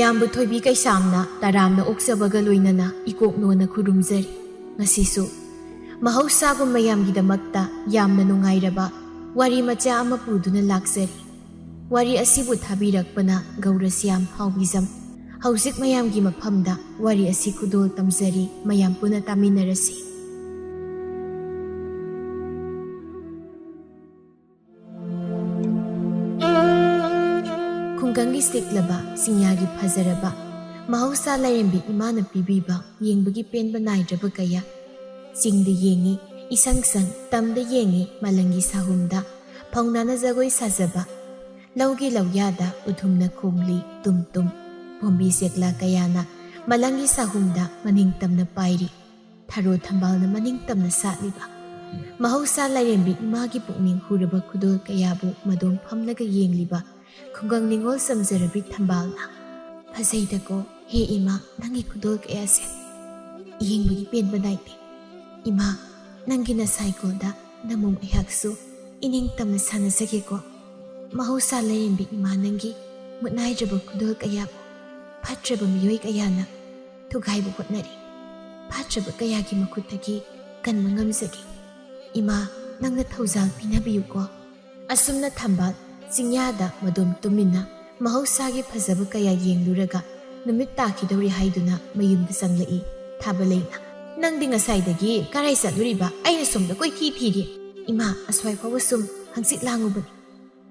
ꯃꯌꯥꯝꯕꯨ ꯊꯣꯏꯕꯤ ꯀꯩꯁꯥꯝꯅ ꯇꯔꯥꯝꯅ ꯑꯣꯛꯆꯕꯒ ꯂꯣꯏꯅꯅ ꯏꯀꯣꯛꯅꯣꯅ ꯈꯨꯔꯨꯝꯖꯔꯤ꯫ ꯉꯁꯤꯁꯨ ꯃꯍꯧꯁꯥꯒꯨꯝ ꯃꯌꯥꯝꯒꯤꯗꯃꯛꯇ ꯌꯥꯝꯅ ꯅꯨꯡꯉꯥꯏꯔꯕ ꯋꯥꯔꯤ ꯃꯆꯥ ꯑꯃ ꯄꯨꯗꯨꯅ ꯂꯥꯛꯆꯔꯤ꯫ ꯋꯥꯔꯤ ꯑꯁꯤꯕꯨ ꯊꯥꯕꯤꯔꯛꯄꯅ ꯒꯧꯔꯁ꯭ꯌꯥꯝ ꯍꯥꯎꯕꯤꯖꯝ꯫ ꯍꯧꯖꯤꯛ ꯃꯌꯥꯝꯒꯤ ꯃꯐꯝꯗ ꯋꯥꯔꯤ ꯑꯁꯤ ꯈꯨꯗꯣꯜ ꯇꯝꯖꯔꯤ, ꯃꯌꯥꯝ ꯄꯨꯟꯅ ꯇꯥꯃꯤꯟꯅꯔꯁꯤ꯫ ꯈꯨꯡꯒꯪꯒꯤ ꯁꯤꯛꯂꯕ ꯆꯤꯡꯌꯥꯒꯤ ꯐꯖꯔꯕ ꯃꯍꯧꯁꯥ ꯂꯥꯏꯔꯦꯝꯕꯤ ꯏꯃꯥꯅ ꯄꯤꯕꯤꯕ ꯌꯦꯡꯕꯒꯤ ꯄꯦꯟꯕ ꯅꯥꯏꯗ꯭ꯔꯕ ꯀꯌꯥ꯫ ꯆꯤꯡꯗ ꯌꯦꯡꯉꯤ ꯏꯁꯪ ꯁꯪ, ꯇꯝꯗ ꯌꯦꯡꯉꯤ ꯃꯥꯂꯪꯒꯤ ꯁꯥꯍꯨꯝꯗ ꯐꯧꯅꯥꯅ ꯖꯒꯣꯏ ꯁꯥꯖꯕ꯫ ꯂꯧꯒꯤ ꯂꯧꯌꯥꯗ ꯎꯊꯨꯝꯅ ꯈꯣꯡꯂꯤ ꯇꯨꯝ ꯇꯨꯝ, ꯄꯣꯝꯕꯤ ꯁꯦꯛꯂꯥ ꯀꯌꯥꯅ ꯃꯂꯪꯒꯤ ꯁꯥꯍꯨꯝꯗ ꯃꯅꯤꯡ ꯇꯝꯅ ꯄꯥꯏꯔꯤ, ꯊꯔꯣ ꯊꯝꯕꯥꯜꯅ ꯃꯅꯤꯡ ꯇꯝꯅ ꯁꯥꯠꯂꯤꯕ꯫ ꯃꯍꯧꯁꯥ ꯂꯥꯏꯔꯦꯝꯕꯤ ꯏꯃꯥꯒꯤ ꯄꯨꯛꯅꯤꯡ ꯍꯨꯔꯕ ꯈꯨꯗꯣꯜ ꯀꯌꯥꯕꯨ ꯃꯗꯣꯝ ꯐꯝꯂꯒ ꯌꯦꯡꯂꯤꯕ ꯈꯨꯡꯒꯪ ꯅꯤꯡꯉꯣꯜ ꯆꯝꯖꯔꯕꯤ ꯊꯝꯕꯥꯜꯅ "ꯐꯖꯩꯗꯀꯣ ꯍꯦ ꯏꯃꯥ ꯅꯪꯒꯤ ꯈꯨꯗꯣꯜ ꯀꯌꯥꯁꯦ, ꯌꯦꯡꯕꯒꯤ ꯄꯦꯟꯕ ꯅꯥꯏꯗꯦ꯫ ꯏꯃꯥ ꯅꯪꯒꯤ ꯅꯁꯥꯏꯀꯣꯜꯗ ꯅꯃꯣꯝ ꯑꯩꯍꯥꯛꯁꯨ ꯏꯅꯤꯡ ꯇꯝꯅ ꯁꯥꯟꯅꯖꯒꯦꯀꯣ꯫ ꯃꯍꯧꯁꯥ ꯂꯥꯏꯔꯦꯝꯕꯤ ꯏꯃꯥ ꯅꯪꯒꯤ ꯃꯨꯠꯅꯥꯏꯗ꯭ꯔꯕ ꯈꯨꯗꯣꯜ ꯀꯌꯥꯕꯨ ꯐꯠꯇ꯭ꯔꯕ ꯃꯤꯑꯣꯏ ꯀꯌꯥꯅ ꯊꯨꯒꯥꯏꯕ ꯍꯣꯠꯅꯔꯤ, ꯐꯠꯇ꯭ꯔꯕ ꯀꯌꯥꯒꯤ ꯃꯈꯨꯠꯇꯒꯤ ꯀꯟꯕ ꯉꯝꯖꯒꯦ꯫ ꯏꯃꯥ ꯅꯪꯅ ꯊꯧꯖꯥꯜ ꯄꯤꯅꯕꯤꯌꯨꯀꯣ"꯫ ꯑꯁꯨꯝꯅ ꯊꯝꯕꯥꯜ ꯆꯤꯡꯌꯥꯗ ꯃꯗꯣꯝ ꯇꯨꯃꯤꯟꯅ ꯃꯍꯧꯁꯥꯒꯤ ꯐꯖꯕ ꯀꯌꯥ ꯌꯦꯡꯂꯨꯔꯒ ꯅꯨꯃꯤꯠ ꯇꯥꯈꯤꯗꯧꯔꯦ ꯍꯥꯏꯗꯨꯅ ꯃꯌꯨꯝꯗ ꯆꯪꯂꯛꯏ ꯊꯥꯕꯂꯩꯅ꯫ "ꯅꯪꯗꯤ ꯉꯁꯥꯏꯗꯒꯤ ꯀꯔꯥꯏ ꯆꯠꯂꯨꯔꯤꯕ? ꯑꯩꯅ ꯁꯣꯝꯗ ꯀꯣꯏꯊꯤ ꯊꯤꯔꯤ"꯫ "ꯏꯃꯥ ꯑꯁ꯭ꯋꯥꯏ ꯐꯥꯎꯕ ꯁꯨꯝ ꯍꯪꯆꯤꯠ ꯂꯥꯡꯉꯨꯕꯅꯤ"꯫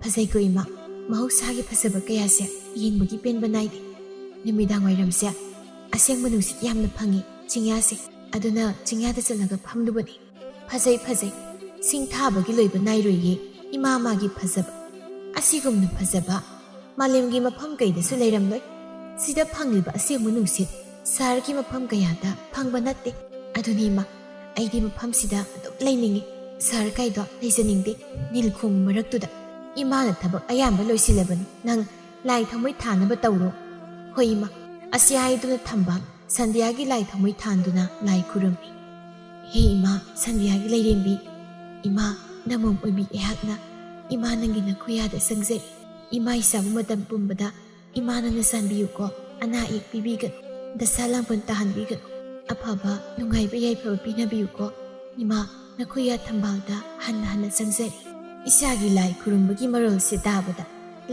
"ꯐꯖꯩꯀꯣ ꯏꯃꯥ, ꯃꯍꯧꯁꯥꯒꯤ ꯐꯖꯕ ꯀꯌꯥꯁꯦ ꯌꯦꯡꯕꯒꯤ ꯄꯦꯟꯕ ꯅꯥꯏꯗꯦ꯫ ꯅꯨꯃꯤꯗꯥꯡ ꯋꯥꯏꯔꯝꯁꯦ ꯑꯁꯦꯡꯕ ꯅꯨꯡꯁꯤꯠ ꯌꯥꯝꯅ ꯐꯪꯉꯤ ꯆꯤꯡꯌꯥꯁꯦ, ꯑꯗꯨꯅ ꯆꯤꯡꯌꯥꯗ ꯆꯠꯂꯒ ꯐꯝꯂꯨꯕꯅꯤ꯫ ꯐꯖꯩ ꯐꯖꯩ, ꯁꯤꯡ ꯊꯥꯕꯒꯤ ꯂꯣꯏꯕ ꯅꯥꯏꯔꯣꯏꯌꯦ ꯏꯃꯥ ꯃꯥꯒꯤ ꯐꯖꯕ꯫ ꯑꯁꯤꯒꯨꯝꯅ ꯐꯖꯕ ꯃꯥꯂꯦꯝꯒꯤ ꯃꯐꯝ ꯀꯩꯗꯁꯨ ꯂꯩꯔꯝꯂꯣꯏ꯫ ꯁꯤꯗ ꯐꯪꯂꯤꯕ ꯑꯁꯦꯡꯕ ꯅꯨꯡꯁꯤꯠ ꯁꯍꯔꯒꯤ ꯃꯐꯝ ꯀꯌꯥꯗ ꯐꯪꯕ ꯅꯠꯇꯦ꯫ ꯑꯗꯨꯅꯤ ꯏꯃꯥ, ꯑꯩꯗꯤ ꯃꯐꯝꯁꯤꯗ ꯑꯗꯨꯝ ꯂꯩꯅꯤꯡꯉꯤ, ꯁꯍꯔ ꯀꯥꯏꯗꯣ ꯂꯩꯖꯅꯤꯡꯗꯦ꯫ ꯅꯤꯜꯈꯣꯡ ꯃꯔꯛꯇꯨꯗ ꯏꯃꯥꯅ ꯊꯕꯛ ꯑꯌꯥꯝꯕ ꯂꯣꯏꯁꯤꯜꯂꯕꯅꯤ, ꯅꯪ ꯂꯥꯏ ꯊꯥꯎꯃꯩ ꯊꯥꯅꯕ ꯇꯧꯔꯣ"꯫ "ꯍꯣꯏ ꯏꯃꯥ"꯫ ꯑꯁꯤ ꯍꯥꯏꯗꯨꯅ ꯊꯝꯕꯥꯜ ꯁꯟꯙ꯭ꯌꯥꯒꯤ ꯂꯥꯏ ꯊꯥꯎꯃꯩ ꯊꯥꯟꯗꯨꯅ ꯂꯥꯏ ꯈꯨꯔꯝꯃꯤ꯫ "ꯍꯦ ꯏꯃꯥ ꯁꯟꯙ꯭ꯌꯥꯒꯤ ꯂꯩꯔꯦꯝꯕꯤ, ꯏꯃꯥ ꯅꯃꯣꯝ ꯑꯣꯏꯕꯤ ꯑꯩꯍꯥꯛꯅ ꯏꯃꯥ ꯅꯪꯒꯤ ꯅꯈꯨꯌꯥꯗ ꯆꯪꯖꯔꯤ꯫ ꯏꯃꯥ ꯏꯆꯥꯕꯨ ꯃꯇꯝ ꯄꯨꯝꯕꯗ ꯏꯃꯥ ꯅꯪꯅ ꯆꯥꯟꯕꯤꯌꯨꯀꯣ, ꯑꯅꯥ ꯑꯌꯦꯛ ꯄꯤꯕꯤꯒꯅꯨ, ꯗꯁꯥ ꯂꯥꯡꯕꯟ ꯇꯥꯍꯟꯕꯤꯒꯅꯨ, ꯑꯐꯕ ꯅꯨꯡꯉꯥꯏꯕ ꯌꯥꯏꯐꯕ ꯄꯤꯅꯕꯤꯌꯨꯀꯣ꯫ ꯏꯃꯥ ꯅꯈꯨꯌꯥ ꯊꯝꯕꯥꯜꯗ ꯍꯟꯅ ꯍꯟꯅ ꯆꯪꯖꯔꯤ"꯫ ꯏꯆꯥꯒꯤ ꯂꯥꯏ ꯈꯨꯔꯨꯝꯕꯒꯤ ꯃꯔꯣꯜꯁꯦ ꯇꯥꯕꯗ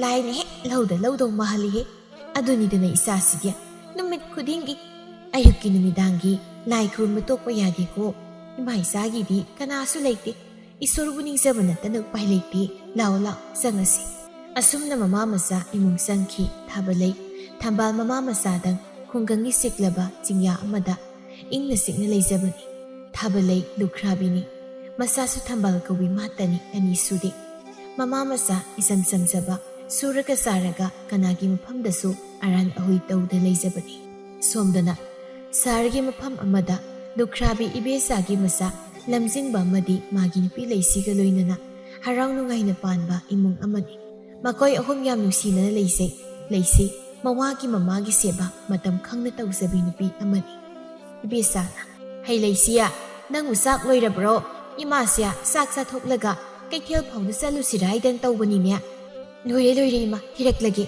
ꯂꯥꯏꯅ ꯍꯦꯛ ꯂꯧꯗꯧ ꯃꯥꯜꯂꯤꯍꯦ꯫ ꯑꯗꯨꯅꯤꯗꯅ ꯏꯆꯥꯁꯤꯗꯤ ꯅꯨꯃꯤꯠ ꯈꯨꯗꯤꯡꯒꯤ ꯑꯌꯨꯛꯀꯤ ꯅꯨꯃꯤꯗꯥꯡꯒꯤ ꯂꯥꯏ ꯈꯨꯔꯨꯝꯕ ꯇꯣꯛꯄ ꯌꯥꯗꯦꯀꯣ꯫ ꯏꯃꯥ ꯏꯆꯥꯒꯤꯗꯤ ꯀꯅꯥꯁꯨ ꯂꯩꯇꯦ, ꯏꯁꯣꯔꯕꯨ ꯅꯤꯡꯖꯕ ꯅꯠꯇꯅ ꯎꯄꯥꯏ ꯂꯩꯇꯦ꯫ ꯂꯥꯎ ꯂꯥꯎ ꯆꯪꯉꯁꯤ꯫ ꯑꯁꯨꯝꯅ ꯃꯃꯥ ꯃꯆꯥ ꯏꯃꯨꯡ ꯆꯪꯈꯤ ꯊꯥꯕꯂꯩ, ꯊꯝꯕꯥꯜ ꯃꯃꯥ ꯃꯆꯥꯗꯪ ꯈꯨꯡꯒꯪꯒꯤ ꯁꯤꯛꯂꯕ ꯆꯤꯡꯌꯥ ꯑꯃꯗ ꯏꯪꯅ ꯆꯤꯛꯅ ꯂꯩꯖꯕꯅꯤ꯫ ꯊꯥꯕꯂꯩ ꯂꯨꯈ꯭ꯔꯥꯕꯤꯅꯤ, ꯃꯆꯥꯁꯨ ꯊꯝꯕꯥꯜ ꯀꯧꯕꯤ ꯃꯥꯇꯅꯤ, ꯑꯅꯤ ꯁꯨꯗꯦ꯫ ꯃꯃꯥ ꯃꯆꯥ ꯏꯆꯝ ꯆꯝꯖꯕ, ꯁꯨꯔꯒ ꯆꯥꯔꯒ ꯀꯅꯥꯒꯤ ꯃꯐꯝꯗꯁꯨ ꯑꯔꯥꯟ ꯑꯍꯣꯏ ꯇꯧꯗ ꯂꯩꯖꯕꯅꯤ꯫ ꯁꯣꯝꯗꯅ ꯁꯍꯔꯒꯤ ꯃꯐꯝ ꯑꯃꯗ ꯂꯨꯈ꯭ꯔꯥꯕꯤ ꯏꯕꯦꯆꯥꯒꯤ ꯃꯆꯥ ꯂꯝꯖꯤꯡꯕ ꯑꯃꯗꯤ ꯃꯥꯒꯤ ꯅꯨꯄꯤ ꯂꯩꯁꯤꯒ ꯂꯣꯏꯅꯅ ꯍꯔꯥꯎ ꯅꯨꯡꯉꯥꯏꯅ ꯄꯥꯟꯕ ꯏꯃꯨꯡ ꯑꯃꯅꯤ꯫ ꯃꯈꯣꯏ ꯑꯍꯨꯝ ꯌꯥꯝ ꯅꯨꯡꯁꯤꯅꯅ ꯂꯩꯖꯩ꯫ ꯂꯩꯁꯤ ꯃꯋꯥꯒꯤ ꯃꯃꯥꯒꯤ ꯁꯦꯕꯥ ꯃꯇꯝ ꯈꯪꯅ ꯇꯧꯖꯕꯤ ꯅꯨꯄꯤ ꯑꯃꯅꯤ꯫ ꯏꯕꯦꯆꯥꯅ "ꯍꯩ ꯂꯩꯁꯤꯌꯥ, ꯅꯪꯕꯨ ꯆꯥꯛ ꯂꯣꯏꯔꯕ꯭ꯔꯣ? ꯏꯃꯥꯁꯦ ꯆꯥꯛ ꯆꯥꯊꯣꯛꯂꯒ ꯀꯩꯊꯦꯜ ꯐꯥꯎꯗ ꯆꯠꯂꯨꯁꯤꯔꯥ ꯍꯥꯏꯗꯅ ꯇꯧꯕꯅꯤꯅꯦ"꯫ "ꯂꯣꯏꯔꯦ ꯂꯣꯏꯔꯦ ꯏꯃꯥ, ꯊꯤꯔꯛꯂꯒꯦ"꯫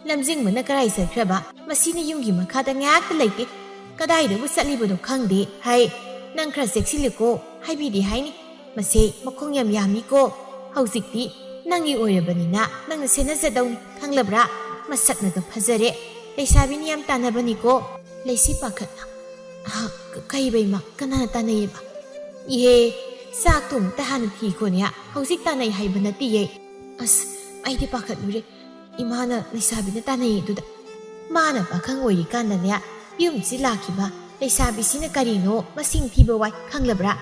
"ꯂꯝꯖꯤꯡꯕꯅ ꯀꯔꯥꯏ ꯆꯠꯈ꯭ꯔꯕ? ꯃꯁꯤꯅ ꯌꯨꯝꯒꯤ ꯃꯈꯥꯗ ꯉꯥꯛꯇ ꯂꯩꯇꯦ, ꯀꯗꯥꯏꯗꯕꯨ ꯆꯠꯂꯤꯕꯅꯣ ꯈꯪꯗꯦ꯫ ꯍꯥꯏ ꯅꯪ ꯈꯔ ꯆꯦꯛꯁꯤꯜꯂꯨꯀꯣ, ꯍꯥꯏꯕꯤꯗꯦ ꯍꯥꯏꯅꯤ, ꯃꯁꯦ ꯃꯈꯣꯡ ꯌꯥꯝ ꯌꯥꯝꯃꯤꯀꯣ꯫ ꯍꯧꯖꯤꯛꯇꯤ ꯅꯪꯒꯤ ꯑꯣꯏꯔꯕꯅꯤꯅ ꯅꯪꯅ ꯁꯦꯟꯅꯖꯗꯧꯅꯤ, ꯈꯪꯂꯕ꯭ꯔꯥ? ꯃꯁꯛꯅꯒ ꯐꯖꯔꯦ, ꯂꯩꯁꯥꯕꯤꯅ ꯌꯥꯝ ꯇꯥꯟꯅꯕꯅꯤꯀꯣ"꯫ ꯂꯩꯁꯤ ꯄꯥꯈꯠꯅ "ꯀꯩꯕ ꯏꯃꯥ, ꯀꯅꯥꯅ ꯇꯥꯟꯅꯩꯌꯦꯕ"꯫ "ꯏꯍꯦ, ꯆꯥꯛꯇꯣ ꯑꯃꯨꯛꯇ ꯍꯥꯟꯅ ꯊꯤꯈꯣꯅꯦ, ꯍꯧꯖꯤꯛ ꯇꯥꯟꯅꯩ ꯍꯥꯏꯕ ꯅꯠꯇꯤꯌꯦ"꯫ "ꯑꯁ ꯑꯩꯗꯤ ꯄꯥꯈꯠꯂꯨꯔꯦ, ꯏꯃꯥꯅ ꯂꯩꯁꯥꯕꯤꯅ ꯇꯥꯟꯅꯩ ꯑꯗꯨꯗ"꯫ "ꯃꯥꯅ ꯄꯥꯈꯪ ꯑꯣꯏꯔꯤꯀꯥꯟꯗꯅꯦ ꯌꯨꯝꯁꯤ ꯂꯥꯛꯈꯤꯕ ꯂꯩꯁꯥꯕꯤꯁꯤꯅ ꯀꯔꯤꯅꯣ ꯃꯁꯤꯡ ꯊꯤꯕ ꯋꯥꯏ, ꯈꯪꯂꯕ꯭ꯔꯥ?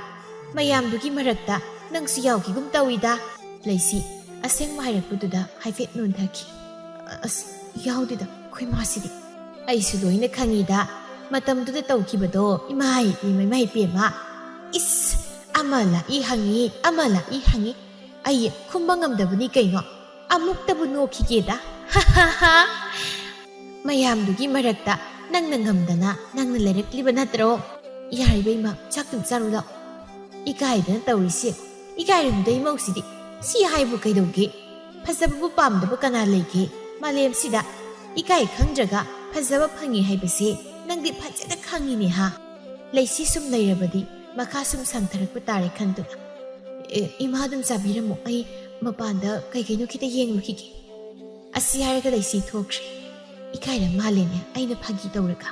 ꯃꯌꯥꯝꯗꯨꯒꯤ ꯃꯔꯛꯇ ꯅꯪꯁꯨ ꯌꯥꯎꯈꯤꯒꯨꯝ ꯇꯧꯏꯗ"꯫ ꯂꯩꯁꯤ ꯑꯁꯦꯡꯕ ꯍꯥꯏꯔꯛꯄꯗꯨꯗ ꯍꯥꯏꯐꯦꯠ ꯅꯣꯟꯊꯈꯤ꯫ "ꯑꯁ ꯌꯥꯎꯗꯦꯗ ꯑꯩꯈꯣꯏ ꯃꯥꯁꯤꯗꯤ"꯫ "ꯑꯩꯁꯨ ꯂꯣꯏꯅ ꯈꯪꯉꯤꯗ, ꯃꯇꯝꯗꯨꯗ ꯇꯧꯈꯤꯕꯗꯣ ꯏꯃꯥꯏ ꯄꯦꯝꯃ, ꯏꯁ ꯑꯃ ꯂꯥꯛꯏ ꯍꯪꯉꯤ, ꯑꯃ ꯂꯥꯛꯏ ꯍꯪꯉꯤ, ꯑꯩ ꯈꯨꯝꯕ ꯉꯝꯗꯕꯅꯤ ꯀꯩꯅꯣ, ꯑꯃꯨꯛꯇꯕꯨ ꯅꯣꯛꯈꯤꯒꯦꯗ, ꯍꯥ ꯍꯥ ꯍꯥ꯫ ꯃꯌꯥꯝꯗꯨꯒꯤ ꯃꯔꯛꯇ ꯅꯪꯅ ꯉꯝꯗꯅ ꯅꯪꯅ ꯂꯩꯔꯛꯂꯤꯕ ꯅꯠꯇ꯭ꯔꯣ"꯫ "ꯌꯥꯔꯤꯕ ꯏꯃꯥ, ꯆꯥꯛꯇꯨꯝ ꯆꯥꯔꯨ ꯂꯥꯛꯑꯣ"꯫ "ꯏꯀꯥꯏꯗꯅ ꯇꯧꯔꯤꯁꯦ, ꯏꯀꯥꯏꯔꯨꯅꯨꯗ ꯏꯃꯧꯁꯤꯗꯤ, ꯁꯤ ꯍꯥꯏꯕꯨ ꯀꯩꯗꯧꯒꯦ? ꯐꯖꯕꯕꯨ ꯄꯥꯝꯗꯕ ꯀꯅꯥ ꯂꯩꯒꯦ ꯃꯥꯂꯦꯝꯁꯤꯗ? ꯏꯀꯥꯏ ꯈꯪꯗ꯭ꯔꯒ ꯐꯖꯕ ꯐꯪꯉꯤ ꯍꯥꯏꯕꯁꯤ ꯅꯪꯗꯤ ꯐꯖꯅ ꯈꯪꯉꯤꯅꯦ ꯍꯥ ꯂꯩꯁꯤ ꯁꯨꯝ ꯂꯩꯔꯕꯗꯤ ꯃꯈꯥ ꯁꯨꯝ ꯁꯥꯡꯊꯔꯛꯄ ꯇꯥꯔꯦ ꯈꯟꯗꯨꯅ ꯏꯃꯥ ꯑꯗꯨꯝ ꯆꯥꯕꯤꯔꯝꯃꯣ ꯑꯩ ꯃꯄꯥꯟꯗ ꯀꯩꯀꯩꯅꯣ ꯈꯤꯇ ꯌꯦꯡꯂꯨꯈꯤꯒꯦ ꯑꯁꯤ ꯍꯥꯏꯔꯒ ꯂꯩꯁꯤ ꯊꯣꯛꯈ꯭ꯔꯦ ꯏꯀꯥꯏꯔ ꯃꯥꯜꯂꯦꯅꯦ ꯑꯩꯅ ꯐꯥꯒꯤ ꯇꯧꯔꯒ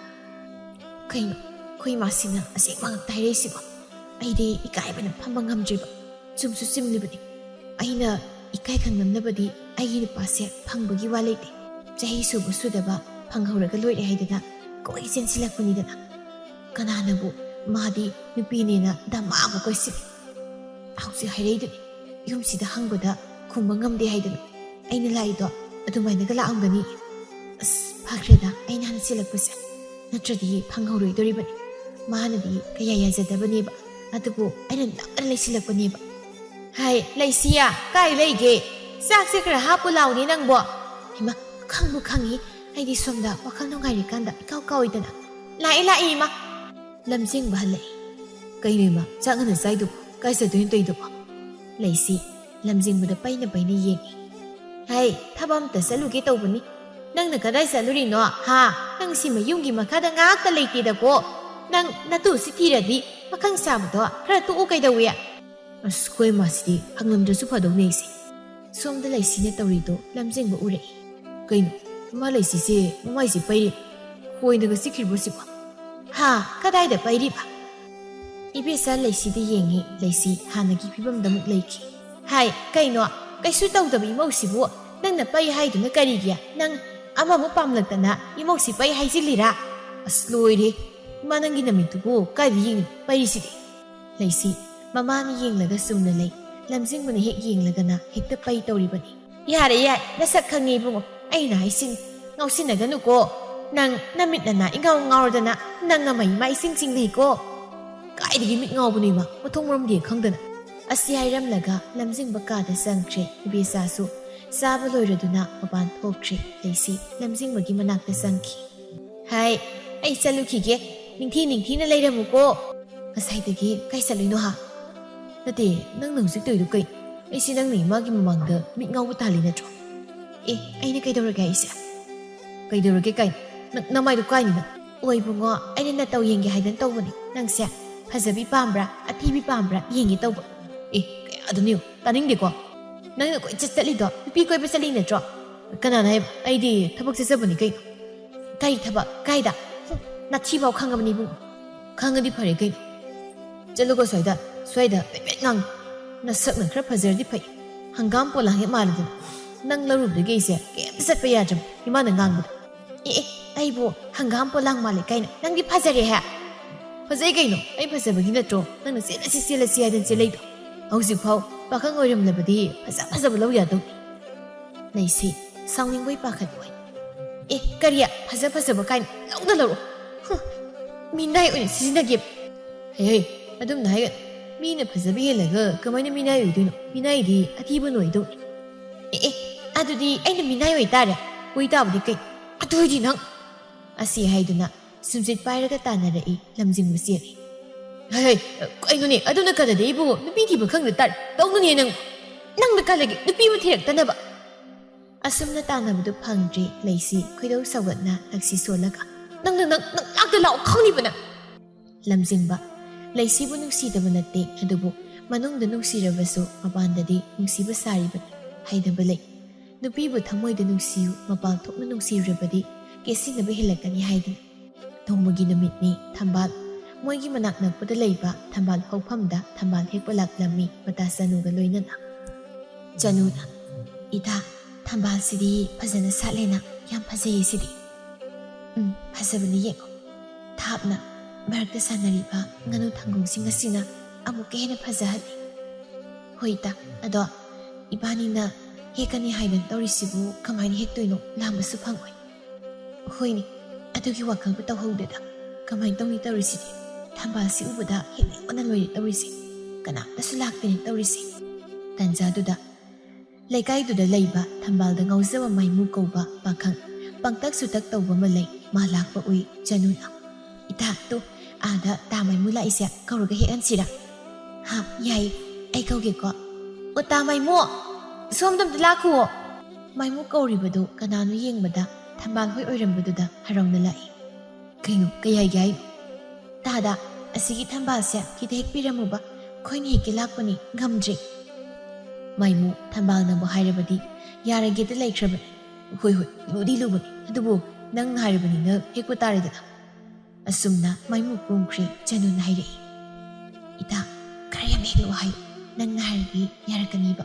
ꯀꯩꯅꯣ ꯑꯩꯈꯣꯏ ꯏꯃꯥꯁꯤꯅ ꯑꯁꯦꯡꯕ ꯉꯥꯛꯇ ꯍꯥꯏꯔꯛꯏꯁꯤꯕꯣ ꯑꯩꯗꯤ ꯏꯀꯥꯏꯕꯅ ꯐꯝꯕ ꯉꯝꯗ꯭ꯔꯤꯕ ꯆꯨꯝꯁꯨ ꯆꯨꯝꯂꯤꯕꯅꯤ ꯑꯩꯅ ꯏꯀꯥꯏ ꯈꯪꯂꯝꯅꯕꯗꯤ ꯑꯩꯒꯤ ꯅꯨꯄꯥꯁꯦ ꯐꯪꯕꯒꯤ ꯋꯥ ꯂꯩꯇꯦ ꯆꯍꯤ ꯁꯨꯕ ꯁꯨꯗꯕ ꯐꯪꯍꯧꯔꯒ ꯂꯣꯏꯔꯦ ꯍꯥꯏꯗꯅ ꯀꯣꯏ ꯆꯦꯟꯁꯤꯜꯂꯛꯄꯅꯤꯗꯅ ꯀꯅꯥꯅꯕꯨ ꯃꯥꯗꯤ ꯅꯨꯄꯤꯅꯦꯅ ꯗꯃꯥ ꯑꯃ ꯀꯣꯏꯁꯤꯜꯂꯤ ꯍꯧꯖꯤꯛ ꯍꯥꯏꯔꯛꯏꯗꯨꯅꯤ ꯌꯨꯝꯁꯤꯗ ꯍꯪꯕꯗ ꯈꯨꯝꯕ ꯉꯝꯗꯦ ꯍꯥꯏꯗꯅ ꯑꯩꯅ ꯂꯥꯛꯏꯗꯣ ꯑꯗꯨꯃꯥꯏꯅꯒ ꯂꯥꯛꯑꯝꯒꯅꯤ ꯑꯁ ꯐꯈ꯭ꯔꯦꯗ ꯑꯩꯅ ꯍꯥꯟꯅ ꯆꯦꯜꯂꯛꯄꯁꯦ ꯅꯠꯇ꯭ꯔꯗꯤ ꯐꯪꯍꯧꯔꯣꯏꯗꯣꯔꯤꯕꯅꯤ ꯃꯥꯅꯗꯤ ꯀꯌꯥ ꯌꯥꯖꯗꯕꯅꯦꯕ ꯑꯗꯨꯕꯨ ꯑꯩꯅ ꯅꯛꯅ ꯂꯩꯁꯤꯜꯂꯛꯄꯅꯦꯕ ꯍꯥꯏ ꯂꯩꯁꯤꯌꯥ ꯀꯥꯏ ꯂꯩꯒꯦ ꯆꯥꯛꯁꯦ ꯈꯔ ꯍꯥꯞꯄꯨ ꯂꯥꯎꯅꯤ ꯅꯪꯕꯣ ꯏꯃꯥ ꯈꯪꯕꯨ ꯈꯪꯉꯤ ꯑꯩꯗꯤ ꯁꯣꯝꯗ ꯋꯥꯈꯜ ꯅꯨꯡꯉꯥꯏꯔꯤꯀꯥꯟꯗ ꯏꯀꯥꯎ ꯀꯥꯎꯏꯗꯅ ꯂꯥꯛꯏ ꯏꯃꯥ ꯂꯝꯖꯤꯡꯕ ꯍꯜꯂꯛꯏ ꯀꯩꯅꯣ ꯏꯃꯥ ꯆꯥꯛ ꯉꯟꯅ ꯆꯥꯏꯗꯨꯕꯣ ꯀꯥꯏ ꯆꯠꯇꯣꯏꯅꯣ ꯇꯧꯏꯗꯨꯕꯣ ꯂꯩꯁꯤ ꯂꯝꯖꯤꯡꯕꯗ ꯄꯩꯅ ꯌꯦꯡꯉꯤ ꯍꯥꯏ ꯊꯕꯛ ꯑꯝꯇ ꯆꯠꯂꯨꯒꯦ ꯇꯧꯕꯅꯤ ꯅꯪꯅ ꯀꯗꯥꯏ ꯆꯠꯂꯨꯔꯤꯅꯣ ꯍꯥ ꯅꯪ ꯁꯤꯃ ꯌꯨꯝꯒꯤ ꯃꯈꯥꯗ ꯉꯥꯛꯇ ꯂꯩꯇꯦꯗꯀꯣ ꯅꯪ ꯅꯇꯨꯁꯤ ꯊꯤꯔꯗꯤ ꯄꯥꯈꯪ ꯁꯥꯕꯗꯣ ꯈꯔ ꯇꯣꯛꯎ ꯀꯩꯗꯧꯏ ꯑꯁ ꯈꯣꯏ ꯃꯥꯁꯤꯗꯤ ꯍꯪꯂꯝꯗ꯭ꯔꯁꯨ ꯐꯗꯧꯅꯦ ꯑꯩꯁꯦ ꯁꯣꯝꯗ ꯂꯩꯁꯤꯅ ꯇꯧꯔꯤꯗꯣ ꯂꯝꯖꯤꯡꯕ ꯎꯔꯛꯏ ꯀꯩꯅꯣ ꯃꯥ ꯂꯩꯁꯤꯁꯦ ꯃꯃꯥꯏꯁꯦ ꯄꯩꯔꯤ ꯈꯣꯏꯅꯒ ꯆꯤꯛꯈ꯭ꯔꯤꯕꯣ ꯁꯤꯕꯣ ꯍꯥ ꯀꯗꯥꯏꯗ ꯄꯩꯔꯤꯕ ꯏꯕꯦꯆꯥ ꯂꯩꯁꯤꯗ ꯌꯦꯡꯉꯤ ꯂꯩꯁꯤ ꯍꯥꯟꯅꯒꯤ ꯐꯤꯕꯝꯗ ꯑꯃꯨꯛ ꯂꯩꯈꯤ ꯍꯥꯏ ꯀꯩꯅꯣ ꯀꯩꯁꯨ ꯇꯧꯗꯕ ꯏꯃꯧꯁꯤꯕꯨ ꯅꯪꯅ ꯄꯩ ꯍꯥꯏꯗꯨꯅ ꯀꯔꯤꯒꯤ ꯅꯪ ꯑꯃꯃꯨꯛ ꯄꯥꯝꯂꯛꯇꯅ ꯏꯃꯧꯁꯤ ꯄꯩ ꯍꯥꯏꯖꯤꯜꯂꯤꯔꯥ ꯑꯁ ꯂꯣꯏꯔꯦ ꯏꯃꯥ ꯅꯪꯒꯤ ꯅꯃꯤꯠꯇꯨꯕꯨ ꯀꯥꯏꯗ ꯌꯦꯡꯉꯤꯅꯣ ꯄꯩꯔꯤꯁꯤꯗꯤ ꯂꯩꯁꯤ ꯃꯃꯥꯅ ꯌꯦꯡꯂꯒ ꯆꯨꯝꯅ ꯂꯩ ꯂꯝꯖꯤꯡꯕꯅ ꯍꯦꯛ ꯌꯦꯡꯂꯒꯅ ꯍꯦꯛꯇ ꯄꯩ ꯇꯧꯔꯤꯕꯅꯤ ꯌꯥꯔꯦ ꯅꯁꯛ ꯈꯪꯉꯦ ꯏꯕꯨꯡꯉꯣ ꯑꯩꯅ ꯍꯥꯏꯁꯤꯅꯤ ꯉꯥꯎꯁꯤꯟꯅꯒꯅꯨꯀꯣ ꯅꯪ ꯅꯃꯤꯠ ꯅꯅꯥ ꯏꯉꯥꯎ ꯉꯥꯎꯔꯗꯅ ꯅꯪ ꯑꯃ ꯏꯃꯥ ꯏꯁꯤꯡ ꯆꯤꯡꯅꯩꯀꯣ ꯀꯥꯏꯗꯒꯤ ꯃꯤꯠ ꯉꯥꯎꯕꯅꯣ ꯏꯃꯥ ꯃꯊꯣꯡ ꯃꯔꯝꯗꯤ ꯈꯪꯗꯅ ꯑꯁꯤ ꯍꯥꯏꯔꯝꯂꯒ ꯂꯝꯖꯤꯡꯕ ꯀꯥꯗ ꯆꯪꯈ꯭ꯔꯦ ꯏꯕꯦꯆꯥꯁꯨ ꯆꯥꯕ ꯂꯣꯏꯔꯗꯨꯅ ꯃꯄꯥꯟ ꯊꯣꯛꯈ꯭ꯔꯦ ꯂꯩꯁꯤ ꯂꯝꯖꯤꯡꯕꯒꯤ ꯃꯅꯥꯛꯇ ꯆꯪꯈꯤ ꯍꯥꯏ ꯑꯩ ꯆꯠꯂꯨꯈꯤꯒꯦ ꯅꯤꯡꯊꯤꯅ ꯂꯩꯔꯝꯃꯨꯀꯣ ꯉꯁꯥꯏꯗꯒꯤ ꯀꯥꯏ ꯆꯠꯂꯨꯏꯅꯣ ꯍꯥ ꯅꯠꯇꯦ ꯅꯪꯅ ꯍꯧꯖꯤꯛ ꯇꯧꯔꯤꯗꯨ ꯀꯩ ꯑꯩꯁꯤ ꯅꯪꯅ ꯏꯃꯥꯒꯤ ꯃꯃꯥꯡꯗ ꯃꯤꯠ ꯉꯥꯎꯕ ꯇꯥꯜꯂꯤ ꯅꯠꯇ꯭ꯔꯣ ꯑꯩꯅ ꯀꯩꯗꯧꯔꯒꯦ ꯑꯩꯁꯦ ꯀꯩꯗꯧꯔꯒꯦ ꯀꯥꯏꯅ ꯅꯃꯥꯏꯗꯨ ꯀꯥꯏꯅꯤꯅ ꯑꯣ ꯏꯕꯨꯡꯉꯣ ꯑꯩꯅ ꯅꯇꯧ ꯌꯦꯡꯒꯦ ꯍꯥꯏꯗꯅ ꯇꯧꯕꯅꯤ ꯅꯪꯁꯦ ꯐꯖꯕꯤ ꯄꯥꯝꯕ꯭ꯔꯥ ꯑꯊꯤꯕꯤ ꯄꯥꯝꯕ꯭ꯔꯥ ꯌꯦꯡꯒꯦ ꯇꯧꯕ ꯀꯌꯥꯗꯨꯅꯤꯌꯨ ꯇꯥꯅꯤꯡꯗꯦꯀꯣ ꯅꯪꯅ ꯀꯣꯏꯆꯠ ꯆꯠꯂꯤꯗꯣ ꯅꯨꯄꯤ ꯀꯣꯏꯕ ꯆꯠꯂꯤ ꯅꯠꯇ꯭ꯔꯣ ꯀꯅꯥꯅ ꯍꯥꯏꯕ ꯑꯩꯗꯤ ꯊꯕꯛ ꯆꯠꯆꯕꯅꯤ ꯀꯩꯅꯣ ꯀꯔꯤ ꯊꯕꯛ ꯀꯥꯏꯗ ꯅꯊꯤꯐꯥꯎ ꯈꯪꯉꯕꯅꯤ ꯏꯕꯨꯡꯉꯣ ꯈꯪꯉꯗꯤ ꯐꯔꯦ ꯀꯩꯅꯣ ꯆꯠꯂꯨꯀꯣ ꯁ꯭ꯋꯥꯏꯗ ꯄꯦꯠꯄꯦꯠ ꯉꯥꯡꯉꯨ ꯅꯁꯛꯅ ꯈꯔ ꯐꯖꯔꯗꯤ ꯐꯩ ꯍꯪꯒꯥꯝ ꯄꯣꯂꯥꯡ ꯍꯦꯛ ꯃꯥꯜꯂꯗꯅ ꯅꯪ ꯂꯧꯔꯨꯕꯗꯒꯤ ꯑꯩꯁꯦ ꯀꯩꯝꯇ ꯆꯠꯄ ꯌꯥꯗ꯭ꯔꯕ ꯏꯃꯥꯅ ꯉꯥꯡꯕꯗ ꯑꯩꯕꯨ ꯍꯪꯒꯥꯝ ꯄꯣꯂꯥꯡ ꯃꯥꯜꯂꯦ ꯀꯥꯏꯅ ꯅꯪꯗꯤ ꯐꯖꯔꯦ ꯍꯦ ꯐꯖꯩ ꯀꯩꯅꯣ ꯑꯩ ꯐꯖꯕꯒꯤ ꯅꯠꯇ꯭ꯔꯣ ꯅꯪꯅ ꯆꯦꯜꯂꯁꯤ ꯍꯥꯏꯗꯅ ꯆꯦꯜꯂꯩꯗꯣ ꯍꯧꯖꯤꯛꯐꯥꯎ ꯄꯥꯈꯪ ꯑꯣꯏꯔꯝꯂꯕꯗꯤ ꯐꯖꯕ ꯂꯧ ꯌꯥꯗꯧꯅꯤ ꯂꯩꯁꯤ ꯁꯥꯎꯅꯤꯡꯕꯣꯏ ꯄꯥꯈꯠꯄꯣꯏ ꯀꯔꯤ ꯐꯖꯕ ꯀꯥꯏꯅ ꯂꯧꯔꯣ ꯃꯤꯅꯥꯏ ꯑꯣꯏꯅ ꯁꯤꯖꯤꯟꯅꯒꯦ ꯍꯦ ꯑꯗꯨꯝꯅ ꯍꯥꯏꯒꯅꯨ ꯃꯤꯅ ꯐꯖꯕ ꯍꯦꯜꯂꯒ ꯀꯃꯥꯏꯅ ꯃꯤꯅꯥꯏ ꯑꯣꯏꯗꯣꯏꯅꯣ ꯃꯤꯅꯥꯏꯗꯤ ꯑꯊꯤꯕ ꯑꯣꯏꯗꯧꯅꯤ ꯑꯗꯨꯗꯤ ꯑꯩꯅ ꯃꯤꯅꯥꯏ ꯑꯣꯏꯇꯥꯔꯦ ꯑꯣꯏ ꯇꯥꯕꯗꯤ ꯀꯩ ꯑꯗꯨ ꯑꯣꯏꯗꯤ ꯅꯪ ꯑꯁꯤ ꯍꯥꯏꯗꯨꯅ ꯁꯨꯝꯆꯤꯠ ꯄꯥꯏꯔꯒ ꯇꯥꯟꯅꯔꯛꯏ ꯂꯝꯖꯤꯡꯕ ꯆꯦꯜꯂꯤ ꯍꯩ ꯀꯩꯅꯣꯅꯦ ꯑꯗꯨꯅ ꯀꯜꯂꯗꯤ ꯑꯩꯕꯨ ꯅꯨꯄꯤ ꯊꯤꯕ ꯈꯪꯗ ꯇꯥꯔꯦ ꯇꯧꯅꯨꯅꯦ ꯅꯪꯅ ꯀꯜꯂꯒꯦ ꯅꯨꯄꯤꯕꯨ ꯊꯤꯔꯛꯇꯅꯕ ꯑꯁꯨꯝꯅ ꯇꯥꯟꯅꯕꯗꯨ ꯐꯪꯗ꯭ꯔꯤ ꯂꯩꯁꯤ ꯈꯣꯏꯗꯧ ꯁꯧꯒꯠꯅ ꯂꯛꯁꯤ ꯁꯣꯜꯂꯒ ꯅꯪ ꯂꯥꯛꯇ ꯂꯥꯛꯑꯣ ꯈꯪꯅꯤꯕꯅ ꯂꯝꯖꯤꯡꯕ ꯂꯩꯁꯤꯕꯨ ꯅꯨꯡꯁꯤꯗꯕ ꯅꯠꯇꯦ ꯑꯗꯨꯕꯨ ꯃꯅꯨꯡꯗ ꯅꯨꯡꯁꯤꯔꯕꯁꯨ ꯃꯄꯥꯟꯗꯗꯤ ꯅꯨꯡꯁꯤꯕ ꯁꯥꯔꯤꯕꯅꯤ ꯍꯥꯏꯗꯕ ꯂꯩ ꯅꯨꯄꯤꯕꯨ ꯊꯃꯣꯏꯗ ꯅꯨꯡꯁꯤꯌꯨ ꯃꯄꯥꯟ ꯊꯣꯛꯅ ꯅꯨꯡꯁꯤꯔꯕꯗꯤ ꯀꯦꯁꯤꯟꯅꯕ ꯍꯦꯜꯂꯛꯀꯅꯤ ꯍꯥꯏꯗꯨꯅꯤ ꯅꯣꯡꯃꯒꯤ ꯅꯨꯃꯤꯠꯅꯤ ꯊꯝꯕꯥꯜ ꯃꯣꯏꯒꯤ ꯃꯅꯥꯛ ꯅꯛꯄꯗ ꯂꯩꯕ ꯊꯝꯕꯥꯜ ꯍꯧꯐꯝꯗ ꯊꯝꯕꯥꯜ ꯍꯦꯛꯄ ꯂꯥꯛꯂꯝꯃꯤ ꯃꯇꯥ ꯆꯅꯨꯒ ꯂꯣꯏꯅꯅ ꯆꯅꯨꯅ ꯏꯇꯥ ꯊꯝꯕꯥꯜꯁꯤꯗꯤ ꯐꯖꯅ ꯁꯥꯠꯂꯦꯅ ꯌꯥꯝ ꯐꯖꯩꯌꯦ ꯁꯤꯗꯤ ꯐꯖꯕꯅꯤ ꯌꯦꯡꯉꯣ ꯊꯥꯞꯅ ꯃꯔꯛꯇ ꯁꯥꯟꯅꯔꯤꯕ ꯉꯥꯅꯨ ꯊꯪꯒꯣꯡꯁꯤꯡ ꯑꯁꯤꯅ ꯑꯃꯨꯛꯀ ꯍꯦꯟꯅ ꯐꯖꯍꯜꯂꯤ ꯍꯣꯏ ꯏꯇꯥ ꯑꯗꯣ ꯏꯕꯥꯅꯤꯅ ꯍꯦꯛꯀꯅꯤ ꯍꯥꯏꯗꯅ ꯇꯧꯔꯤꯁꯤꯕꯨ ꯀꯃꯥꯏꯅ ꯍꯦꯛꯇꯣꯏꯅꯣ ꯂꯥꯝꯕꯁꯨ ꯐꯪꯉꯣꯏ ꯍꯣꯏꯅꯦ ꯑꯗꯨꯒꯤ ꯋꯥꯈꯜꯕꯨ ꯇꯧꯍꯧꯗꯦꯗ ꯀꯃꯥꯏꯅ ꯇꯧꯅꯤ ꯇꯧꯔꯤꯁꯤꯗꯤ ꯊꯝꯕꯥꯜꯁꯤ ꯎꯕꯗ ꯍꯦꯛꯅꯤꯡꯕꯅ ꯂꯣꯏꯔꯦ ꯇꯧꯔꯤꯁꯤ ꯀꯅꯥꯝꯇꯁꯨ ꯂꯥꯛꯇꯦꯅꯦ ꯇꯧꯔꯤꯁꯤ ꯇꯟꯖꯥꯗꯨꯗ ꯂꯩꯀꯥꯏꯗꯨꯗ ꯂꯩꯕ ꯊꯝꯕꯥꯜꯗ ꯉꯥꯎꯖꯕ ꯃꯥꯏꯃꯨ ꯀꯧꯕ ꯄꯥꯈꯪ ꯄꯪꯇꯛ ꯁꯨꯇꯛ ꯇꯧꯕ ꯑꯃ ꯂꯩ ꯃꯥ ꯂꯥꯛꯄ ꯎꯏ ꯆꯅꯨꯅ ꯏꯇꯥ ꯇꯨ ꯑꯥꯗ ꯇꯥ ꯃꯥꯏꯃꯨ ꯂꯥꯛꯏꯁꯦ ꯀꯧꯔꯒ ꯍꯦꯛꯍꯟꯁꯤꯔꯥ ꯍꯥ ꯌꯥꯏ ꯑꯩ ꯀꯧꯒꯦꯀꯣ ꯇꯥ ꯃꯥꯏꯃꯨ ꯁꯣꯝꯗ ꯑꯝꯇ ꯂꯥꯛꯈꯨꯑꯣ ꯃꯥꯏꯃꯨ ꯀꯧꯔꯤꯕꯗꯨ ꯀꯅꯥꯅꯣ ꯌꯦꯡꯕꯗ ꯊꯝꯕꯥꯜ ꯍꯣꯏ ꯑꯣꯏꯔꯝꯕꯗꯨꯗ ꯍꯔꯥꯎꯅ ꯂꯥꯛꯏ꯫ ꯀꯩꯅꯣ ꯀꯩ ꯍꯥꯏꯒꯦ ꯍꯥꯏꯅꯣ? ꯇꯥꯗ ꯑꯁꯤꯒꯤ ꯊꯝꯕꯥꯜꯁꯦ ꯈꯤꯇ ꯍꯦꯛꯄꯤꯔꯝꯃꯨꯕ, ꯑꯩꯈꯣꯏꯅ ꯍꯦꯛꯀꯦ ꯂꯥꯛꯄꯅꯤ ꯉꯝꯗ꯭ꯔꯤ꯫ ꯃꯥꯏꯃꯨ ꯊꯝꯕꯥꯜꯅꯕꯨ ꯍꯥꯏꯔꯕꯗꯤ ꯌꯥꯔꯒꯦꯗ ꯂꯩꯈ꯭ꯔꯕꯅꯤ꯫ ꯍꯣꯏ ꯂꯨꯗꯤ ꯂꯨꯕꯅꯤ, ꯑꯗꯨꯕꯨ ꯅꯪꯅ ꯍꯥꯏꯔꯕꯅꯤꯅ ꯍꯦꯛꯄ ꯇꯥꯔꯦꯗꯅ꯫ ꯑꯁꯨꯝꯅ ꯃꯥꯏꯃꯨ ꯄꯨꯝꯈ꯭ꯔꯦ ꯆꯅꯨꯅ ꯍꯥꯏꯔꯛꯏ꯫ ꯏꯇꯥ ꯈꯔ ꯌꯥꯝ ꯍꯦꯛꯂꯛꯑꯣ ꯍꯥꯏꯌꯨ, ꯅꯪꯅ ꯍꯥꯏꯔꯗꯤ ꯌꯥꯔꯛꯀꯅꯤꯕ꯫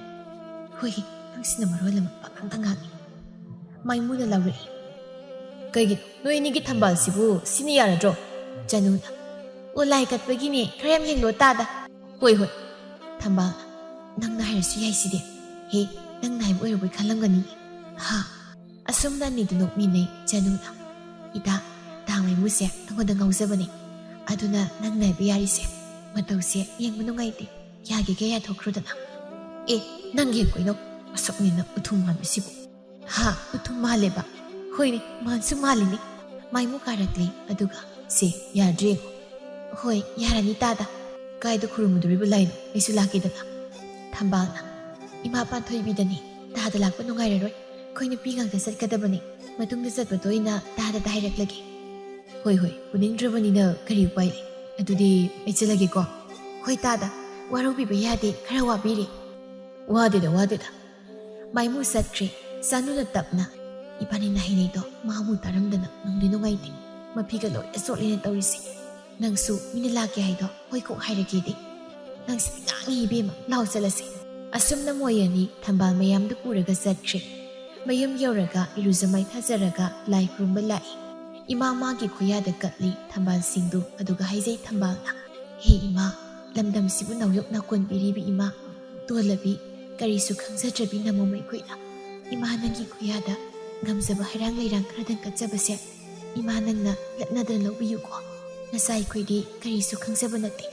ꯍꯣꯏ ꯅꯪꯁꯤꯅ ꯃꯔꯣꯜ ꯑꯃ ꯄꯪꯉꯥꯡꯇ ꯉꯥꯡꯏ꯫ ꯃꯥꯏꯃꯨꯅ ꯂꯥꯎꯔꯛꯏ꯫ ꯀꯩꯒꯤꯅꯣ ꯅꯣꯏ ꯑꯅꯤꯒꯤ ꯊꯝꯕꯥꯜꯁꯤꯕꯨ ꯁꯤꯅ ꯌꯥꯔꯗ꯭ꯔꯣ? ꯆꯅꯨꯅ ꯑꯣ ꯂꯥꯏ ꯀꯠꯄꯒꯤꯅꯦ, ꯈꯔ ꯌꯥꯝ ꯍꯦꯛꯂꯣ ꯇꯥꯗ꯫ ꯍꯣꯏ ꯊꯝꯕꯥꯜꯅ ꯅꯪꯅ ꯍꯥꯏꯔꯁꯨ ꯌꯥꯏꯁꯤꯗꯤ, ꯍꯦ ꯅꯪꯅ ꯍꯥꯏꯕ ꯑꯣꯏꯔꯕꯣꯏ ꯈꯜꯂꯝꯒꯅꯤ꯫ ꯍꯥ ꯑꯁꯨꯝꯅ ꯑꯅꯤꯗꯨ ꯅꯣꯛꯃꯤꯟꯅꯩ ꯆꯅꯨꯅ꯫ ꯏꯇꯥ ꯃꯥꯏꯃꯨꯁꯦ ꯑꯩꯉꯣꯟꯗ ꯉꯥꯎꯖꯕꯅꯤ, ꯑꯗꯨꯅ ꯅꯪꯅ ꯍꯥꯏꯕ ꯌꯥꯔꯤꯁꯦ ꯃꯇꯧꯁꯦ ꯌꯦꯡꯕ ꯅꯨꯡꯉꯥꯏꯇꯦ, ꯌꯥꯒꯦꯒ ꯌꯥꯊꯣꯛꯈ꯭ꯔꯣꯗꯅ꯫ ꯑꯦ ꯅꯪꯒꯤ ꯀꯩꯅꯣ ꯃꯁꯛꯅꯤꯅ ꯎꯊꯨꯝ ꯃꯥꯟꯕꯁꯤꯕꯨ꯫ ꯍꯥ ꯎꯊꯨꯝ ꯃꯥꯜꯂꯦꯕ? ꯍꯣꯏꯅꯦ ꯃꯥꯟꯁꯨ ꯃꯥꯜꯂꯤꯅꯤ꯫ ꯃꯥꯏꯃꯨ ꯀꯥꯔꯛꯂꯦ ꯑꯗꯨꯒ ꯁꯦ ꯌꯥꯗ꯭ꯔꯦ ꯌꯦꯡꯉꯣ꯫ ꯍꯣꯏ ꯌꯥꯔꯅꯤ ꯇꯥꯗ, ꯀꯥꯏꯗ ꯈꯨꯔꯨꯝꯃꯨꯗꯣꯔꯤꯕ ꯂꯥꯏꯅꯣ ꯑꯩꯁꯨ ꯂꯥꯛꯀꯦꯗꯅ꯫ ꯊꯝꯕꯥꯜꯅ ꯏꯃꯥ ꯄꯥꯟꯊꯣꯏꯕꯤꯗꯅꯤ, ꯇꯥꯗ ꯂꯥꯛꯄ ꯅꯨꯡꯉꯥꯏꯔꯔꯣꯏ, ꯑꯩꯈꯣꯏ ꯅꯨꯄꯤ ꯉꯥꯛꯇ ꯆꯠꯀꯗꯕꯅꯤ, ꯃꯇꯨꯡꯗ ꯆꯠꯄꯗꯣ ꯑꯣꯏꯅ ꯇꯥꯗ ꯍꯥꯏꯔꯛꯂꯒꯦ꯫ ꯍꯣꯏ ꯄꯨꯅꯤꯡꯗ꯭ꯔꯕꯅꯤꯅ ꯀꯔꯤ ꯎꯄꯥꯏ ꯂꯩ, ꯑꯗꯨꯗꯤ ꯑꯩ ꯆꯠꯂꯒꯦꯀꯣ꯫ ꯍꯣꯏ ꯇꯥꯗ ꯋꯥꯔꯧꯕꯤꯕ ꯌꯥꯗꯦ, ꯈꯔ ꯋꯥꯕꯤꯔꯦ꯫ ꯋꯥꯗꯦꯗ ꯃꯥꯏꯃꯨ ꯆꯠꯈ꯭ꯔꯦ꯫ ꯆꯥꯅꯨꯅ ꯇꯞꯅ ꯏꯕꯥꯅꯤꯅ ꯍꯩꯅꯩꯗꯣ ꯃꯥꯕꯨ ꯇꯥꯔꯝꯗꯅ ꯅꯨꯡꯗꯤ ꯅꯨꯡꯉꯥꯏꯇꯦ, ꯃꯄꯤꯒ ꯂꯣꯏꯅ ꯆꯣꯠꯂꯦꯅ ꯇꯧꯔꯤꯁꯦ꯫ ꯅꯪꯁꯨ ꯃꯤꯅ ꯂꯥꯛꯀꯦ ꯍꯥꯏꯗꯣ ꯍꯣꯏ ꯀꯣꯛ ꯍꯥꯏꯔꯒꯦꯗꯤ꯫ ꯅꯪꯁꯤꯗꯤ ꯉꯥꯡꯉꯤ ꯏꯕꯦꯝꯃ, ꯂꯥꯎ ꯆꯠꯂꯁꯤ꯫ ꯑꯁꯨꯝꯅ ꯃꯣꯏ ꯑꯅꯤ ꯊꯝꯕꯥꯜ ꯃꯌꯥꯝꯗꯨ ꯄꯨꯔꯒ ꯆꯠꯈ꯭ꯔꯦ꯫ ꯃꯌꯨꯝ ꯌꯧꯔꯒ ꯏꯔꯨꯖ ꯃꯥꯏꯊꯖꯔꯒ ꯂꯥꯏ ꯈꯨꯔꯨꯝꯕ ꯂꯥꯛꯏ꯫ ꯏꯃꯥ ꯃꯥꯒꯤ ꯈꯨꯌꯥꯗ ꯀꯠꯂꯤ ꯊꯝꯕꯥꯜꯁꯤꯡꯗꯨ, ꯑꯗꯨꯒ ꯍꯥꯏꯖꯩ ꯊꯝꯕꯥꯜꯅ, ꯍꯦ ꯏꯃꯥ, ꯂꯝꯗꯝꯁꯤꯕꯨ ꯅꯥꯎꯌꯣꯛ ꯅꯥꯀꯣꯟꯕꯤꯔꯤꯕꯤ ꯏꯃꯥ, ꯇꯣꯜꯂꯕꯤ ꯀꯔꯤꯁꯨ ꯈꯪꯖꯗ꯭ꯔꯕꯤ ꯅꯃꯣꯝ ꯑꯩꯈꯣꯏꯅ ꯏꯃꯥ ꯅꯪꯒꯤ ꯈꯨꯌꯥꯗ ꯉꯝꯖꯕ ꯍꯩꯔꯥꯡ ꯂꯩꯔꯥꯡ ꯈꯔꯗꯪ ꯀꯠꯆꯕꯁꯦ ꯏꯃꯥ ꯅꯪꯅ ꯂꯠꯅꯗꯅ ꯂꯧꯕꯤꯌꯨꯀꯣ꯫ ꯅꯆꯥ ꯑꯩꯈꯣꯏꯗꯤ ꯀꯔꯤꯁꯨ ꯈꯪꯖꯕ ꯅꯠꯇꯦ,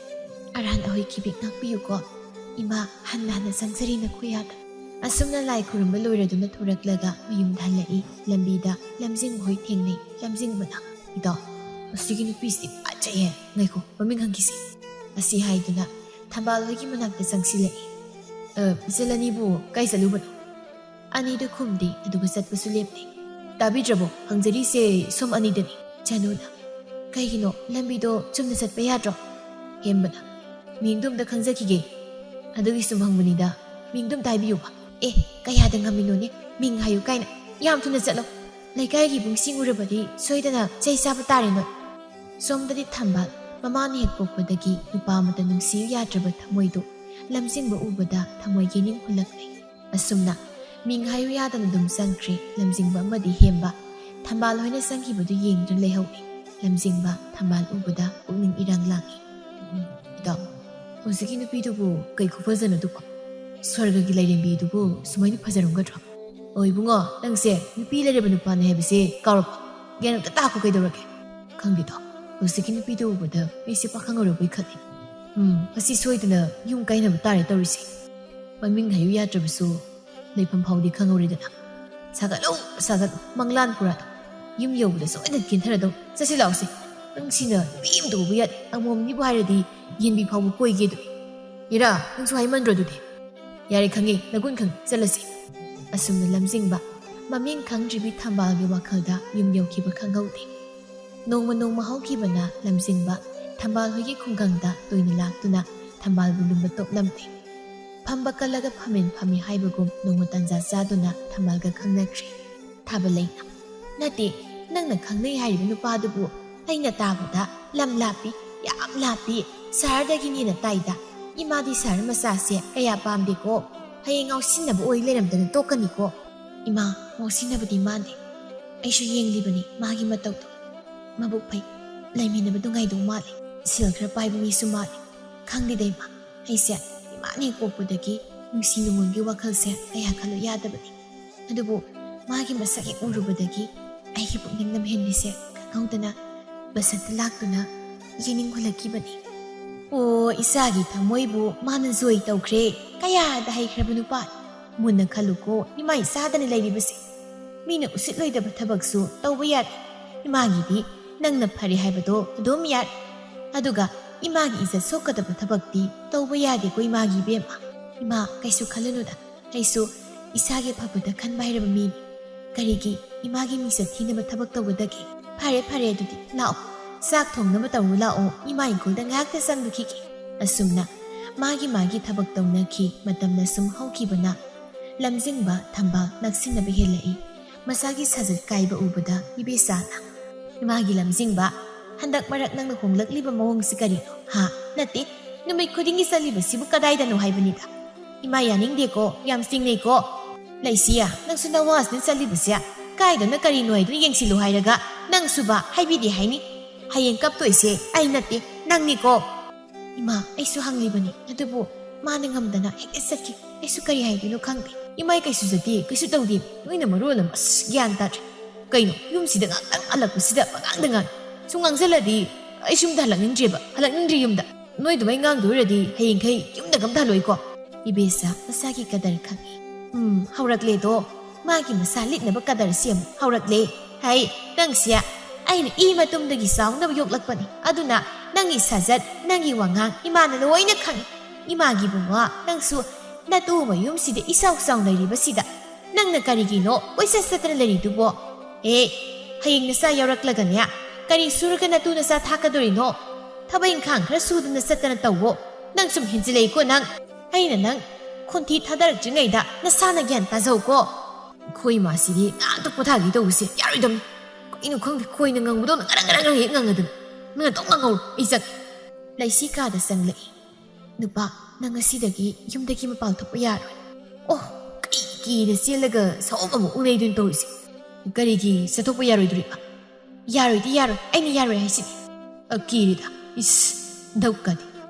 ꯑꯔꯥꯟ ꯑꯍꯣꯏ ꯉꯥꯛꯄꯤꯌꯨꯀꯣ ꯏꯃꯥ, ꯍꯟꯅ ꯆꯪꯖꯔꯤ ꯅꯈꯨꯌꯥꯗ꯫ ꯑꯁꯨꯝꯅ ꯂꯥꯏ ꯈꯨꯔꯨꯝꯕ ꯂꯣꯏꯔꯗꯨꯅ ꯊꯣꯔꯛꯂꯒ ꯃꯌꯨꯝꯗ ꯍꯜꯂꯛꯏ꯫ ꯂꯝꯕꯤꯗ ꯂꯝꯖꯤꯡꯕ ꯍꯣꯏ ꯊꯦꯡꯅꯩ꯫ ꯂꯝꯖꯤꯡꯕꯅ ꯏꯇꯥꯎ ꯑꯁꯤꯒꯤ ꯅꯨꯄꯤꯁꯤꯗꯤ ꯐꯖꯩꯌꯦ, ꯉꯥꯏꯈꯣ ꯃꯃꯤꯡ ꯍꯪꯈꯤꯁꯤ꯫ ꯑꯁꯤ ꯍꯥꯏꯗꯨꯅ ꯊꯝꯕꯥꯜ ꯍꯣꯏꯒꯤ ꯃꯅꯥꯛꯇ ꯆꯪꯁꯤꯜꯂꯛꯏ꯫ ꯏꯆꯜ ꯑꯅꯤꯕꯨ ꯀꯥꯏ ꯆꯠꯂꯨꯕꯅꯣ? ꯑꯅꯤꯗꯨ ꯈꯨꯝꯗꯦ, ꯑꯗꯨꯒ ꯆꯠꯄꯁꯨ ꯂꯦꯞꯇꯦ꯫ ꯇꯥꯕꯤꯗ꯭ꯔꯕꯣ, ꯍꯪꯖꯔꯤꯁꯦ ꯁꯣꯝ ꯑꯅꯤꯗꯅꯤ꯫ ꯆꯅꯨꯅ ꯀꯩꯒꯤꯅꯣ ꯂꯝꯕꯤꯗꯣ ꯆꯨꯝꯅ ꯆꯠꯄ ꯌꯥꯗ꯭ꯔꯣ? ꯍꯦꯝꯕꯅ ꯃꯤꯡꯗꯣ ꯑꯝꯇ ꯈꯪꯖꯈꯤꯒꯦ, ꯑꯗꯨꯒꯤ ꯁꯨꯝ ꯍꯪꯕꯅꯤꯗ, ꯃꯤꯡꯗꯣ ꯑꯝꯇ ꯍꯥꯏꯕꯤꯌꯨꯕ꯫ ꯑꯦ ꯀꯌꯥꯗ ꯉꯝꯃꯤꯅꯣꯅꯦ, ꯃꯤꯡ ꯍꯥꯏꯌꯨ ꯀꯥꯏꯅ, ꯌꯥꯝ ꯊꯨꯅ ꯆꯠꯂꯣ, ꯂꯩꯀꯥꯏꯒꯤ ꯏꯕꯨꯡꯁꯤꯡ ꯎꯔꯕꯗꯤ ꯁꯣꯏꯗꯅ ꯆꯩ ꯆꯥꯕ ꯇꯥꯔꯦ ꯅꯣꯏ꯫ ꯁꯣꯝꯗꯗꯤ ꯊꯝꯕꯥꯜ ꯃꯃꯥꯅ ꯍꯦꯛ ꯄꯣꯛꯄꯗꯒꯤ ꯅꯨꯄꯥ ꯑꯃꯇ ꯅꯨꯡꯁꯤꯌꯨ ꯌꯥꯗ꯭ꯔꯕ ꯊꯃꯣꯏꯗꯨ ꯂꯝꯖꯤꯡꯕ ꯎꯕꯗ ꯊꯃꯣꯏ ꯌꯦꯅꯤꯡ ꯍꯨꯜꯂꯛꯂꯦ꯫ ꯑꯁꯨꯝꯅ ꯃꯤꯡ ꯍꯥꯏꯌꯨ ꯌꯥꯗꯅ ꯑꯗꯨꯝ ꯆꯪꯈ꯭ꯔꯦ꯫ ꯂꯝꯖꯤꯡꯕ ꯑꯃꯗꯤ ꯍꯦꯝꯕ ꯊꯝꯕꯥꯜ ꯍꯣꯏꯅ ꯆꯪꯈꯤꯕꯗꯨ ꯌꯦꯡꯗꯨꯅ ꯂꯩꯍꯧꯏ꯫ ꯂꯝꯖꯤꯡꯕ ꯊꯝꯕꯥꯜ ꯎꯕꯗ ꯄꯨꯛꯅꯤꯡ ꯏꯔꯥꯡ ꯂꯥꯡꯏ꯫ ꯏꯇꯥꯎ ꯍꯧꯖꯤꯛꯀꯤ ꯅꯨꯄꯤꯗꯨꯕꯨ ꯀꯩ ꯈꯨꯐꯖꯅꯣ ꯑꯗꯨꯕꯨ, ꯁ꯭ꯋꯔꯒꯒꯤ ꯂꯥꯏꯔꯦꯝꯕꯤꯗꯨꯕꯨ ꯁꯨꯃꯥꯏꯅ ꯐꯖꯔꯝꯒꯗ꯭ꯔꯣ? ꯑꯣ ꯏꯕꯨꯡꯉꯣ, ꯅꯪꯁꯦ ꯅꯨꯄꯤ ꯂꯩꯔꯕ ꯅꯨꯄꯥꯅꯤ ꯍꯥꯏꯕꯁꯦ ꯀꯥꯎꯔꯕꯣ? ꯒ꯭ꯌꯥꯟ ꯑꯝꯇ ꯇꯥꯈꯣ ꯀꯩꯗꯧꯔꯒꯦ? ꯈꯪꯗꯦꯗꯣ, ꯍꯧꯖꯤꯛꯀꯤ ꯅꯨꯄꯤꯗꯨ ꯎꯕꯗ ꯑꯩꯁꯦ ꯄꯥꯈꯪ ꯑꯣꯏꯔꯕꯣꯏ ꯈꯜꯂꯤ꯫ ꯃꯁꯤ ꯁꯣꯏꯗꯅ ꯌꯨꯝ ꯀꯥꯏꯅꯕ ꯇꯥꯔꯦ ꯇꯧꯔꯤꯁꯦ꯫ ꯃꯃꯤꯡ ꯍꯥꯏꯌꯨ ꯌꯥꯗ꯭ꯔꯕꯁꯨ ꯂꯩꯐꯝ ꯐꯥꯎꯗꯤ ꯈꯪꯍꯧꯔꯤꯗꯅ꯫ ꯁꯥꯒꯠꯂꯨ ꯃꯪꯂꯥꯟ ꯄꯨꯔꯥꯗꯣ, ꯌꯨꯝ ꯌꯧꯕꯗ ꯁꯣꯏꯗꯅ ꯀꯦꯟꯊꯔꯗꯧ꯫ ꯆꯠꯁꯤ ꯂꯥꯛꯑꯣꯁꯦ, ꯅꯪꯁꯤꯅ ꯅꯨꯄꯤ ꯑꯃꯇ ꯎꯕ ꯌꯥꯗꯦ, ꯑꯃꯣꯝꯅꯤꯕꯨ ꯍꯥꯏꯔꯗꯤ ꯌꯦꯟꯕꯤ ꯐꯥꯎꯕ ꯀꯣꯏꯒꯦꯗꯨꯅꯤ꯫ ꯏꯔꯥ ꯅꯪꯁꯨ ꯍꯥꯏꯃꯟꯗ꯭ꯔꯣ ꯑꯗꯨꯗꯤ? ꯌꯥꯔꯦ ꯈꯪꯉꯦ, ꯅꯒꯨꯟ ꯈꯪꯉꯦ, ꯆꯠꯂꯁꯤ꯫ ꯑꯁꯨꯝꯅ ꯂꯝꯖꯤꯡꯕ ꯃꯃꯤꯡ ꯈꯪꯗ꯭ꯔꯤꯕꯤ ꯊꯝꯕꯥꯜꯒꯤ ꯋꯥꯈꯜꯗ ꯌꯨꯝ ꯌꯧꯈꯤꯕ ꯈꯪꯍꯧꯗꯦ꯫ ꯅꯣꯡꯃ ꯍꯧꯈꯤꯕꯅ ꯂꯝꯖꯤꯡꯕ ꯊꯝꯕꯥꯜ ꯍꯣꯏꯒꯤ ꯈꯨꯡꯒꯪꯗ ꯇꯣꯏꯅ ꯂꯥꯛꯇꯨꯅ ꯊꯝꯕꯥꯜꯕꯨ ꯂꯨꯝꯕ ꯇꯣꯛꯂꯝꯂꯦ꯫ ꯐꯝꯕ ꯀꯜꯂꯒ ꯐꯝꯃꯦꯟ ꯐꯝꯃꯤ ꯍꯥꯏꯕꯒꯨꯝ ꯅꯣꯡꯃ ꯇꯟꯖꯥ ꯆꯥꯗꯨꯅ ꯊꯝꯕꯥꯜꯒ ꯈꯪꯅꯈ꯭ꯔꯦ꯫ ꯊꯥꯕꯜꯂꯩꯅ ꯅꯠꯇꯦ, ꯅꯪꯅ ꯈꯪꯅꯩ ꯍꯥꯏꯔꯤꯕ ꯅꯨꯄꯥꯗꯨꯕꯨ ꯑꯩꯅ ꯇꯥꯕꯗ ꯂꯝ ꯂꯥꯞꯄꯤ, ꯌꯥꯝ ꯂꯥꯞꯄꯤ, ꯁꯍꯔꯗꯒꯤꯅꯦꯅ ꯇꯥꯏꯗ꯫ ꯏꯃꯥꯗꯤ ꯁꯍꯔ ꯃꯆꯥꯁꯦ ꯀꯌꯥ ꯄꯥꯝꯗꯦꯀꯣ, ꯍꯌꯦꯡ ꯉꯥꯎꯁꯤꯟꯅꯕ ꯑꯣꯏ ꯂꯩꯔꯝꯗꯅ ꯇꯣꯛꯀꯅꯤꯀꯣ꯫ ꯏꯃꯥ ꯉꯥꯎꯁꯤꯟꯅꯕꯗꯤ ꯃꯥꯟꯗꯦ, ꯑꯩꯁꯨ ꯌꯦꯡꯂꯤꯕꯅꯤ ꯃꯥꯒꯤ ꯃꯇꯧꯗꯣ, ꯃꯕꯨꯛ ꯐꯩ, ꯂꯩꯃꯤꯟꯅꯕ ꯅꯨꯡꯉꯥꯏꯗꯧ ꯃꯥꯜꯂꯤ, ꯁꯦꯜ ꯈꯔ ꯄꯥꯏꯕ ꯃꯤꯁꯨ ꯃꯥꯜꯂꯤ꯫ ꯈꯪꯗꯦꯗ ꯏꯃꯥ, ꯑꯩꯁꯦ ꯏꯃꯥꯅ ꯍꯦꯛ ꯄꯣꯛꯄꯗꯒꯤ ꯅꯨꯡꯁꯤ ꯅꯨꯡꯉꯣꯟꯒꯤ ꯋꯥꯈꯜꯁꯦ ꯀꯌꯥ ꯈꯜꯂꯨ ꯌꯥꯗꯕꯅꯤ, ꯑꯗꯨꯕꯨ ꯃꯥꯒꯤ ꯃꯁꯛ ꯍꯦꯛ ꯎꯔꯨꯕꯗꯒꯤ ꯑꯩꯒꯤ ꯄꯨꯛꯅꯤꯡ ꯂꯝꯍꯦꯟꯕꯤꯁꯦ ꯈꯪꯍꯧꯗꯅ ꯕꯁꯟꯇ ꯂꯥꯛꯇꯨꯅ ꯌꯦꯡꯅꯤꯡ ꯍꯨꯜꯂꯛꯈꯤꯕꯅꯤ꯫ ꯑꯣ ꯏꯆꯥꯒꯤ ꯊꯃꯣꯏꯕꯨ ꯃꯥꯅ ꯖꯣꯏ ꯇꯧꯈ꯭ꯔꯦ, ꯀꯌꯥꯗ ꯍꯩꯈ꯭ꯔꯕ ꯅꯨꯄꯥ꯫ ꯃꯨꯟꯅ ꯈꯜꯂꯨꯀꯣ ꯏꯃꯥ ꯏꯆꯥꯗꯅ ꯂꯩꯔꯤꯕꯁꯦ, ꯃꯤꯅ ꯎꯁꯤꯠꯂꯣꯏꯗꯕ ꯊꯕꯛꯁꯨ ꯇꯧꯕ ꯌꯥꯗꯦ, ꯏꯃꯥꯒꯤꯗꯤ ꯅꯪꯅ ꯐꯔꯦ ꯍꯥꯏꯕꯗꯣ ꯑꯗꯨꯝ ꯌꯥꯔꯦ, ꯑꯗꯨꯒ ꯏꯃꯥꯒꯤ ꯏꯖꯠ ꯁꯣꯛꯀꯗꯕ ꯊꯕꯛꯇꯤ ꯇꯧꯕ ꯌꯥꯗꯦꯀꯣ ꯏꯃꯥꯒꯤ ꯏꯕꯦꯝꯃ꯫ ꯏꯃꯥ ꯀꯩꯁꯨ ꯈꯜꯂꯨꯅꯨꯗ, ꯑꯩꯁꯨ ꯏꯁꯥꯒꯤ ꯐꯕꯗ ꯈꯟꯕ ꯍꯩꯔꯕ ꯃꯤꯅꯤ, ꯀꯔꯤꯒꯤ ꯏꯃꯥꯒꯤ ꯃꯤꯡꯆꯠ ꯊꯤꯅꯕ ꯊꯕꯛ ꯇꯧꯒꯗꯒꯦ? ꯐꯔꯦ ꯐꯔꯦ ꯑꯗꯨꯗꯤ ꯂꯥꯛꯑꯣ, ꯆꯥꯛ ꯊꯣꯡꯅꯕ ꯇꯧꯔꯨ ꯂꯥꯛꯑꯣ, ꯏꯃꯥ ꯏꯪꯈꯣꯜꯗ ꯉꯥꯏꯍꯥꯛꯇ ꯆꯪꯂꯨꯈꯤꯒꯦ꯫ ꯑꯁꯨꯝꯅ ꯃꯥꯒꯤ ꯊꯕꯛ ꯇꯧꯅꯈꯤ꯫ ꯃꯇꯝꯅ ꯁꯨꯝ ꯍꯧꯈꯤꯕꯅ ꯂꯝꯖꯤꯡꯕ ꯊꯝꯕꯥꯜ ꯅꯛꯁꯤꯟꯅꯕ ꯍꯦꯜꯂꯛꯏ꯫ ꯃꯁꯥꯒꯤ ꯁꯥꯖꯠ ꯀꯥꯏꯕ ꯎꯕꯗ ꯏꯕꯦꯆꯥꯅ, "ꯏꯃꯥꯒꯤ ꯂꯝꯖꯤꯡꯕ, ꯍꯟꯗꯛ ꯃꯔꯛ ꯅꯪꯅ ꯍꯣꯡꯂꯛꯂꯤꯕ ꯃꯑꯣꯡꯁꯤ ꯀꯔꯤꯅꯣ? ꯍꯥ? ꯅꯠꯇꯦ, ꯅꯨꯃꯤꯠ ꯈꯨꯗꯤꯡꯒꯤ ꯆꯠꯂꯤꯕꯁꯤꯕꯨ ꯀꯗꯥꯏꯗꯅꯣ ꯍꯥꯏꯕꯅꯤꯗ? ꯏꯃꯥ ꯌꯥꯅꯤꯡꯗꯦꯀꯣ, ꯌꯥꯝ ꯆꯤꯡꯅꯩꯀꯣ꯫ ꯂꯩꯁꯤꯌꯥ, ꯅꯪꯁꯨ ꯅꯋꯥꯁꯤꯅ ꯆꯠꯂꯤꯕꯁꯦ ꯀꯥꯏꯗꯅ ꯀꯔꯤꯅꯣ ꯍꯥꯏꯗꯨꯅ ꯌꯦꯡꯁꯤꯜꯂꯨ ꯍꯥꯏꯔꯒ ꯅꯪꯁꯨꯕ ꯍꯥꯏꯕꯤꯗꯦ ꯍꯥꯏꯅꯤ꯫ ꯍꯌꯦꯡ ꯀꯞꯇꯣꯏꯁꯦ ꯑꯩ ꯅꯠꯇꯦ, ꯅꯪꯅꯤꯀꯣ." "ꯏꯃꯥ, ꯑꯩꯁꯨ ꯍꯪꯂꯤꯕꯅꯤ, ꯑꯗꯨꯕꯨ ꯃꯥꯅ ꯉꯝꯗꯅ ꯍꯦꯛꯇ ꯆꯠꯈꯤ꯫ ꯑꯩꯁꯨ ꯀꯔꯤ ꯍꯥꯏꯗꯣꯏꯅꯣ ꯈꯪꯗꯦ꯫ ꯏꯃꯥꯏ ꯀꯩꯁꯨ ꯆꯠꯇꯦ, ꯀꯩꯁꯨ ꯇꯧꯗꯦ, ꯅꯣꯏꯅ ꯃꯔꯣꯜ ꯑꯃ ꯒ꯭ꯌꯥꯟ ꯇꯥꯗ꯭ꯔꯦ꯫ ꯀꯩꯅꯣ ꯌꯨꯝꯁꯤꯗ ꯉꯥꯛꯇꯪ ꯍꯜꯂꯛꯄꯁꯤꯗ ꯄꯉꯥꯡꯗ ꯉꯥꯡ꯫ ꯁꯨꯝ ꯉꯥꯡꯁꯤꯜꯂꯗꯤ ꯑꯩ ꯌꯨꯝꯗ ꯍꯜꯂꯛꯅꯤꯡꯗ꯭ꯔꯤ ꯌꯨꯝꯗ꯫ ꯅꯣꯏ ꯑꯗꯨꯃꯥꯏ ꯉꯥꯡꯗꯣꯏꯔꯗꯤ ꯍꯌꯦꯡꯈꯩ ꯌꯨꯝꯗ ꯑꯝꯇ ꯍꯜꯂꯣꯏꯀꯣ." ꯏꯕꯦꯆꯥ ꯃꯁꯥꯒꯤ ꯀꯗꯔ ꯈꯪꯉꯤ꯫ ꯍꯧꯔꯛꯂꯦꯗꯣ, ꯃꯥꯒꯤ ꯃꯁꯥ ꯂꯤꯠꯅꯕ ꯀꯗꯔꯁꯤ ꯑꯃꯨꯛ ꯍꯧꯔꯛꯂꯦ꯫ "ꯍꯩ, ꯅꯪꯁꯦ ꯑꯩꯅ ꯏ ꯃꯇꯨꯡꯗꯒꯤ ꯆꯥꯎꯅꯕ ꯌꯣꯛꯂꯛꯄꯅꯤ, ꯑꯗꯨꯅ ꯅꯪꯒꯤ ꯁꯥꯖꯠ, ꯅꯪꯒꯤ ꯋꯥꯉꯥꯡ ꯏꯃꯥꯅ ꯂꯣꯏꯅ ꯈꯪꯉꯤ꯫ ꯏꯃꯥꯒꯤ ꯕꯨꯡꯉꯣ, ꯅꯪꯁꯨ ꯅꯇꯨ ꯃꯌꯨꯝꯁꯤꯗ ꯏꯆꯥꯎ ꯆꯥꯎ ꯂꯩꯔꯤꯕꯁꯤꯗ ꯅꯪꯅ ꯀꯔꯤꯒꯤꯅꯣ ꯀꯣꯏꯆꯠ ꯆꯠꯇꯅ ꯂꯩꯔꯤꯗꯨꯕꯣ? ꯍꯌꯦꯡ ꯅꯆꯥ ꯌꯥꯎꯔꯛꯂꯒꯅꯦ, ꯀꯔꯤ ꯁꯨꯔꯒ ꯅꯇꯨ ꯅꯆꯥ ꯊꯥꯛꯀꯗꯣꯔꯤꯅꯣ? ꯊꯕꯛ ꯏꯪꯈꯥꯡ ꯈꯔ ꯁꯨꯗꯅ ꯆꯠꯇꯅ ꯇꯧꯋꯣ꯫ ꯅꯪ ꯁꯨꯝ ꯍꯦꯟꯖꯤꯜꯂꯛꯏꯀꯣ ꯅꯪ꯫ ꯑꯩꯅ ꯅꯪ ꯈꯣꯟꯊꯤ ꯊꯥꯗꯔꯛꯇ꯭ꯔꯤꯉꯩꯗ ꯅꯁꯥꯅ ꯒ꯭ꯌꯥꯟ ꯇꯥꯖꯧꯀꯣ." "ꯑꯩꯈꯣꯏ ꯏꯃꯥꯁꯤꯗꯤ ꯉꯥꯛꯇ ꯄꯣꯊꯥꯒꯦ ꯇꯧꯕꯁꯦ ꯌꯥꯔꯣꯏꯗꯕꯅꯤ꯫ ꯀꯩꯅꯣ ꯈꯪꯗꯦ, ꯈꯣꯏꯅ ꯉꯪꯕꯗꯧꯅ ꯉꯔꯪ ꯍꯦꯛ ꯉꯪꯉꯗꯅ ꯅꯪꯅ ꯇꯧ ꯉꯪꯍꯧꯔꯣ, ꯑꯩ ꯆꯠ." ꯂꯩꯁꯤ ꯀꯥꯗ ꯆꯪꯂꯛꯏ꯫ "ꯅꯨꯄꯥ, ꯅꯪ ꯉꯁꯤꯗꯒꯤ ꯌꯨꯝꯗꯒꯤ ꯃꯄꯥꯟ ꯊꯣꯛꯄ ꯌꯥꯔꯣꯏ." "ꯑꯣ, ꯀꯩ ꯀꯤꯗ ꯆꯦꯜꯂꯒ ꯁꯑꯣꯝ ꯑꯃꯨꯛ ꯎꯅꯩꯗꯣꯏꯅ ꯇꯧꯔꯤꯁꯦ? ꯀꯔꯤꯒꯤ ꯆꯠꯊꯣꯛꯄ ꯌꯥꯔꯣꯏꯗꯣꯔꯤꯕ?" "ꯌꯥꯔꯣꯏꯗꯤ ꯌꯥꯔꯣꯏ, ꯑꯩꯅ ꯌꯥꯔꯣꯏ ꯍꯥꯏꯁꯤꯗꯤ." "ꯀꯤꯔꯤꯗ, ꯏꯁ ꯙꯞꯀꯗꯤ,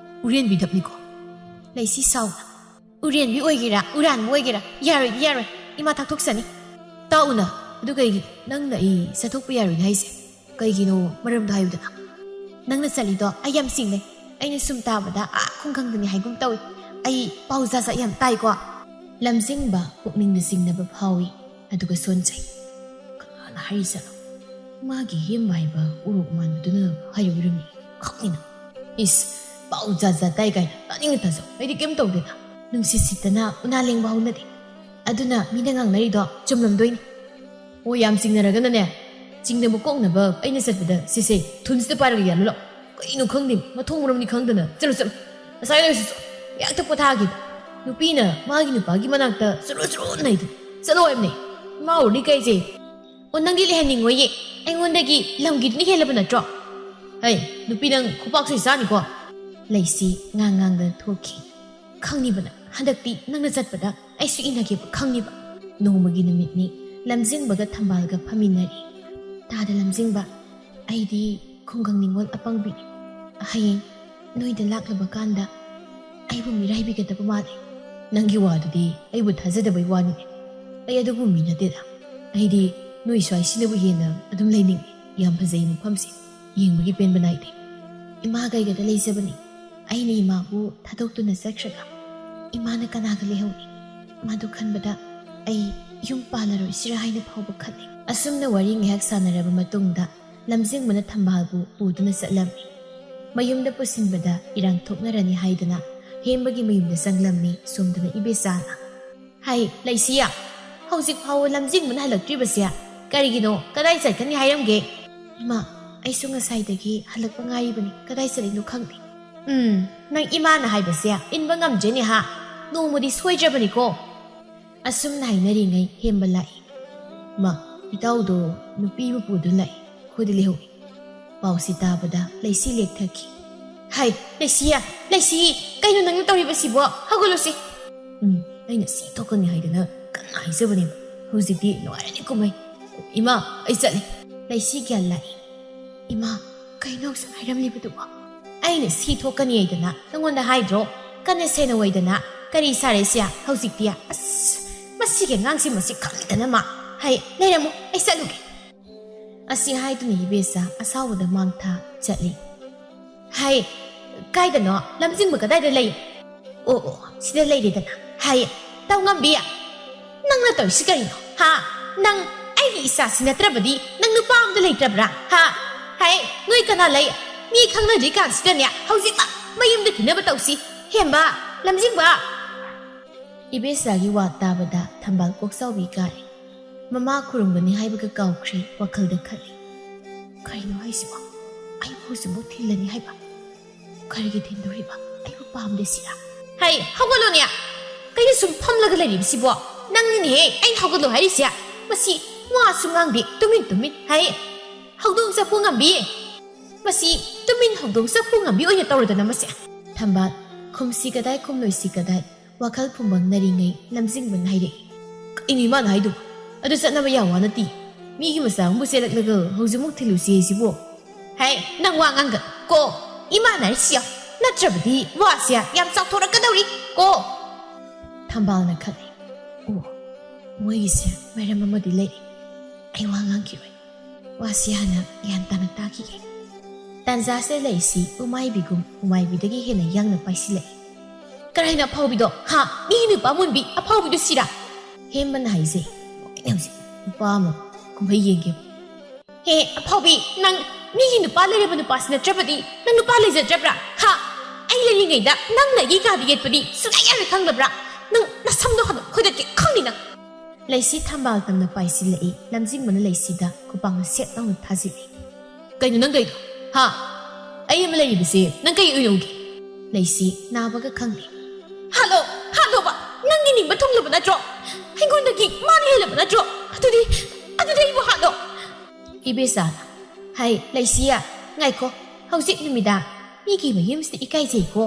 ꯎꯔꯦꯟꯕꯤ ꯙꯞꯅꯤꯀꯣ." ꯂꯩꯁꯤ ꯁꯥꯎꯅ, "ꯎꯔꯦꯟꯕꯤ ꯑꯣꯏꯒꯦꯔꯥ ꯎꯔꯥꯟꯕ ꯑꯣꯏꯒꯦꯔꯥ, ꯌꯥꯔꯣꯏꯗꯤ ꯌꯥꯔꯣꯏ, ꯏꯃꯥ ꯊꯥꯛꯊꯣꯛꯆꯅꯤ." "ꯇꯥꯛꯎꯅ, ꯑꯗꯨ ꯀꯩꯒꯤ ꯅꯪꯅ ꯑꯩ ꯆꯠꯊꯣꯛꯄ ꯌꯥꯔꯣꯏꯅ ꯍꯥꯏꯁꯦ? ꯀꯩꯒꯤꯅꯣ ꯃꯔꯝꯗꯣ ꯍꯥꯏꯌꯨꯗꯅ." "ꯅꯪꯅ ꯆꯠꯂꯤꯗꯣ ꯑꯩ ꯌꯥꯝ ꯆꯤꯡꯅꯩ꯫ ꯑꯩꯅ ꯁꯨꯝ ꯇꯥꯕꯗ ꯈꯨꯡꯒꯪꯗꯅꯤ ꯍꯥꯏꯒꯨꯝ ꯇꯧꯏ꯫ ꯑꯩ ꯄꯥꯎ ꯖꯥꯠ ꯌꯥꯝ ꯇꯥꯏꯀꯣ." ꯂꯝꯖꯤꯡꯕ ꯄꯨꯛꯅꯤꯡꯗ ꯆꯤꯡꯅꯕ ꯐꯥꯎꯏ, ꯑꯗꯨꯒ ꯁꯣꯟꯖꯩ꯫ "ꯀꯅꯥꯅ ꯍꯥꯏꯔꯤꯖꯥꯠꯅꯣ? ꯃꯥꯒꯤ ꯍꯦꯝꯕ ꯍꯥꯏꯕ ꯎꯔꯣꯛ ꯃꯥꯟꯕꯗꯨꯅ ꯍꯥꯏꯔꯨꯔꯝꯃꯤ ꯈꯪꯅꯤꯅ꯫ ꯏꯁ, ꯄꯥꯎ ꯖꯥꯠ ꯇꯥꯏ ꯀꯥꯏꯅ ꯇꯥꯅꯤꯡꯉ ꯇꯥꯖꯧ, ꯑꯩꯗꯤ ꯀꯩꯝ ꯇꯧꯗꯦꯅ꯫ ꯅꯨꯡꯁꯤꯠ ꯁꯤꯠꯇꯅ ꯎꯅꯥ ꯂꯦꯡꯕ ꯍꯧꯅꯗꯦ, ꯑꯗꯨꯅ ꯃꯤꯅ ꯉꯥꯡꯅꯔꯤꯗꯣ ꯆꯨꯝꯂꯝꯗꯣꯏꯅꯤ." "ꯑꯣ, ꯌꯥꯝ ꯆꯤꯡꯅꯔꯒꯅꯅꯦ, ꯆꯤꯡꯅꯕ ꯀꯣꯛꯅꯕ ꯑꯩꯅ ꯆꯠꯄꯗ ꯁꯤꯁꯦ ꯊꯨꯟꯁꯤꯗ ꯄꯥꯏꯔꯒ ꯌꯥꯜꯂꯨ ꯂꯥꯛꯑꯣ꯫ ꯀꯩꯅꯣ ꯈꯪꯗꯦ, ꯃꯊꯣꯡ ꯃꯔꯝꯗꯤ ꯈꯪꯗꯅ ꯆꯠꯂꯨ ꯉꯁꯥꯏ ꯅꯣꯏꯁꯤꯁꯨ ꯉꯥꯛꯇ ꯄꯣꯊꯥꯈꯤꯗ ꯅꯨꯄꯤꯅ ꯃꯥꯒꯤ ꯅꯨꯄꯥꯒꯤ ꯃꯅꯥꯛꯇ ꯆꯨꯔꯨ ꯅꯩꯗꯅ ꯆꯠꯂꯣ ꯍꯥꯏꯕꯅꯦ꯫ ꯃꯥ ꯎꯔꯗꯤ ꯀꯩꯁꯦ? ꯑꯣ, ꯅꯪꯗꯤ ꯂꯩꯍꯟꯅꯤꯡꯉꯣꯏꯌꯦ, ꯑꯩꯉꯣꯟꯗꯒꯤ ꯂꯝꯒꯤꯗꯨꯅ ꯍꯦꯜꯂꯕ ꯅꯠꯇ꯭ꯔꯣ? ꯍꯩ, ꯅꯨꯄꯤ ꯅꯪ ꯈꯨꯄꯥꯛꯁꯨ ꯆꯥꯅꯤꯀꯣ." ꯂꯩꯁꯤ ꯉꯥꯡꯗꯅ ꯊꯣꯛꯈꯤ꯫ "ꯈꯪꯅꯤꯕꯅ, ꯍꯟꯗꯛꯇꯤ ꯅꯪꯅ ꯆꯠꯄꯗ ꯑꯩꯁꯨ ꯏꯟꯅꯒꯦꯕ ꯈꯪꯅꯤꯕ." ꯅꯣꯡꯃꯒꯤ ꯅꯨꯃꯤꯠꯅꯤ꯫ ꯂꯝꯖꯤꯡꯕꯒ ꯊꯝꯕꯥꯜꯒ ꯐꯝꯃꯤꯟꯅꯔꯤ꯫ "ꯇꯥꯗ ꯂꯝꯖꯤꯡꯕ, ꯑꯩꯗꯤ ꯈꯨꯡꯒꯪ ꯅꯤꯡꯉꯣꯜ ꯑꯄꯪꯕꯤꯅꯤ꯫ ꯍꯌꯦꯡ ꯅꯣꯏꯗ ꯂꯥꯛꯂꯕ ꯀꯥꯟꯗ ꯑꯩꯕꯨ ꯃꯤꯔꯥꯏꯕꯤꯒꯗꯕ ꯃꯥꯜꯂꯤ." "ꯅꯪꯒꯤ ꯋꯥꯗꯨꯗꯤ ꯑꯩꯕꯨ ꯊꯥꯖꯗꯕꯩ ꯋꯥꯅꯤꯅꯦ꯫ ꯑꯩ ꯑꯗꯨꯕꯨ ꯃꯤ ꯅꯠꯇꯦꯗ. ꯑꯩꯗꯤ ꯅꯣꯏ ꯁ꯭ꯋꯥꯏꯁꯤꯅꯕꯨ ꯍꯦꯟꯅ ꯑꯗꯨꯝ ꯂꯩꯅꯤꯡꯉꯤ. ꯌꯥꯝ ꯐꯖꯩ ꯃꯐꯝꯁꯤ, ꯌꯦꯡꯕꯒꯤ ꯄꯦꯟꯕ ꯅꯥꯏꯗꯦ. ꯏꯃꯥꯒꯩꯒꯗ ꯂꯩꯖꯕꯅꯤ. ꯑꯩꯅ ꯏꯃꯥꯕꯨ ꯊꯥꯗꯣꯛꯇꯨꯅ ꯆꯠꯈ꯭ꯔꯒ ꯏꯃꯥꯅ ꯀꯅꯥꯒ ꯂꯩꯍꯧꯅꯤ? ꯃꯗꯨ ꯈꯟꯕꯗ ꯑꯩ ꯌꯨꯝ ꯄꯥꯜꯂꯔꯣꯏꯁꯤꯔꯥ ꯍꯥꯏꯅ ꯐꯥꯎꯕ ꯈꯜꯂꯤ." ꯑꯁꯨꯝꯅ ꯋꯥꯔꯤ ꯉꯥꯏꯍꯥꯛ ꯁꯥꯟꯅꯔꯕ ꯃꯇꯨꯡꯗ ꯂꯝꯖꯤꯡꯕꯅ ꯊꯝꯕꯥꯜꯕꯨ ꯄꯨꯗꯨꯅ ꯆꯠꯂꯝꯃꯤ꯫ ꯃꯌꯨꯝꯗ ꯄꯨꯁꯤꯟꯕꯗ ꯏꯔꯥꯡ ꯊꯣꯛꯅꯔꯅꯤ ꯍꯥꯏꯗꯨꯅ ꯍꯦꯝꯕꯒꯤ ꯃꯌꯨꯝꯗ ꯆꯪꯂꯝꯃꯤ ꯁꯣꯝꯗꯅ ꯏꯕꯦꯆꯥꯅ꯫ "ꯍꯥꯏ ꯂꯩꯁꯤꯌꯥ, ꯍꯧꯖꯤꯛ ꯐꯥꯎꯕ ꯂꯝꯖꯤꯡꯕꯅ ꯍꯜꯂꯛꯇ꯭ꯔꯤꯕꯁꯦ ꯀꯔꯤꯒꯤꯅꯣ? ꯀꯗꯥꯏ ꯆꯠꯀꯅꯤ ꯍꯥꯏꯔꯝꯒꯦ?" "ꯏꯃꯥ, ꯑꯩꯁꯨ ꯉꯁꯥꯏꯗꯒꯤ ꯍꯜꯂꯛꯄ ꯉꯥꯏꯔꯤꯕꯅꯤ, ꯀꯗꯥꯏ ꯆꯠꯂꯤꯅꯣ ꯈꯪꯗꯦ." "ꯅꯪ ꯏꯃꯥꯅ ꯍꯥꯏꯕꯁꯦ ꯏꯟꯕ ꯉꯝꯗ꯭ꯔꯦꯅꯦ ꯍꯥ? ꯅꯣꯡꯃꯗꯤ ꯁꯣꯏꯗ꯭ꯔꯕꯅꯤꯀꯣ." ꯑꯁꯨꯝꯅ ꯍꯥꯏꯅꯔꯤꯉꯩ ꯍꯦꯝꯕ ꯂꯥꯛꯏ꯫ "ꯃꯥ, ꯏꯇꯥꯎꯗꯣ ꯅꯨꯄꯤ ꯑꯃ ꯄꯨꯗꯨꯅ ꯂꯥꯛꯏ, ꯑꯩꯈꯣꯏꯗ ꯂꯩꯍꯧꯏ." ꯄꯥꯎꯁꯤ ꯇꯥꯕꯗ ꯂꯩꯁꯤ ꯂꯦꯛꯊꯈꯤ꯫ "ꯍꯥꯏ ꯂꯩꯁꯤꯌꯥ, ꯂꯩꯁꯤ, ꯀꯩꯅꯣ ꯅꯪꯅ ꯇꯧꯔꯤꯕꯁꯤꯕꯣ? ꯍꯧꯒꯠꯂꯨꯁꯤ." "ꯑꯩꯅ ꯁꯤ ꯊꯣꯛꯀꯅꯤ ꯍꯥꯏꯗꯅ ꯀꯟꯅ ꯍꯥꯏꯖꯕꯅꯦꯕ. ꯍꯧꯖꯤꯛꯇꯤ ꯅꯨꯡꯉꯥꯏꯔꯅꯤ ꯀꯨꯝꯍꯩ. ꯏꯃꯥ, ꯑꯩ ꯆꯠꯂꯤ." ꯂꯩꯁꯤ ꯒ꯭ꯌꯥꯟ ꯂꯥꯛꯏ꯫ "ꯏꯃꯥ, ꯀꯩꯅꯣ ꯁꯨꯝ ꯍꯥꯏꯔꯝꯂꯤꯕꯗꯨꯕꯣ? ꯑꯩꯅ ꯁꯤ ꯊꯣꯛꯀꯅꯤ ꯍꯥꯏꯗꯅ ꯅꯪꯉꯣꯟꯗ ꯍꯥꯏꯗ꯭ꯔꯣ? ꯀꯟꯅ ꯁꯦꯟꯅꯋꯥꯏꯗꯅ ꯀꯔꯤ ꯁꯥꯔꯦꯁꯤꯌꯥ ꯍꯧꯖꯤꯛꯇꯤ? ꯑꯁ, ꯃꯁꯤꯒꯤ ꯑꯉꯥꯡꯁꯤ ꯃꯁꯤ ꯈꯪꯗꯅ ꯃꯥ. ꯍꯥꯏ, ꯂꯩꯔꯝꯃꯨ, ꯑꯩ ꯆꯠꯂꯨꯒꯦ." ꯑꯁꯤ ꯍꯥꯏꯗꯨꯅ ꯏꯕꯦꯆꯥ ꯑꯁꯥꯎꯕꯗ ꯃꯥꯡꯊꯥ ꯆꯠꯂꯤ꯫ "ꯍꯥꯏ, ꯀꯥꯏꯗꯅꯣ? ꯂꯝꯖꯤꯡꯕ ꯀꯗꯥꯏꯗ ꯂꯩ?" "ꯑꯣ, ꯁꯤꯗ ꯂꯩꯔꯦꯗꯅ." "ꯍꯥꯏ, ꯇꯧꯉꯝꯕꯤ, ꯅꯪꯅ ꯇꯧꯔꯤꯁꯤ ꯀꯔꯤꯅꯣ? ꯍꯥ? ꯅꯪ ꯑꯩꯒꯤ ꯏꯆꯥꯁꯤ ꯅꯠꯇ꯭ꯔꯕꯗꯤ ꯅꯪ ꯅꯨꯄꯥ ꯑꯝꯇ ꯂꯩꯇ꯭ꯔꯕ꯭ꯔꯥ? ꯍꯥ? ꯍꯥꯏ, ꯅꯣꯏ ꯀꯅꯥ ꯂꯩ? ꯃꯤ ꯈꯪꯅꯗ꯭ꯔꯤ ꯀꯥꯟꯁꯤꯗꯅꯦ ꯍꯧꯖꯤꯛꯃꯛ ꯃꯌꯨꯝꯗ ꯊꯤꯅꯕ ꯇꯧꯁꯤ. ꯍꯦꯝꯕ, ꯂꯝꯖꯤꯡꯕ." ꯏꯕꯦꯆꯥꯒꯤ ꯋꯥ ꯇꯥꯕꯗ ꯊꯝꯕꯥꯜ ꯀꯣꯛꯆꯥꯎꯕꯤ ꯀꯥꯔꯤ꯫ ꯃꯃꯥ ꯈꯨꯔꯨꯝꯒꯅꯤ ꯍꯥꯏꯕꯒ ꯀꯥꯎꯈ꯭ꯔꯦ ꯋꯥꯈꯜꯗ ꯈꯜꯂꯤ ꯀꯔꯤꯅꯣ ꯍꯥꯏꯁꯤꯕꯣ ꯑꯩꯕꯨ ꯍꯧꯖꯤꯛꯃꯨꯛ ꯊꯤꯜꯂꯅꯤ ꯍꯥꯏꯕ ꯀꯔꯤꯒꯤ ꯊꯤꯟꯗꯣꯔꯤꯕ ꯑꯩꯕꯨ ꯄꯥꯝꯗꯦ ꯁꯤꯔꯥ ꯍꯩ ꯍꯧꯒꯠꯂꯣꯅꯦ ꯀꯩꯅꯣ ꯁꯨꯝ ꯐꯝꯂꯒ ꯂꯩꯔꯤꯕꯁꯤꯕꯣ ꯅꯪꯅꯤꯅꯦꯍꯦ ꯑꯩꯅ ꯍꯧꯒꯠꯂꯣ ꯍꯥꯏꯔꯤꯁꯦ ꯃꯁꯤ ꯋꯥꯁꯨ ꯉꯥꯡꯗꯦ ꯇꯨꯃꯤꯟ ꯍꯩ ꯍꯧꯗꯣꯡ ꯆꯐꯨ ꯉꯝꯕꯤ ꯃꯁꯤ ꯇꯨꯃꯤꯟ ꯍꯧꯗꯣꯡ ꯆꯐꯨ ꯉꯝꯕꯤ ꯑꯣꯏꯅ ꯇꯧꯔꯗꯅ ꯃꯁꯦ ꯊꯝꯕꯥꯜ ꯈꯨꯝꯁꯤ ꯀꯗꯥꯏ ꯈꯨꯝꯂꯣꯏꯁꯤ ꯀꯗꯥꯏ ꯋꯥꯈꯜ ꯐꯨꯝꯕꯪꯅꯔꯤꯉꯩ ꯂꯝꯖꯤꯡꯕꯅ ꯍꯥꯏꯔꯛꯏ ꯀꯩꯅꯣ ꯏꯃꯥꯅ ꯍꯥꯏꯗꯨ ꯑꯗꯨ ꯆꯠꯅꯕ ꯌꯥꯋꯥ ꯅꯠꯇꯦ ꯃꯤꯒꯤ ꯃꯆꯥ ꯑꯃꯕꯨ ꯆꯦꯜꯂꯛꯂꯒ ꯍꯧꯖꯤꯛꯃꯨꯛ ꯊꯤꯜꯂꯨꯁꯤ ꯍꯥꯏꯁꯤꯕꯣ ꯍꯩ ꯅꯪ ꯋꯥ ꯉꯥꯡꯒ ꯀꯣ 이만 날씨야 나트러브디 와시야 얌싹토라 까다우리 고 ꯊꯝꯕꯥꯜꯅ ꯈꯜꯂꯤ ꯑꯣ ꯃꯣꯏꯒꯤꯁꯦ ꯃꯔꯝ ꯑꯃꯗꯤ ꯂꯩꯔꯤ ꯑꯩ ꯋꯥ ꯉꯥꯡꯈꯤꯔꯣꯏ ꯋꯥꯁꯤ ꯍꯥꯟꯅ ꯒ꯭ꯌꯥꯟ ꯇꯥꯅ ꯇꯥꯈꯤꯒꯦ ꯇꯥꯟꯖꯥꯁꯦ ꯂꯩꯁꯤ ꯎꯃꯥꯏꯕꯤꯒꯨꯝ ꯎꯃꯥꯏꯕꯤꯗꯒꯤ ꯍꯦꯟꯅ ꯌꯥꯡꯅ ꯄꯥꯏꯁꯤꯜꯂꯛꯏ ꯀꯔꯥꯏꯅ ꯑꯐꯥꯎꯕꯤꯗꯣ ꯍꯥ ꯃꯤꯒꯤ ꯅꯨꯄꯥ ꯃꯨꯟꯕꯤ ꯑꯐꯥꯎꯕꯤꯗꯣ ꯁꯤꯔꯥ ꯍꯦꯝꯕꯅ ꯍꯥꯏꯖꯩ ꯑꯩꯅ ꯍꯧꯖꯤꯛ ꯅꯨꯄꯥ ꯑꯃ ꯀꯨꯝꯍꯩ ꯌꯦꯡꯒꯦ ꯍꯦ ꯑꯐꯥꯎꯕꯤ ꯅꯪ ꯃꯤꯒꯤ ꯅꯨꯄꯥ ꯂꯩꯔꯕ ꯅꯨꯄꯥꯁꯤ ꯅꯠꯇ꯭ꯔꯕꯗꯤ ꯅꯪ ꯅꯨꯄꯥ ꯂꯩꯖꯗ꯭ꯔꯕ꯭ꯔꯥ ꯍꯥ ꯑꯩ ꯂꯩꯔꯤꯉꯩꯗ ꯅꯪꯅ ꯑꯩꯒꯤ ꯀꯥꯗ ꯌꯦꯠꯄꯗꯤ ꯁꯨꯡꯌꯥ ꯌꯥꯔꯣꯏ ꯈꯪꯗꯕ꯭ꯔꯥ ꯅꯪ ꯅꯁꯝꯗꯣ ꯍꯥꯟꯅ ꯈꯣꯏꯗꯠꯀꯦ ꯈꯪꯅꯤ ꯅꯪ ꯂꯩꯁꯤ ꯊꯝꯕꯥꯜ ꯇꯝꯅ ꯄꯥꯏꯁꯤꯜꯂꯛꯏ ꯂꯝꯖꯤꯡꯕꯅ ꯂꯩꯁꯤꯗ ꯈꯨꯄꯥꯡꯅ ꯁꯦꯠ ꯂꯥꯎꯅ ꯊꯥꯖꯤꯜꯂꯤ ꯀꯩꯅꯣ ꯅꯪ ꯀꯩꯗꯣ ꯍꯥ ꯑꯩ ꯑꯃ ꯂꯩꯔꯤꯕꯁꯦ ꯅꯪ ꯀꯩ ꯑꯣꯏꯔꯧꯒꯦ ꯂꯩꯁꯤ ꯅꯥꯕꯒ ꯈꯪꯗꯦ ꯍꯥꯠꯂꯣꯕ ꯅꯪꯒꯤ ꯅꯤꯡꯕ ꯊꯨꯡꯂꯕ ꯅꯠꯇ꯭ꯔꯣ ꯑꯩꯉꯣꯟꯗꯒꯤ ꯃꯥꯅ ꯍꯦꯜꯂꯕ ꯅꯠꯇ꯭ꯔꯣ ꯑꯗꯨꯗꯤ ꯑꯩꯕꯨ ꯍꯥꯠꯂꯣ ꯏꯕꯦꯆꯥꯅ ꯍꯩ ꯂꯩꯁꯤꯌꯥ ꯉꯥꯏꯈꯣ ꯍꯧꯖꯤꯛ ꯅꯨꯃꯤꯗꯥꯡ ꯃꯤꯒꯤ ꯃꯌꯨꯝꯁꯤꯗ ꯏꯀꯥꯏꯖꯩꯀꯣ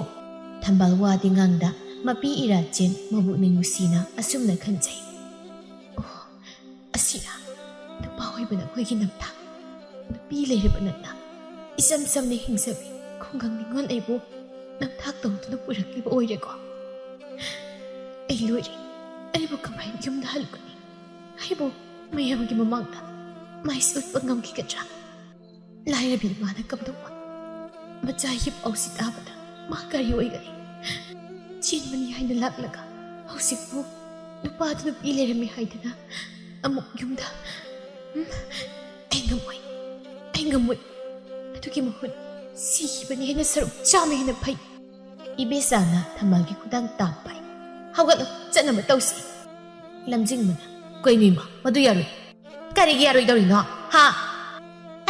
ꯊꯝꯕꯥꯜ ꯋꯥꯗꯤ ꯉꯥꯡꯗ ꯃꯄꯤ ꯏꯔꯥꯆꯦꯟ ꯃꯕꯨꯛꯅꯤꯡ ꯅꯨꯡꯁꯤꯅ ꯑꯁꯨꯝꯅ ꯈꯟꯖꯩ ꯑꯣ ꯑꯁꯤꯔꯥ ꯅꯨꯄꯥ ꯑꯣꯏꯕꯅ ꯑꯩꯈꯣꯏꯒꯤ ꯅꯝꯊꯥꯛ ꯅꯨꯄꯤ ꯂꯩꯔꯕ ꯅꯠꯇ ꯏꯆꯝ ꯆꯝꯅ ꯍꯤꯡꯖꯕꯤ ꯈꯨꯡꯒꯪ ꯅꯤꯉꯣꯜ ꯑꯩꯕꯨ ꯅꯝꯊꯥꯛ ꯇꯧꯗꯨꯅ ꯄꯨꯔꯛꯂꯤꯕ ꯑꯣꯏꯔꯦꯀꯣ ꯑꯩ ꯂꯣꯏꯔꯦ ꯑꯩꯕꯨ ꯀꯃꯥꯏꯅ ꯌꯨꯝꯗ ꯍꯜꯂꯛꯀꯅꯤ ꯑꯩꯕꯨ ꯃꯌꯥꯝꯒꯤ ꯃꯃꯥꯡꯗ ꯃꯥꯏꯁꯤ ꯎꯠꯄ ꯉꯝꯈꯤꯒꯗ꯭ꯔꯥ ꯂꯥꯏꯔꯕꯤ ꯏꯃꯥꯅ ꯀꯝꯗꯧꯕ ꯃꯆꯥꯒꯤ ꯄꯥꯎꯁꯤ ꯇꯥꯕꯗ ꯃꯥ ꯀꯔꯤ ꯑꯣꯏꯒꯅꯤ ꯆꯦꯟꯕꯅꯤ ꯍꯥꯏꯅ ꯂꯥꯛꯂꯒ ꯍꯧꯖꯤꯛꯄꯨ ꯅꯨꯄꯥꯗꯨ ꯅꯨꯄꯤ ꯂꯩꯔꯝꯃꯤ ꯍꯥꯏꯗꯅ ꯑꯃꯨꯛ ꯌꯨꯝꯗ ꯑꯩ ꯉꯝꯃꯣꯏ ꯑꯗꯨꯒꯤ ꯃꯍꯨꯠ ꯁꯤꯈꯤꯕꯅꯤ ꯍꯦꯟꯅ ꯁꯔꯨꯛ ꯆꯥꯝꯃ ꯍꯦꯟꯅ ꯐꯩ ꯏꯕꯦꯆꯥꯅ ꯊꯝꯕꯥꯜꯒꯤ ꯈꯨꯗꯥꯡ ꯇꯥꯛꯄ ꯍꯧꯒꯠꯂꯣ ꯆꯠꯅꯕ ꯇꯧꯁꯤ ꯂꯝꯖꯤꯡꯕꯅ ꯀꯩꯅꯣ ꯏꯃꯥ ꯃꯗꯨ ꯌꯥꯔꯣꯏ ꯀꯔꯤꯒꯤ ꯌꯥꯔꯣꯏꯗꯧꯔꯤꯅꯣ ꯍꯥ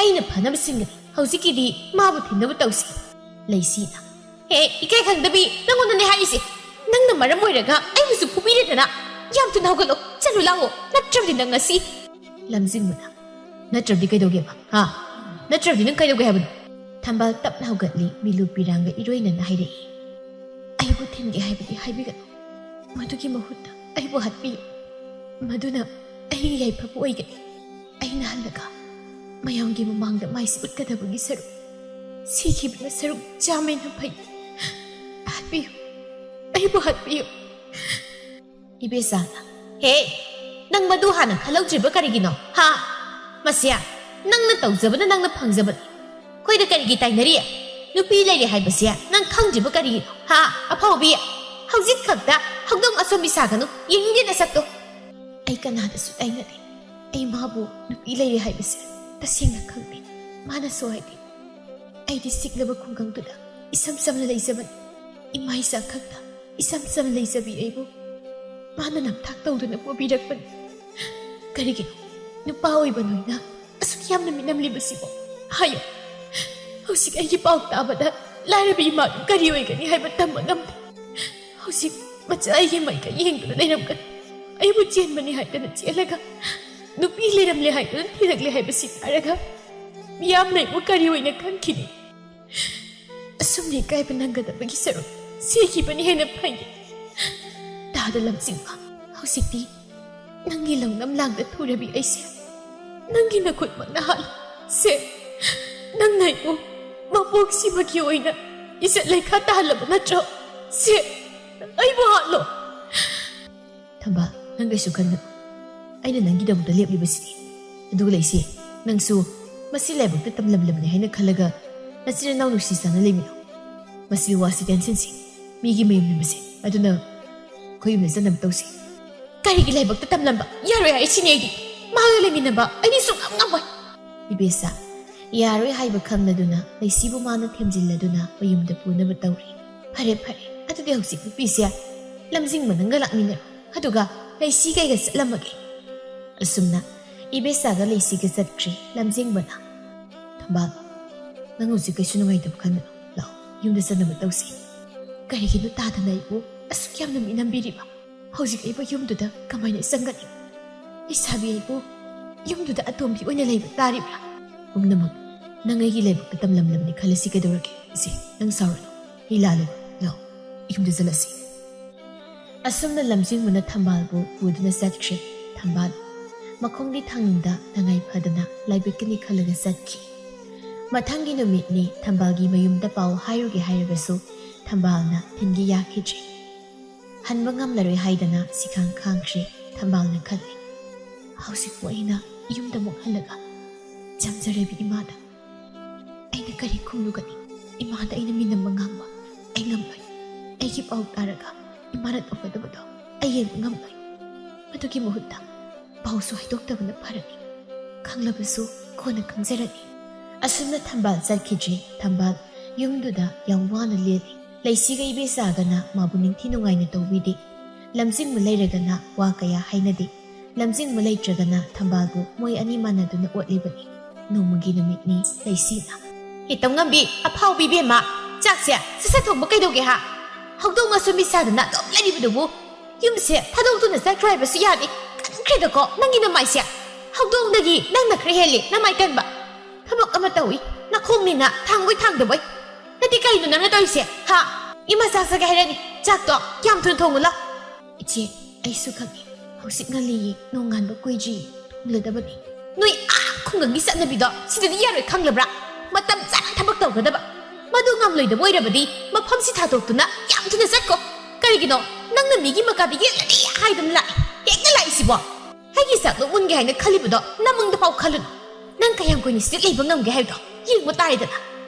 ꯑꯩꯅ ꯐꯅꯕ ꯁꯤꯟꯒꯅꯤ ꯍꯧꯖꯤꯛꯀꯤꯗꯤ ꯃꯥꯕꯨ ꯊꯤꯟꯅꯕ ꯇꯧꯁꯤ ꯂꯩꯁꯤꯅ ꯍꯦ ꯏꯀꯥꯏ ꯈꯪꯗꯕꯤ ꯅꯪꯉꯣꯟꯗꯅꯦ ꯍꯥꯏꯔꯤꯁꯦ ꯅꯪꯅ ꯃꯔꯝ ꯑꯣꯏꯔꯒ ꯑꯩꯕꯨꯁꯨ ꯐꯨꯕꯤꯔꯦꯗꯅ ꯌꯥꯝ ꯊꯨꯅ ꯍꯧꯒꯠꯂꯣ ꯆꯠꯂꯨ ꯂꯥꯛꯑꯣ ꯅꯠꯇ꯭ꯔꯕꯗꯤ ꯅꯪ ꯉꯁꯤ ꯂꯝꯖꯤꯡꯕꯅ ꯅꯠꯇ꯭ꯔꯕꯗꯤ ꯀꯩꯗꯧꯒꯦꯕ ꯍꯥ ꯅꯠꯇ꯭ꯔꯕꯗꯤ ꯅꯪ ꯀꯩꯗꯧꯒꯦ ꯍꯥꯏꯕꯅꯣ ꯊꯝꯕꯥꯜ ꯇꯞꯅ ꯍꯧꯒꯠꯂꯤ ꯃꯤꯂꯨ ꯄꯤꯔꯥꯡꯒ ꯏꯔꯣꯏꯅꯅ ꯍꯥꯏꯔꯛꯏ ꯑꯩꯕꯨ ꯊꯤꯟꯒꯦ ꯍꯥꯏꯕꯗꯤ ꯍꯥꯏꯕꯤꯒꯅꯨ ꯃꯗꯨꯒꯤ ꯃꯍꯨꯠꯇ ꯑꯩꯕꯨ ꯍꯥꯠꯄꯤꯌꯨ ꯃꯗꯨꯅ ꯑꯩꯒꯤ ꯌꯥꯏꯐꯕ ꯑꯣꯏꯒꯅꯤ ꯑꯩꯅ ꯍꯜꯂꯒ ꯃꯌꯥꯝꯒꯤ ꯃꯃꯥꯡꯗ ꯃꯥꯏꯁꯤ ꯎꯠꯀꯗꯕꯒꯤ ꯁꯔꯨꯛ ꯁꯤꯈꯤꯕꯅ ꯁꯔꯨꯛ ꯆꯥꯝꯃꯩꯅ ꯐꯩ ꯍꯥꯠꯄꯤꯌꯨ ꯑꯩꯕꯨ ꯍꯥꯠꯄꯤꯌꯨ ꯏꯕꯦꯆꯥꯅ ꯍꯦ ꯅꯪ ꯃꯗꯨ ꯍꯥꯟꯅ ꯈꯜꯍꯧꯗ꯭ꯔꯤꯕ ꯀꯔꯤꯒꯤꯅꯣ ꯍꯥ ꯃꯁꯤꯌꯥ ꯅꯪꯅ ꯇꯧꯖꯕꯅ ꯅꯪꯅ ꯐꯪꯖꯕꯅꯤ ꯑꯩꯈꯣꯏꯗ ꯀꯔꯤꯒꯤ ꯇꯥꯏꯅꯔꯤ ꯅꯨꯄꯤ ꯂꯩꯔꯦ ꯍꯥꯏꯕꯁꯦ ꯅꯪ ꯈꯪꯗ꯭ꯔꯤꯕ ꯀꯔꯤꯒꯤꯅꯣ ꯍꯥ ꯑꯐꯥꯎꯕꯤ ꯍꯧꯖꯤꯛ ꯈꯛꯇ ꯍꯧꯗꯣꯡ ꯑꯁꯣꯝꯕꯤ ꯁꯥꯒꯅꯨ ꯌꯦꯡꯅꯤꯡꯗꯦ ꯅꯁꯛꯇꯣ ꯑꯩ ꯀꯅꯥꯗꯁꯨ ꯇꯥꯏꯅꯗꯦ ꯑꯩ ꯃꯥꯕꯨ ꯅꯨꯄꯤ ꯂꯩꯔꯦ ꯍꯥꯏꯕꯁꯦ ꯇꯁꯦꯡꯅ ꯈꯪꯗꯦ ꯃꯥꯅꯁꯨ ꯍꯥꯏꯗꯦ ꯑꯩꯗꯤ ꯁꯤꯛꯂꯕ ꯈꯨꯡꯒꯪꯗꯨꯗ ꯏꯁꯝ ꯁꯝꯅ ꯂꯩꯖꯕꯅꯤ ꯏꯃꯥ ꯏꯆꯥ ꯈꯛꯇ ꯏꯁꯝ ꯁꯝꯅ ꯂꯩꯖꯕꯤ ꯑꯩꯕꯨ ꯃꯥꯅ ꯅꯝꯊꯥꯛ ꯇꯧꯗꯨꯅ ꯄꯨꯕꯤꯔꯛꯄꯅꯤ ꯀꯔꯤꯒꯤꯅꯣ ꯅꯨꯄꯥ ꯑꯣꯏꯕ ꯅꯣꯏꯅ ꯑꯁꯨꯛ ꯌꯥꯝꯅ ꯃꯤꯅꯝꯂꯤꯕꯁꯤꯕꯣ ꯍꯥꯏꯌꯣ ꯍꯧꯖꯤꯛ ꯑꯩꯒꯤ ꯄꯥꯎ ꯇꯥꯕꯗ ꯂꯥꯏꯔꯕꯤ ꯏꯃꯥꯗꯨ ꯀꯔꯤ ꯑꯣꯏꯒꯅꯤ ꯍꯥꯏꯕ ꯇꯝꯕ ꯉꯝꯗꯦ ꯍꯧꯖꯤꯛ ꯃꯆꯥ ꯑꯩꯒꯤ ꯃꯥꯏꯀ ꯌꯦꯡꯗꯨꯅ ꯂꯩꯔꯝꯒꯅꯤ ꯑꯩꯕꯨ ꯆꯦꯟꯕꯅꯤ ꯍꯥꯏꯗꯅ ꯆꯦꯜꯂꯒ ꯅꯨꯄꯤ ꯂꯩꯔꯝꯂꯦ ꯍꯥꯏꯗꯨꯅ ꯊꯤꯔꯛꯂꯦ ꯍꯥꯏꯕꯁꯤ ꯇꯥꯔꯒ ꯃꯤꯌꯥꯝꯅ ꯑꯩꯕꯨ ꯀꯔꯤ ꯑꯣꯏꯅ ꯈꯟꯈꯤꯅꯤ ꯑꯁꯨꯝꯅ ꯏꯀꯥꯏꯕ ꯅꯪꯒꯗꯕꯒꯤ ꯁꯔꯨꯛ ꯁꯤꯈꯤꯕꯅꯤ ꯍꯦꯟꯅ ꯐꯩ ꯇꯥꯗ ꯂꯝꯖꯤꯡꯕ ꯍꯧꯖꯤꯛꯇꯤ ꯅꯪꯒꯤ ꯂꯧꯅꯝ ꯂꯥꯡꯗ ꯊꯨꯔꯕꯤ ꯑꯩꯁꯦ ꯅꯪꯒꯤ ꯅꯈꯨꯠꯃꯛꯅ ꯍꯥꯠꯂꯨ ꯁꯦ ꯅꯪꯅ ꯑꯩꯕꯨ ꯃꯄꯣꯛꯁꯤꯃꯒꯤ ꯑꯣꯏꯅ ꯏꯖꯠ ꯂꯩꯈꯥ ꯇꯥꯍꯜꯂꯕ ꯅꯠꯇ꯭ꯔꯣ ꯁꯦ ꯑꯩꯕꯨ ꯍꯥꯠꯂꯣ ꯊꯝꯕꯥꯜ ꯅꯪ ꯀꯩꯁꯨ ꯈꯟꯒꯅꯨ ꯑꯩꯅ ꯅꯪꯒꯤꯗꯃꯛꯇ ꯂꯦꯞꯂꯤꯕꯁꯤꯅꯤ ꯑꯗꯨꯒ ꯂꯩꯁꯤ ꯅꯪꯁꯨ ꯃꯁꯤ ꯂꯥꯏꯕꯛꯇ ꯇꯝꯂꯝꯂꯕꯅꯤ ꯍꯥꯏꯅ ꯈꯜꯂꯒ ꯅꯆꯤꯟ ꯅꯅꯥꯎ ꯅꯨꯡꯁꯤ ꯆꯥꯟꯅ ꯂꯩꯃꯤꯟꯅꯧ ꯃꯁꯤ ꯋꯥꯁꯤ ꯇꯦꯟꯁꯤꯟꯁꯤ ꯃꯤꯒꯤ ꯃꯌꯨꯝꯅꯤ ꯃꯁꯤ ꯑꯗꯨꯅ ꯑꯩꯈꯣꯏ ꯌꯨꯝꯗ ꯆꯠꯅꯕ ꯇꯧꯁꯤ ꯀꯔꯤꯒꯤ ꯂꯥꯏꯕꯛꯇ ꯇꯝꯂꯝꯕ ꯌꯥꯔꯣꯏ ꯍꯥꯏꯁꯤꯅꯤ ꯑꯩꯗꯤ ꯃꯥꯒ ꯂꯩꯃꯤꯟꯅꯕ ꯑꯩꯗꯤ ꯁꯨꯡꯉꯝ ꯉꯝꯃꯣꯏ ꯏꯕꯦꯆꯥ ꯌꯥꯔꯣꯏ ꯍꯥꯏꯕ ꯈꯪꯂꯗꯨꯅ ꯂꯩꯁꯤꯕꯨ ꯃꯥꯅ ꯊꯦꯝꯖꯤꯜꯂꯗꯨꯅ ꯃꯌꯨꯝꯗ ꯄꯨꯅꯕ ꯇꯧꯔꯤ ꯐꯔꯦ ꯑꯗꯨꯗꯤ ꯍꯧꯖꯤꯛ ꯅꯨꯄꯤꯁꯦ ꯂꯝꯖꯤꯡꯕ ꯅꯪꯒ ꯂꯥꯛꯃꯤꯟꯅꯔꯣ ꯑꯗꯨꯒ ꯂꯩꯁꯤ ꯀꯩꯒ ꯆꯠꯂꯝꯃꯒꯦ Asumna Ibesaga Laceyga Zatri, Lamzingbana. Tambal, Nangusi Sunaway of Kano, Law, Yumdasanamatosi. Karigino Tata Naibu, a Sukianum in Ambiriba. How's it able Yum to the Kamana Sangani? Isabi Ibu, Yum to the Atombi when a labor Taribra. Umnamu, Nangagi labor, the Tamlam Kalasika Doraki, see, Nang Sorrow, Hilale, Law, Yum the Zalasi. Asumna Lamzingmana Tambalbo, Woodna Satri, Tambal. Makongdi tangda nangai padana laibikini khalaga satki mathangi numitni thambalgi mayumda pau hairugi hairabasu thambalna thingi yakhiji hanba ngamlaroi haidana sikhang khangshi thambalna khali hausi poina yumda muk halaga jamjarebi imada aina kari khumlugani imada aina minam ngamba ai ngamloi aigi pau taraga imara topadabodo ai ngamloi madugi muhutta Pauso ay doktabana parani. Kanglabasu kona kangzerani. Asumna Tambal Zarkiji, Tambal, Yumduda, Yangwana Lili, Laceyga Ibesagana, Mabuning Tinungay na Tawidi, Lamzing Malayragana, Wakaya Hainadi, Lamzing Malaytragana, Tambalbo, Moy Animana Duna Watlibani, no Maginamit ni Laceyna. Itong ngambi, apaw bibima, Jaxia, Sasatong Bakaidoge ha. Hagdong Asumisa na Dom Ladibudu, Yumse, Hadong Tuna Zakrai Basuyabi. Kredako, nangina maisya. Hagdong dagi, nang nakriheli, na may kanba. Kabok amatawi, nakong na, tanggoy tangdaboy. Nati kayo na natoy ha? Imasasaga herani, jakto, yam tuntongula. Ichi, ay sukagi. Hausik nga liyi, nungan ba kuiji, tungladabani. Nui, kung gagisa na bido, sidadi yaroy kang labra. Matam sanang tabak daw ka daba. Madungam loy da boy rabadi, mapam si tatok to na, yam tunasat ko. Karigino, nang namigi makabigi, haidam lai. Hekna lai sibo. Hagi sak no un gai na khalibudo namung da pau khalun nang kayang ko ni sit lei bangam gai do ying mo tai da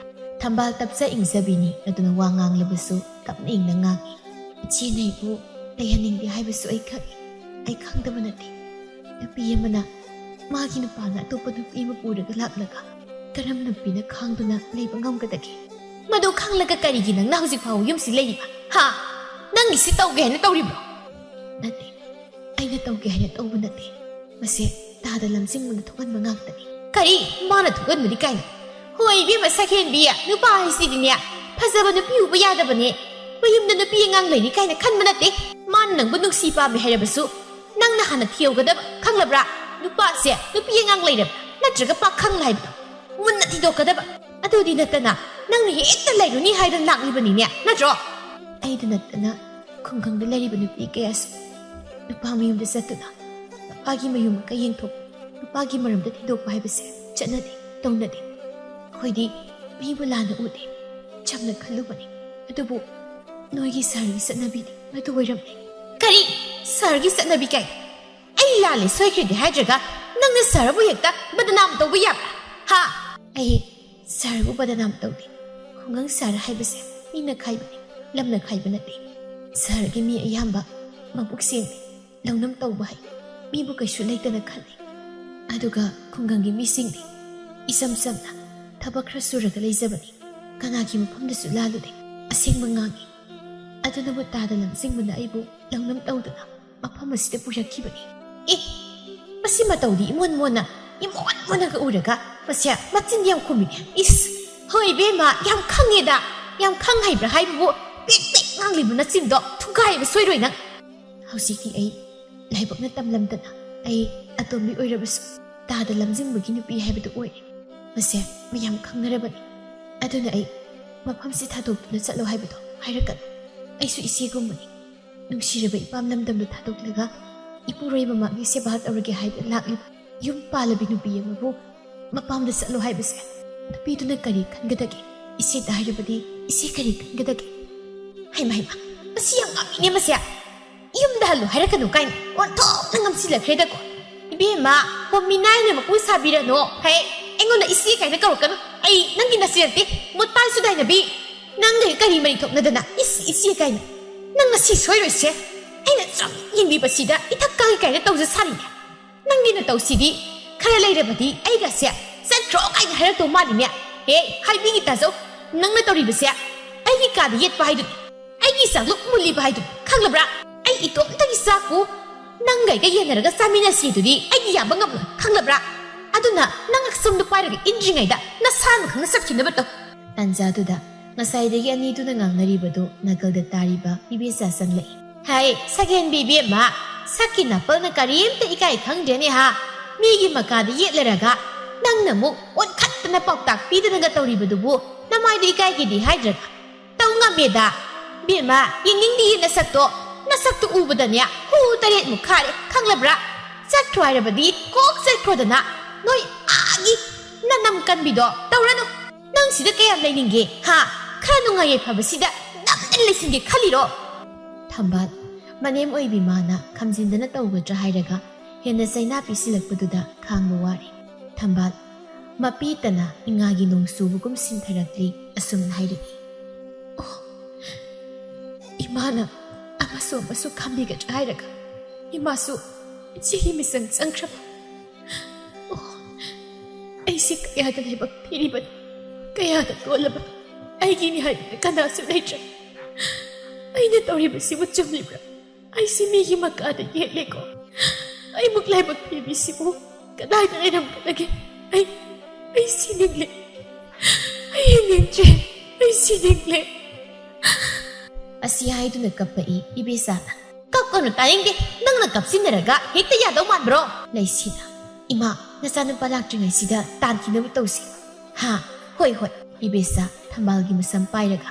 Tambal tapsa ingzabini aduna wangang labasu kapna ing na ngangi chi nei bu layaning di haibasu ai khang da manati napi yamana magi na pa na to padu pi ma puraga laklaga karam na pi na khang duna lei bangam ka dagi madu khang laga kari gi nang na hujik pau yum si lei ba ha nang gi si tau gai na tauri bro nati aina tauge hanya tauba nate mase tada lamsing mun thokan mangak tani kari mana thokan mudi kain hoi bi ma sakhen bi ya nupa hisi dinya phazaba nupi uba yada bane mayum na nupi ngang lei ni kaina khan manate man nang bu nuksi pa me herabasu nang na hana thiyo gadab khanglabra nupa se nupi ngang lei rab natraga pa khang lai mun na thido kadab adu di natana nang ni hekta lai ru ni haidan lak ni bani nya natro ai da natana khungkhang de lai bani pi ke as Nupa mayum da satuna, Nupagi mayum ka yengthok, Nupagi maram da tidok haibase, Chanadi, Tongnadi. Hoidi, Mibula na ude, Chamna kalubani, Adubu, Noigi Sargi Satnabidi, Matuwairamni. Kari, Sargi Satnabi kay. Ay lali, soykri di hadraga, nang na Sarabu yagta, badanam to buyap. Ha! Ay, Sarabu badanam to di. Kung ang Sara haibase, Mina kaibani, Lamna kaibanati. Sargi mi ayamba, Mabuksin. Launam tawbay, mibu kay sulay na khali. Aduga kunggangi misingni, isam-sam na, tabak rasuraga laizabani, kanagi mapamda sulalo de, asing mangangi. Ado na matada lang sing mana ibu, launam tawda na, mapamasita puyakibani. Pasi mataw di imuan na, imuan ka uraga, pasya matsin yam kumini. Hoy bema, yam kangida, yam kanghay brahay bu, pik-pik ngang libo na sindo, tungkay masoy na. Hausiki ay, Laibak na tamlamda na ay atomi oirabasu tada lamzing bagi nupi haibadu oy. Mase mayam khang narabani. Ado na ay mapam si thadok na satlo haibadu hairakan. Ay su isi gumani. Nung siraba ipam lamdam na thadok laga ipuray mamagi siya bahat awragi haibad laklip yung palabi nupi yamabu mapam na satlo haibase. Napito na kari kan gadagi. Isi dahirabadi isi kari kan gadagi. Hay mahima. Masiyang amin niya masya. Yung dahalo hairakan kain ontok nangam sila kreda ko ibema pominay na mapu sabira no hay engon na isi kay na karukan ay nang ginasirte mutpal suday na bi nang ngay kari manitok na dana isi kay na nang nasisoy ro siya ay na tsam hindi ba sida itakay kay na tawsa sari niya nang ginataw sidi kaya layra ba di ay gasya sa tro kay na harato mali niya hey hay bingi taso nang natawri ba siya ay gikadiyet pa hay dun ay gisang luk muli ba hay dun kang labra ay ito ang tagisaku ꯅꯪꯒꯩꯒ ꯌꯦꯟꯅꯔꯒ ꯆꯥꯃꯤꯟꯅꯁꯤꯗꯨꯗꯤ ꯑꯩꯗꯤ ꯌꯥꯕ ꯉꯝꯂꯣꯏ ꯈꯪꯂꯕ꯭ꯔꯥ ꯑꯗꯨꯅ ꯅꯪ ꯑꯁꯣꯝꯗ ꯄꯥꯏꯔꯒ ꯏꯟꯗ꯭ꯔꯤꯉꯩꯗ ꯅꯁꯥꯅ ꯈꯪꯅ ꯆꯠꯈꯤꯅꯕ ꯇꯧ ꯇꯥꯟꯖꯥꯗꯨꯗ ꯉꯁꯥꯏꯗꯒꯤ ꯑꯅꯤꯗꯨꯅ ꯉꯥꯡꯅꯔꯤꯕꯗꯨ ꯅꯥꯀꯜꯗ ꯇꯥꯔꯤꯕ ꯏꯕꯦꯆꯥ ꯆꯪꯂꯛꯏ ꯍꯥꯏ ꯁꯒꯦꯟꯕꯤ ꯏꯕꯦꯝꯃ ꯁꯛꯀꯤ ꯅꯥꯄꯜꯅ ꯀꯔꯤꯝꯇ ꯏꯀꯥꯏ ꯈꯪꯗ꯭ꯔꯦꯅꯦ ꯍꯥ ꯃꯤꯒꯤ ꯃꯀꯥꯗ ꯌꯦꯠꯂꯔꯒ ꯅꯪꯅ ꯑꯃꯨꯛ ꯑꯣꯟꯈꯠꯇꯅ ꯄꯥꯎꯇꯥꯛ ꯄꯤꯗꯅꯒ ꯇꯧꯔꯤꯕꯗꯨꯕꯨ ꯅꯃꯥꯏꯗꯨ ꯏꯀꯥꯏꯒꯦꯗꯤ ꯍꯥꯏꯗ꯭ꯔꯒ ꯇꯧ ꯉꯝꯃꯦꯗ ꯕꯦꯝꯃ ꯌꯦꯡꯅꯤꯡꯗꯤꯌꯦ ꯅꯁꯛꯇꯣ ꯎꯕꯗꯅꯦ ꯍꯨ ꯇꯔꯦꯠꯃꯨꯛ ꯈꯥꯔꯦ ꯈꯪꯂꯕ꯭ꯔꯥ ꯆꯠꯈ꯭ꯔꯣ ꯍꯥꯏꯔꯕꯗꯤ ꯀꯣꯛ ꯆꯠꯈ꯭ꯔꯣꯗꯅ ꯅꯣꯏ ꯑꯥꯒꯤ ꯅꯅꯝ ꯀꯟꯕꯤꯗꯣ ꯇꯧꯔꯅꯨ ꯅꯪ ꯁꯤꯗ ꯀꯌꯥꯝ ꯂꯩꯅꯤꯡꯒꯦ ꯍꯥ ꯈꯔ ꯅꯨꯡꯉꯥꯏ ꯌꯥꯏꯐꯕꯁꯤꯗ ꯅꯝꯗꯅ ꯂꯩꯁꯤꯟꯒꯦ ꯈꯜꯂꯤꯔꯣ ꯊꯝꯕꯥꯜ ꯃꯅꯦꯝ ꯑꯣꯏꯕꯤ ꯃꯥꯅ ꯈꯝꯖꯤꯟꯗꯅ ꯇꯧꯒꯗ꯭ꯔꯥ ꯍꯥꯏꯔꯒ ꯍꯦꯟꯅ ꯆꯩꯅꯥ ꯄꯤꯁꯤꯜꯂꯛꯄꯗꯨꯗ ꯈꯥꯡꯕ ꯋꯥꯔꯦ ꯊꯝꯕꯥꯜ ꯃꯄꯤꯇꯅ ꯏꯉꯥꯒꯤ ꯅꯣꯡꯁꯨꯕꯒꯨꯝ ꯁꯤꯟꯊꯔꯛꯂꯤ ꯑꯁꯨꯝꯅ ꯍꯥꯏꯔꯛꯏ ꯑꯣ ꯏꯃꯥꯅ ꯑꯃꯁꯨ ꯈꯝꯕꯤꯒꯗ꯭ꯔꯥ ꯍꯥꯏꯔꯒ ꯏꯃꯥꯁꯨ ꯏꯆꯦꯒꯤ ꯃꯤꯆꯪ ꯆꯪꯈ꯭ꯔꯕ ꯑꯣ ꯑꯩꯁꯤ ꯀꯌꯥꯗ ꯂꯥꯏꯕꯛ ꯊꯤꯔꯤꯕꯅꯤ ꯀꯌꯥꯗ ꯇꯣꯜꯂꯕꯅꯤ ꯑꯩꯒꯤꯅꯤ ꯍꯥꯏꯕꯗ ꯀꯅꯥꯁꯨ ꯂꯩꯇ꯭ꯔꯦ ꯑꯩꯅ ꯇꯧꯔꯤꯕꯁꯤꯕꯨ ꯆꯨꯝꯂꯤꯕ꯭ꯔꯥ ꯑꯩꯁꯤ ꯃꯤꯒꯤ ꯃꯀꯥꯗ ꯌꯦꯠꯂꯦꯀꯣ ꯑꯩꯃꯨꯛ ꯂꯥꯏꯕꯛ ꯊꯤꯕꯤꯁꯤꯕꯨ ꯀꯗꯥꯏꯗ ꯂꯩꯔꯝꯒꯗꯒꯦ ꯑꯩ ꯁꯤꯅꯤꯡꯂꯦ ꯑꯩ ꯍꯤꯡꯅꯤꯡꯗ꯭ꯔꯦ ꯑꯩ ꯁꯤꯅꯤꯡꯂꯦ ꯑꯁꯤ ꯍꯥꯏꯗꯨꯅ ꯀꯞꯄꯛꯏ ꯏꯕꯦꯆꯥꯅ ꯀꯞꯀꯅꯨ ꯇꯥꯅꯤꯡꯗꯦ ꯅꯪꯅ ꯀꯞꯁꯤꯟꯅꯔꯒ ꯍꯦꯛꯇ ꯌꯥꯗꯧ ꯃꯥꯟꯕ꯭ꯔꯣ ꯂꯩꯁꯤꯅ ꯏꯃꯥ ꯅꯆꯥꯅꯨꯄꯥ ꯂꯥꯛꯇ꯭ꯔꯤꯉꯩꯁꯤꯗ ꯇꯥꯟꯈꯤꯅꯕ ꯇꯧꯁꯤ ꯍꯥ ꯍꯣꯏ ꯏꯕꯦꯆꯥ ꯊꯝꯕꯥꯜꯒꯤ ꯃꯁꯝ ꯄꯥꯏꯔꯒ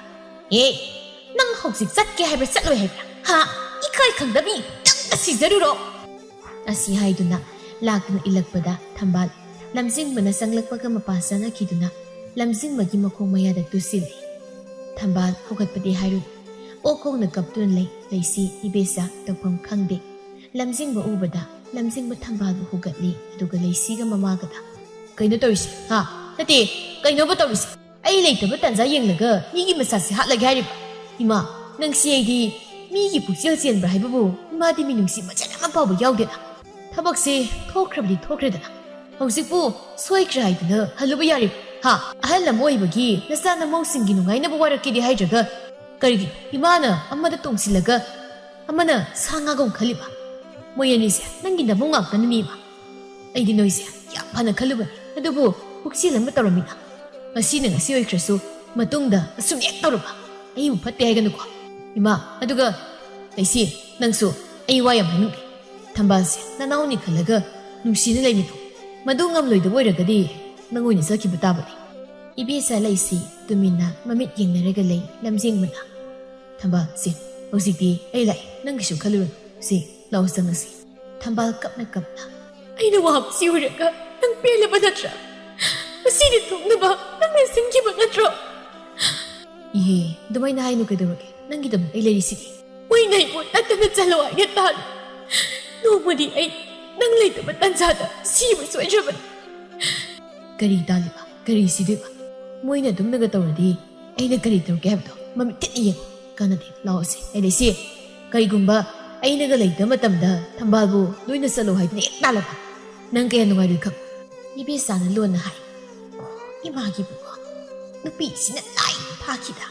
ꯅꯪ ꯍꯧꯖꯤꯛ ꯆꯠꯀꯦ ꯍꯥꯏꯕ꯭ꯔꯥ ꯆꯠꯂꯣꯏ ꯍꯥꯏꯕ꯭ꯔꯥ ꯍꯥ ꯏꯀꯥꯏ ꯈꯪꯗꯕꯤ ꯅꯪꯅ ꯁꯤꯖꯔꯨꯔꯣ ꯑꯁꯤ ꯍꯥꯏꯗꯨꯅ ꯂꯥꯛꯇꯨꯅ ꯏꯜꯂꯛꯄꯗ ꯊꯝꯕꯥꯜ ꯂꯝꯖꯤꯡꯕꯅ ꯆꯪꯂꯛꯄꯒ ꯃꯄꯥ ꯆꯥꯅꯈꯤꯗꯨꯅ ꯂꯝꯖꯤꯡꯕꯒꯤ ꯃꯈꯣꯡ ꯃꯌꯥꯗ ꯇꯨꯁꯤꯜꯂꯤ ꯊꯝꯕꯥꯜ ꯍꯧꯒꯠꯄꯗꯤ ꯍꯥꯏꯔꯨ ꯑꯣꯈꯣꯡꯅ ꯀꯞꯇꯨꯅ ꯂꯩꯁꯤ ꯏꯕꯦꯆꯥ ꯇꯧꯐꯝ ꯈꯪꯗꯦ ꯂꯝꯖꯤꯡꯕ ꯎꯕꯗ ꯂꯝꯖꯤꯡꯕ ꯊꯝꯕꯥꯜꯕꯨ ꯍꯨꯒꯠꯂꯤ ꯑꯗꯨꯒ ꯂꯩꯁꯤꯒ ꯃꯃꯥꯒꯗ ꯀꯩꯅꯣ ꯇꯧꯔꯤꯁꯤ ꯍꯥ ꯅꯠꯇꯦ ꯀꯩꯅꯣꯕ ꯇꯧꯔꯤꯁꯤ ꯑꯩ ꯂꯩꯇꯕ ꯇꯟꯖꯥ ꯌꯦꯡꯂꯒ ꯃꯤꯒꯤ ꯃꯆꯥꯁꯤ ꯍꯥꯠꯂꯒꯦ ꯍꯥꯏꯔꯤꯕ ꯏꯃꯥ ꯅꯪꯁꯤ ꯑꯩꯗꯤ ꯃꯤꯒꯤ ꯄꯨꯛꯆꯦꯜ ꯆꯦꯟꯕ꯭ꯔꯥ ꯍꯥꯏꯕꯕꯨ ꯏꯃꯥꯗꯤ ꯃꯤꯅꯨꯡꯁꯤ ꯃꯆꯦꯠ ꯑꯃ ꯐꯥꯎꯕ ꯌꯥꯎꯗꯦꯅ ꯊꯕꯛꯁꯤ ꯊꯣꯛꯈ꯭ꯔꯕꯗꯤ ꯊꯣꯛꯈ꯭ꯔꯦꯗꯅ ꯍꯧꯖꯤꯛꯄꯨ ꯁꯣꯏꯈ꯭ꯔꯦ ꯍꯥꯏꯗꯨꯅ ꯍꯜꯂꯨꯕ ꯌꯥꯔꯤꯕ ꯍꯥ ꯑꯍꯜ ꯑꯃ ꯑꯣꯏꯕꯒꯤ ꯅꯆꯥ ꯅꯃꯧꯁꯤꯡꯒꯤ ꯅꯨꯡꯉꯥꯏꯅꯕ ꯋꯥꯔꯛꯀꯦꯗꯤ ꯍꯥꯏꯗ꯭ꯔꯒ ꯀꯔꯤꯒꯤ ꯏꯃꯥꯅ ꯑꯃꯗ ꯇꯣꯡꯁꯤꯜꯂꯒ ꯑꯃꯅ ꯁꯥ ꯉꯥꯒꯨꯝ ꯈꯜꯂꯤꯕ ꯃꯣꯏ ꯑꯅꯤꯁꯦ ꯅꯪꯒꯤ ꯅꯃꯧ ꯉꯥꯛꯇꯅꯅꯤꯕ ꯑꯩꯗꯤ ꯅꯣꯏꯁꯦ ꯌꯥꯝ ꯐꯅ ꯈꯜꯂꯨꯕꯅꯤ ꯑꯗꯨꯕꯨ ꯄꯨꯛꯆꯦꯜ ꯑꯃ ꯇꯧꯔꯝꯃꯤꯅ ꯉꯁꯤꯅ ꯉꯁꯤ ꯑꯣꯏꯈ꯭ꯔꯁꯨ ꯃꯇꯨꯡꯗ ꯑꯁꯨꯝ ꯍꯦꯛ ꯇꯧꯔꯕ ꯑꯩꯕꯨ ꯐꯠꯇꯦ ꯍꯥꯏꯒꯅꯨꯀꯣ ꯏꯃꯥ ꯑꯗꯨꯒ ꯂꯩꯁꯤ ꯅꯪꯁꯨ ꯑꯩ ꯋꯥ ꯌꯥꯝ ꯍꯥꯏꯅꯤꯡꯗꯦ ꯊꯝꯕꯥꯜꯁꯦ ꯅꯅꯥꯎꯅꯤ ꯈꯜꯂꯒ ꯅꯨꯡꯁꯤꯅ ꯂꯩꯃꯤꯟꯅꯧ ꯃꯗꯨ ꯉꯝꯂꯣꯏꯗꯕ ꯑꯣꯏꯔꯒꯗꯤ ꯅꯪ ꯑꯣꯏꯅ ꯆꯠꯈꯤꯕ ꯇꯥꯕꯅꯤ ꯏꯕꯦꯆꯥ ꯂꯩꯁꯤ ꯇꯨꯃꯤꯟꯅ ꯃꯃꯤꯠ ꯌꯦꯡꯅꯔꯒ ꯂꯩ ꯂꯝꯖꯤꯡꯕꯅ ꯊꯝꯕꯥꯜ ꯁꯤ ꯍꯧꯖꯤꯛꯇꯤ ꯑꯩ ꯂꯥꯛꯑꯦ ꯅꯪꯒꯤꯁꯨ ꯈꯜꯂꯨꯔꯅꯨ ꯁꯤ ꯂꯥꯎ ꯆꯪꯉꯁꯤ ꯊꯝꯕꯥꯜ ꯀꯞꯅ ꯑꯩꯅ ꯋꯥꯕꯁꯤ ꯎꯔꯒ ꯅꯪ ꯄꯦꯜꯂꯕ ꯅꯠꯇ꯭ꯔꯥ ꯑꯁꯤꯗꯤ ꯊꯣꯛꯅꯕ ꯅꯪꯅ ꯁꯤꯟꯈꯤꯕ ꯅꯠꯇ꯭ꯔꯣ ꯏꯍꯦ ꯑꯗꯨꯃꯥꯏꯅ ꯍꯥꯏꯅꯨ ꯀꯩꯗꯧꯔꯒꯦ ꯅꯪꯒꯤꯗꯃꯛ ꯑꯩ ꯂꯩꯔꯤꯁꯤꯗꯤ ꯃꯣꯏꯅ ꯑꯩꯕꯨ ꯅꯠꯇꯅ ꯆꯠꯂꯣ ꯍꯥꯏꯅ ꯇꯥꯜꯂꯤ ꯅꯣꯡꯃꯗꯤ ꯑꯩ ꯅꯪ ꯂꯩꯇꯕ ꯇꯟꯖꯥꯗ ꯁꯤꯕ ꯁꯣꯏꯗ꯭ꯔꯕꯅꯤ ꯀꯔꯤ ꯇꯥꯜꯂꯤꯕ ꯀꯔꯤ ꯁꯤꯗꯣꯏꯕ ꯃꯣꯏꯅ ꯑꯗꯨꯝꯅꯒ ꯇꯧꯔꯗꯤ ꯑꯩꯅ ꯀꯔꯤ ꯇꯧꯔꯒꯦ ꯍꯥꯏꯕꯗꯣ ꯃꯃꯤꯠ ꯇꯤꯠꯅ ꯌꯦꯡꯉꯨ ꯀꯥꯟꯅꯗꯦ ꯂꯥꯛꯑꯣꯁꯦ ꯑꯩ ꯂꯩꯁꯤ ꯀꯔꯤꯒꯨꯝꯕ ꯑꯩꯅꯒ ꯂꯩꯇꯕ ꯃꯇꯝꯗ ꯊꯝꯕꯥꯜꯕꯨ ꯅꯣꯏꯅ ꯆꯠꯂꯣ ꯍꯥꯏꯗꯨꯅ ꯍꯦꯛ ꯇꯥꯜꯂꯕ ꯅꯪ ꯀꯌꯥ ꯅꯨꯡꯉꯥꯏꯔꯣꯏ ꯈꯪ ꯏꯕꯦꯆꯥꯅ ꯂꯣꯟꯅ ꯍꯥꯏ ꯏꯃꯥꯒꯤꯕꯨ ꯅꯨꯄꯤꯁꯤꯅ ꯂꯥꯏ ꯐꯥꯈꯤꯗ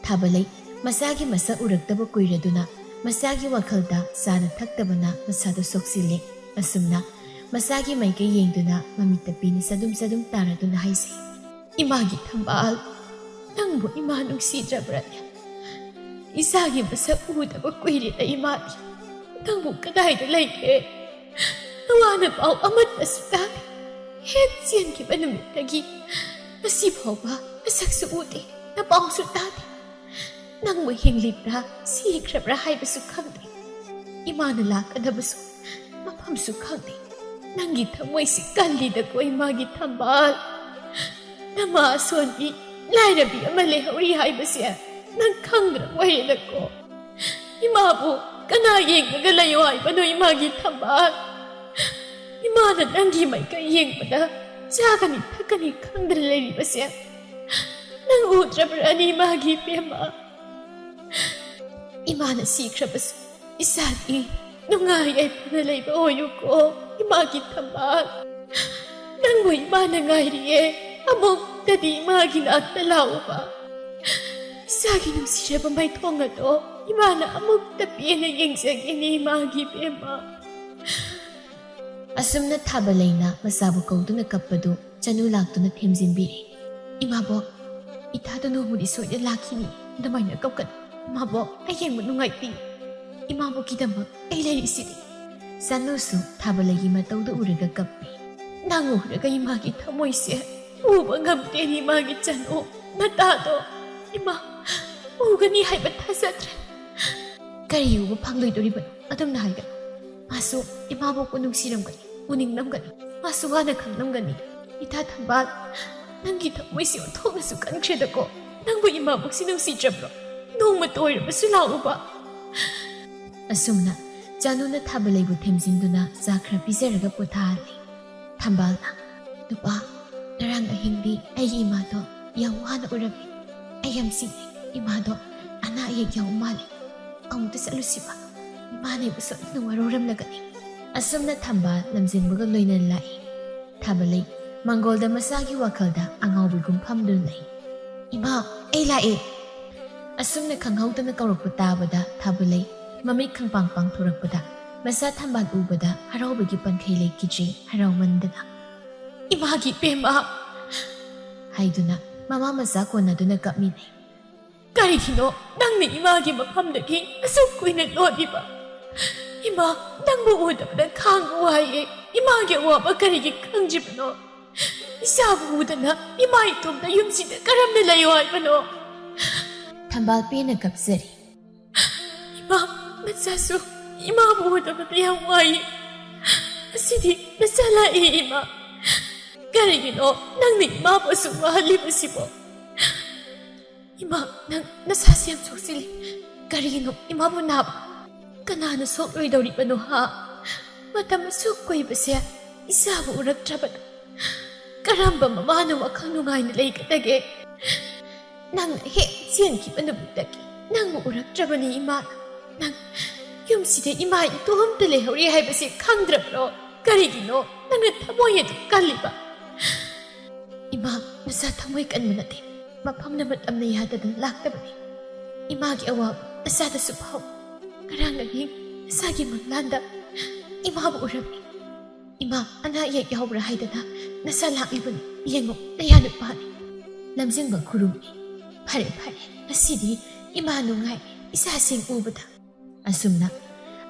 ꯊꯥꯕꯂꯩ ꯃꯆꯥꯒꯤ ꯃꯁꯛ ꯎꯔꯛꯇꯕ ꯀꯨꯏꯔꯗꯨꯅ ꯃꯆꯥꯒꯤ ꯋꯥꯈꯜꯗ ꯆꯥꯅ ꯊꯛꯇꯕꯅ ꯃꯁꯥꯗꯨ ꯁꯣꯛꯆꯤꯜꯂꯦ ꯑꯁꯨꯝꯅ ꯃꯆꯥꯒꯤ ꯃꯥꯏꯀꯩ ꯌꯦꯡꯗꯨꯅ ꯃꯃꯤꯠꯇ ꯄꯤꯅ ꯆꯗꯨꯝ ꯇꯥꯔꯗꯨꯅ ꯍꯥꯏꯖꯩ ꯏꯃꯥꯒꯤ ꯊꯝꯕꯥꯜ ꯅꯪꯕꯨ ꯏꯃꯥ ꯅꯨꯡꯁꯤꯗ꯭ꯔꯕ꯭ꯔꯅꯦ ꯏꯆꯥꯒꯤ ꯃꯁꯛ ꯎꯗꯕ ꯀꯨꯏꯔꯦꯗ ꯏꯃꯥꯗꯤ ꯅꯪꯕꯨ ꯀꯗꯥꯏꯗ ꯂꯩꯒꯦ ꯅꯋꯥꯅ ꯄꯥꯎ ꯑꯃꯠꯇꯁꯨ ꯇꯥꯗꯦ ꯍꯦꯛ ꯆꯦꯟꯈꯤꯕ ꯅꯨꯃꯤꯠꯇꯒꯤ ꯉꯁꯤ ꯐꯥꯎꯕ ꯃꯁꯛꯁꯨ ꯎꯗꯦ ꯅꯄꯥꯎꯁꯨ ꯇꯥꯗꯦ ꯅꯪꯕꯨ ꯍꯤꯡꯂꯤꯕ꯭ꯔꯥ ꯁꯤꯈ꯭ꯔꯕ꯭ꯔꯥ ꯍꯥꯏꯕꯁꯨ ꯈꯪꯗꯦ ꯏꯃꯥꯅ ꯂꯥꯛꯀꯗꯕꯁꯨ ꯃꯐꯝꯁꯨ ꯈꯪꯗꯦ ꯅꯪꯒꯤ ꯊꯃꯣꯏꯁꯤ ꯀꯜꯂꯤꯗꯀꯣ ꯏꯃꯥꯒꯤ ꯊꯝꯕꯥꯜ ꯅꯃꯥ ꯑꯁꯣꯟꯕꯤ ꯂꯥꯏꯔꯕꯤ ꯑꯃ ꯂꯩꯍꯧꯔꯤ ꯍꯥꯏꯕꯁꯦ ꯅꯪ ꯈꯪꯗ꯭ꯔꯕ ꯑꯣꯏꯔꯦꯗꯀꯣ 이마부 까나 ꯌꯦꯡꯉꯒ ꯂꯩꯌꯣ ꯍꯥꯏꯕꯅꯣ 이마ꯒꯤ ꯊꯝꯕꯥꯜ 이마ꯅ ꯅꯪꯒꯤ ꯃꯥꯏꯀꯩ ꯌꯦꯡꯕꯗ ꯆꯥꯒꯅꯤ ꯊꯛꯀꯅꯤ ꯈꯪꯗ꯭ꯔ ꯂꯩꯔꯤꯕꯁꯦ ꯅꯪ ꯎꯗ꯭ꯔꯕ꯭ꯔꯅꯤ 이마ꯒꯤ ꯄꯦꯝꯃ 이마ꯅ ꯁꯤꯈ꯭ꯔꯕꯁꯨ 이사ꯗꯤ ꯅꯨꯡꯉꯥꯏ ꯌꯥꯏꯐꯅ ꯂꯩꯕ ꯑꯣꯏꯌꯨꯀꯣ 이마ꯒꯤ ꯊꯝꯕꯥꯜ ꯅꯪꯕꯨ 이마ꯅ ꯉꯥꯏꯔꯤꯌꯦ ꯑꯃꯨꯛꯇꯗꯤ 이마ꯒꯤ ꯅꯥꯛꯇ ꯂꯥꯛꯎꯕ 이사ꯒꯤ ꯅꯨꯡꯁꯤꯔꯕ ꯃꯥꯏꯊꯣꯡ ꯑꯗꯣ 이마ꯅ ꯑꯃꯨꯛꯇ ꯄꯦꯟꯅ ꯌꯦꯡꯖꯒꯦꯅꯤ 이마ꯒꯤ ꯄꯦꯝꯃ ꯑꯁꯨꯝꯅ ꯊꯥꯕꯂꯩꯅ ꯃꯆꯥꯕꯨ ꯀꯧꯗꯨꯅ ꯀꯞꯄꯗꯨ ꯆꯅꯨ ꯂꯥꯛꯇꯨꯅ ꯊꯦꯝꯖꯤꯟꯕꯤꯔꯤ꯫ ꯏꯃꯥꯕꯣꯛ, ꯏꯊꯥꯗꯣ ꯅꯣꯡꯃꯗꯤ ꯁꯣꯏꯗꯅ ꯂꯥꯛꯈꯤꯅꯤ, ꯑꯗꯨꯃꯥꯏꯅ ꯀꯞꯀꯅꯨ꯫ ꯏꯃꯥꯕꯣꯛ, ꯑꯩ ꯌꯦꯡꯕ ꯅꯨꯡꯉꯥꯏꯇꯦ, ꯏꯃꯥꯕꯣꯛꯀꯤꯗꯃꯛ ꯑꯩ ꯂꯩꯔꯤꯁꯤꯗꯤ꯫ ꯆꯅꯨꯁꯨ ꯊꯥꯕꯂꯩꯒꯤ ꯃꯇꯧꯗꯨ ꯎꯔꯒ ꯀꯞꯄꯤ꯫ ꯅꯪ ꯎꯔꯒ ꯏꯃꯥꯒꯤ ꯊꯃꯣꯏꯁꯦ ꯎꯕ ꯉꯝꯗꯦꯅꯤ ꯏꯃꯥꯒꯤ ꯆꯅꯨ, ꯅꯇꯥꯗꯣ ꯏꯃꯥ ꯎꯒꯅꯤ ꯍꯥꯏꯕ ꯊꯥꯖꯗ꯭ꯔꯦ꯫ ꯀꯔꯤ ꯎꯕ ꯐꯪꯂꯣꯏꯗꯣꯔꯤꯕꯅꯣ? ꯑꯗꯨꯝꯅ ꯍꯥꯏꯒꯅꯨ꯫ ꯃꯥꯁꯨ ꯏꯃꯥꯕꯣꯛꯄꯨ ꯅꯨꯡꯁꯤꯔꯝꯒꯅꯤ, ꯎꯅꯤꯡꯂꯝꯒꯅꯤ, ꯃꯥꯁꯨ ꯋꯥꯅ ꯈꯪꯂꯝꯒꯅꯤ꯫ ꯏꯊꯥ ꯊꯝꯕꯥꯜ, ꯅꯪꯒꯤ ꯊꯃꯣꯏꯁꯤ ꯑꯣꯟꯊꯣꯛꯅꯁꯨ ꯀꯟꯈ꯭ꯔꯦꯗꯀꯣ꯫ ꯅꯪꯕꯨ ꯏꯃꯥꯕꯣꯛꯁꯤ ꯅꯨꯡꯁꯤꯗ꯭ꯔꯕ꯭ꯔꯣ? ꯅꯣꯡꯃꯇ ꯑꯣꯏꯔꯕꯁꯨ ꯂꯥꯛꯎꯕ꯫ ꯑꯁꯨꯝꯅ ꯆꯅꯨꯅ ꯊꯥꯕꯂꯩꯕꯨ ꯊꯦꯝꯖꯤꯟꯗꯨꯅ ꯆꯥ ꯈꯔ ꯄꯤꯖꯔꯒ ꯄꯣꯊꯥꯍꯜꯂꯤ꯫ ꯊꯝꯕꯥꯜꯅ, ꯅꯨꯄꯥ, ꯉꯔꯥꯡ ꯑꯍꯤꯡꯗꯤ ꯑꯩꯒꯤ ꯏꯃꯥꯗꯣ ꯌꯥꯝ ꯋꯥꯅ ꯎꯔꯝꯃꯤ꯫ ꯑꯩ ꯌꯥꯝ ꯆꯤꯡꯅꯩ, ꯏꯃꯥꯗꯣ ꯑꯅꯥ ꯑꯌꯦꯛ ꯌꯥꯎ ꯃꯥꯜꯂꯤ꯫ ꯑꯃꯨꯛꯇ ꯆꯠꯂꯨꯁꯤꯕ, ꯏꯃꯥꯅꯕꯨ ꯁꯣꯏꯗꯅ ꯋꯥꯔꯧꯔꯝꯂꯒꯅꯤ꯫ ꯑꯁꯨꯝꯅ ꯊꯝꯕꯥꯜ ꯂꯝꯖꯤꯡꯕꯒ ꯂꯣꯏꯅꯅ ꯂꯥꯛꯏ꯫ ꯊꯥꯕꯂꯩ ꯃꯪꯒꯣꯜꯗ ꯃꯆꯥꯒꯤ ꯋꯥꯈꯜꯗ ꯑꯉꯥꯎꯕꯤꯒꯨꯝ ꯐꯝꯗꯨꯅ ꯂꯩ꯫ ꯏꯃꯥ, ꯑꯩ ꯂꯥꯛꯑꯦ꯫ ꯑꯁꯨꯝꯅ ꯈꯪꯍꯧꯗꯅ ꯀꯧꯔꯛꯄ ꯇꯥꯕꯗ ꯊꯥꯕꯂꯩ ꯃꯃꯤꯠ ꯈꯪꯄꯥꯡ ꯄꯥꯡꯊꯣꯔꯛꯄꯗ ꯃꯆꯥ ꯊꯝꯕꯥꯜ ꯎꯕꯗ ꯍꯔꯥꯎꯕꯒꯤ ꯄꯟꯈꯩ ꯂꯩꯈꯤꯗ꯭ꯔꯦ ꯍꯔꯥꯎꯃꯟꯗꯅ꯫ ꯏꯃꯥꯒꯤ ꯄꯦꯝꯃ ꯍꯥꯏꯗꯨꯅ ꯃꯃꯥ ꯃꯆꯥ ꯀꯣꯟꯅꯗꯨꯅ ꯀꯞꯃꯤꯟꯅꯩ꯫ ꯀꯔꯤꯒꯤꯅꯣ ꯅꯪꯅ ꯏꯃꯥꯒꯤ ꯃꯐꯝꯗꯒꯤ ꯑꯁꯨꯛ ꯀꯨꯏꯅ ꯂꯣꯠꯂꯤꯕ? ꯏꯃꯥ, ꯅꯪꯕꯨ ꯎꯗꯕꯗ ꯈꯥꯡꯕ ꯋꯥꯏꯌꯦ꯫ ꯏꯃꯥꯒꯤ ꯑꯋꯥꯕ ꯀꯔꯤꯒꯤ ꯈꯪꯗ꯭ꯔꯤꯕꯅꯣ? ꯏꯆꯥꯕꯨ ꯎꯗꯅ ꯏꯃꯥ ꯏꯇꯣꯝꯇ ꯌꯨꯝꯁꯤꯗ ꯀꯔꯝꯅ ꯂꯩꯌꯣ ꯍꯥꯏꯕꯅꯣ? ꯊꯝꯕꯥꯜ ꯄꯦꯟꯅ ꯀꯞꯆꯔꯤ꯫ ꯏꯃꯥ, ꯅꯆꯥꯁꯨ ꯏꯃꯥꯕꯨ ꯎꯗꯕꯗ ꯌꯥꯝ ꯋꯥꯏꯌꯦ꯫ ꯉꯁꯤꯗꯤ ꯅꯆꯥ ꯂꯥꯛꯑꯦ ꯏꯃꯥ꯫ ꯀꯔꯤꯒꯤꯅꯣ ꯅꯪꯅ ꯏꯃꯥꯕꯨ ꯑꯁꯨꯛ ꯋꯥꯍꯜꯂꯤꯕꯁꯤꯕꯣ? ꯏꯃꯥ, ꯅꯪ ꯅꯁꯥꯁꯤ ꯌꯥꯝ ꯁꯣꯛꯆꯤꯜꯂꯤ꯫ ꯀꯔꯤꯒꯤꯅꯣ ꯏꯃꯥꯕꯨ ꯅꯥꯕ? ꯀꯅꯥꯅ ꯁꯣꯛꯂꯣꯏꯗꯧꯔꯤꯕꯅꯣ ꯍꯥ? ꯃꯇꯝ ꯑꯁꯨꯛ ꯀꯨꯏꯕꯁꯦ ꯏꯆꯥꯕꯨ ꯎꯔꯛꯇ꯭ꯔꯕꯗꯣ ꯀꯔꯝꯕ ꯃꯃꯥꯅ ꯋꯥꯈꯜ ꯅꯨꯡꯉꯥꯏꯅ ꯂꯩꯒꯗꯒꯦ? ꯅꯪꯅ ꯍꯦꯛ ꯆꯦꯟꯈꯤꯕ ꯅꯨꯃꯤꯠꯇꯒꯤ ꯅꯪꯕꯨ ꯎꯔꯛꯇ꯭ꯔꯕꯅꯤ ꯏꯃꯥꯅ꯫ ꯅꯪ ꯌꯨꯝꯁꯤꯗ ꯏꯃꯥ ꯏꯇꯣꯝꯇ ꯂꯩꯍꯧꯔꯤ ꯍꯥꯏꯕꯁꯤ ꯈꯪꯗ꯭ꯔꯕ꯭ꯔꯣ? ꯀꯔꯤꯒꯤꯅꯣ ꯅꯪꯅ ꯊꯃꯣꯏ ꯑꯗꯨ ꯀꯜꯂꯤꯕ? ꯏꯃꯥ, ꯅꯆꯥ ꯊꯃꯣꯏ ꯀꯟꯕ ꯅꯠꯇꯦ, ꯃꯐꯝꯅ ꯃꯇꯝꯅ ꯌꯥꯗꯗꯅ ꯂꯥꯛꯇꯕꯅꯤ꯫ ꯏꯃꯥꯒꯤ ꯑꯋꯥꯕ ꯅꯆꯥꯗꯁꯨ ꯐꯥꯎ꯫ ꯉꯔꯥꯡ ꯑꯍꯤꯡ ꯅꯆꯥꯒꯤ ꯃꯪꯂꯥꯟꯗ ꯏꯃꯥꯕꯨ ꯎꯔꯝꯃꯤ꯫ ꯏꯃꯥ ꯑꯅꯥ ꯑꯌꯦꯛ ꯌꯥꯎꯕ꯭ꯔꯥ ꯍꯥꯏꯗꯅ ꯅꯆꯥ ꯂꯥꯛꯂꯤꯕꯅꯤ꯫ ꯌꯦꯡꯉꯣ, ꯅꯌꯥ ꯅꯨꯄꯥꯅꯤ꯫ ꯂꯝꯖꯤꯡꯕ ꯈꯨꯔꯨꯝꯃꯤ꯫ ꯐꯔꯦ ꯐꯔꯦ, ꯉꯁꯤꯗꯤ ꯏꯃꯥ ꯅꯨꯡꯉꯥꯏ ꯏꯆꯥꯁꯤꯡ ꯎꯕꯗ꯫ ꯑꯁꯨꯝꯅ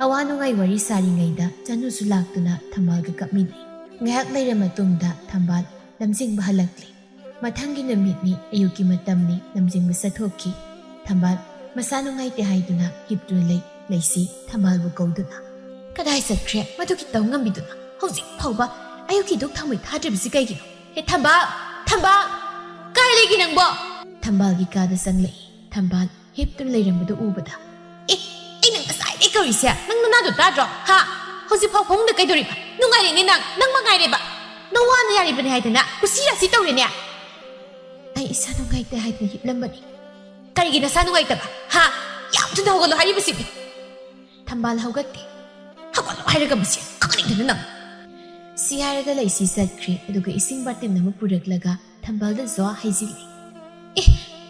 ꯑꯋꯥ ꯅꯨꯡꯉꯥꯏ ꯋꯥꯔꯤ ꯁꯥꯔꯤꯉꯩꯗ ꯆꯅꯨꯁꯨ ꯂꯥꯛꯇꯨꯅ ꯊꯝꯕꯥꯜꯒ ꯀꯞꯃꯤꯟꯅꯩ꯫ ꯉꯥꯏꯍꯥꯛ ꯂꯩꯔ ꯃꯇꯨꯡꯗ ꯊꯝꯕꯥꯜ ꯂꯝꯖꯤꯡꯕ ꯍꯜꯂꯛꯂꯤ꯫ ꯃꯊꯪꯒꯤ ꯅꯨꯃꯤꯠꯅꯤ, ꯑꯌꯨꯛꯀꯤ ꯃꯇꯝꯅꯤ, ꯂꯝꯖꯤꯡꯕ ꯆꯠꯊꯣꯛꯈꯤ꯫ ꯊꯝꯕꯥꯜ ꯃꯁꯥ ꯅꯨꯡꯉꯥꯏꯇꯦ ꯍꯥꯏꯗꯨꯅ ꯍꯤꯞꯇꯨꯅ ꯂꯩ꯫ ꯂꯩꯁꯤ ꯊꯝꯕꯥꯜꯕꯨ ꯀꯧꯗꯨꯅ, ꯀꯗꯥꯏ ꯆꯠꯈ꯭ꯔꯦ ꯃꯗꯨꯒꯤ ꯇꯧ ꯉꯝꯕꯤꯗꯨꯅ? ꯍꯧꯖꯤꯛ ꯐꯥꯎꯕ ꯑꯌꯨꯛꯀꯤ ꯙꯨꯛ ꯊꯥꯎꯃꯩ ꯊꯥꯗ꯭ꯔꯤꯕꯁꯤ ꯀꯩꯒꯤꯅꯣ? ꯍꯦ ꯊꯝꯕꯥꯜ, ꯊꯝꯕꯥꯜ, ꯀꯥꯏ ꯂꯩꯒꯦ ꯅꯪꯕꯣ? ꯊꯝꯕꯥꯜꯒꯤ ꯀꯥꯗ ꯆꯪꯂꯛꯏ꯫ ꯊꯝꯕꯥꯜ ꯍꯤꯞꯇꯨꯅ ꯂꯩꯔꯝꯕꯗꯨ ꯎꯕꯗ, ꯑꯩꯅ ꯉꯁꯥꯏꯗꯩ ꯀꯧꯔꯤꯁꯦ ꯅꯪ ꯅꯅꯥꯗꯣ ꯇꯥꯗ꯭ꯔꯣ? ꯍꯥ? ꯍꯧꯖꯤꯛ ꯐꯥꯎ ꯐꯃꯨꯡꯗ ꯀꯩꯗꯧꯔꯤꯕ? ꯅꯨꯡꯉꯥꯏꯔꯦꯅꯦ ꯅꯪ ꯃꯉꯥꯏꯔꯦꯕ꯫ ꯅꯪ ꯋꯥꯅ ꯌꯥꯔꯤꯕꯅꯦ ꯍꯥꯏꯗꯅ ꯀꯨꯁꯤ ꯔꯥꯁꯤ ꯇꯧꯔꯦꯅꯦ꯫ ꯑꯩ ꯏꯁꯥ ꯅꯨꯡꯉꯥꯏꯇꯦ ꯍꯥꯏꯗꯅ ꯍꯤꯞꯂꯝꯕꯅꯤ꯫ ꯀꯔꯤꯒꯤ ꯅꯁꯥ ꯅꯨꯡꯉꯥꯏꯇꯕ? ꯍꯥ? ꯌꯥꯝ ꯊꯨꯅ ꯍꯧꯒꯠꯂꯣ ꯍꯥꯏꯔꯤꯕꯁꯤꯗꯤ꯫ ꯊꯝꯕꯥꯜ ꯍꯧꯒꯠꯇꯦ꯫ ꯍꯧꯒꯠꯂꯣ ꯍꯥꯏꯔꯒ ꯃꯁꯤ ꯈꯪꯅꯤꯡꯗꯅ ꯅꯪ꯫ ꯁꯤ ꯍꯥꯏꯔꯒ ꯂꯩꯁꯤ ꯆꯠꯈ꯭ꯔꯦ꯫ ꯑꯗꯨꯒ ꯏꯁꯤꯡ ꯕꯥꯔꯇꯤꯟ ꯑꯃ ꯄꯨꯔꯛꯂꯒ ꯊꯝꯕꯥꯜꯗ ꯖ꯭ꯋꯥ ꯍꯩꯖꯤꯜꯂꯤ꯫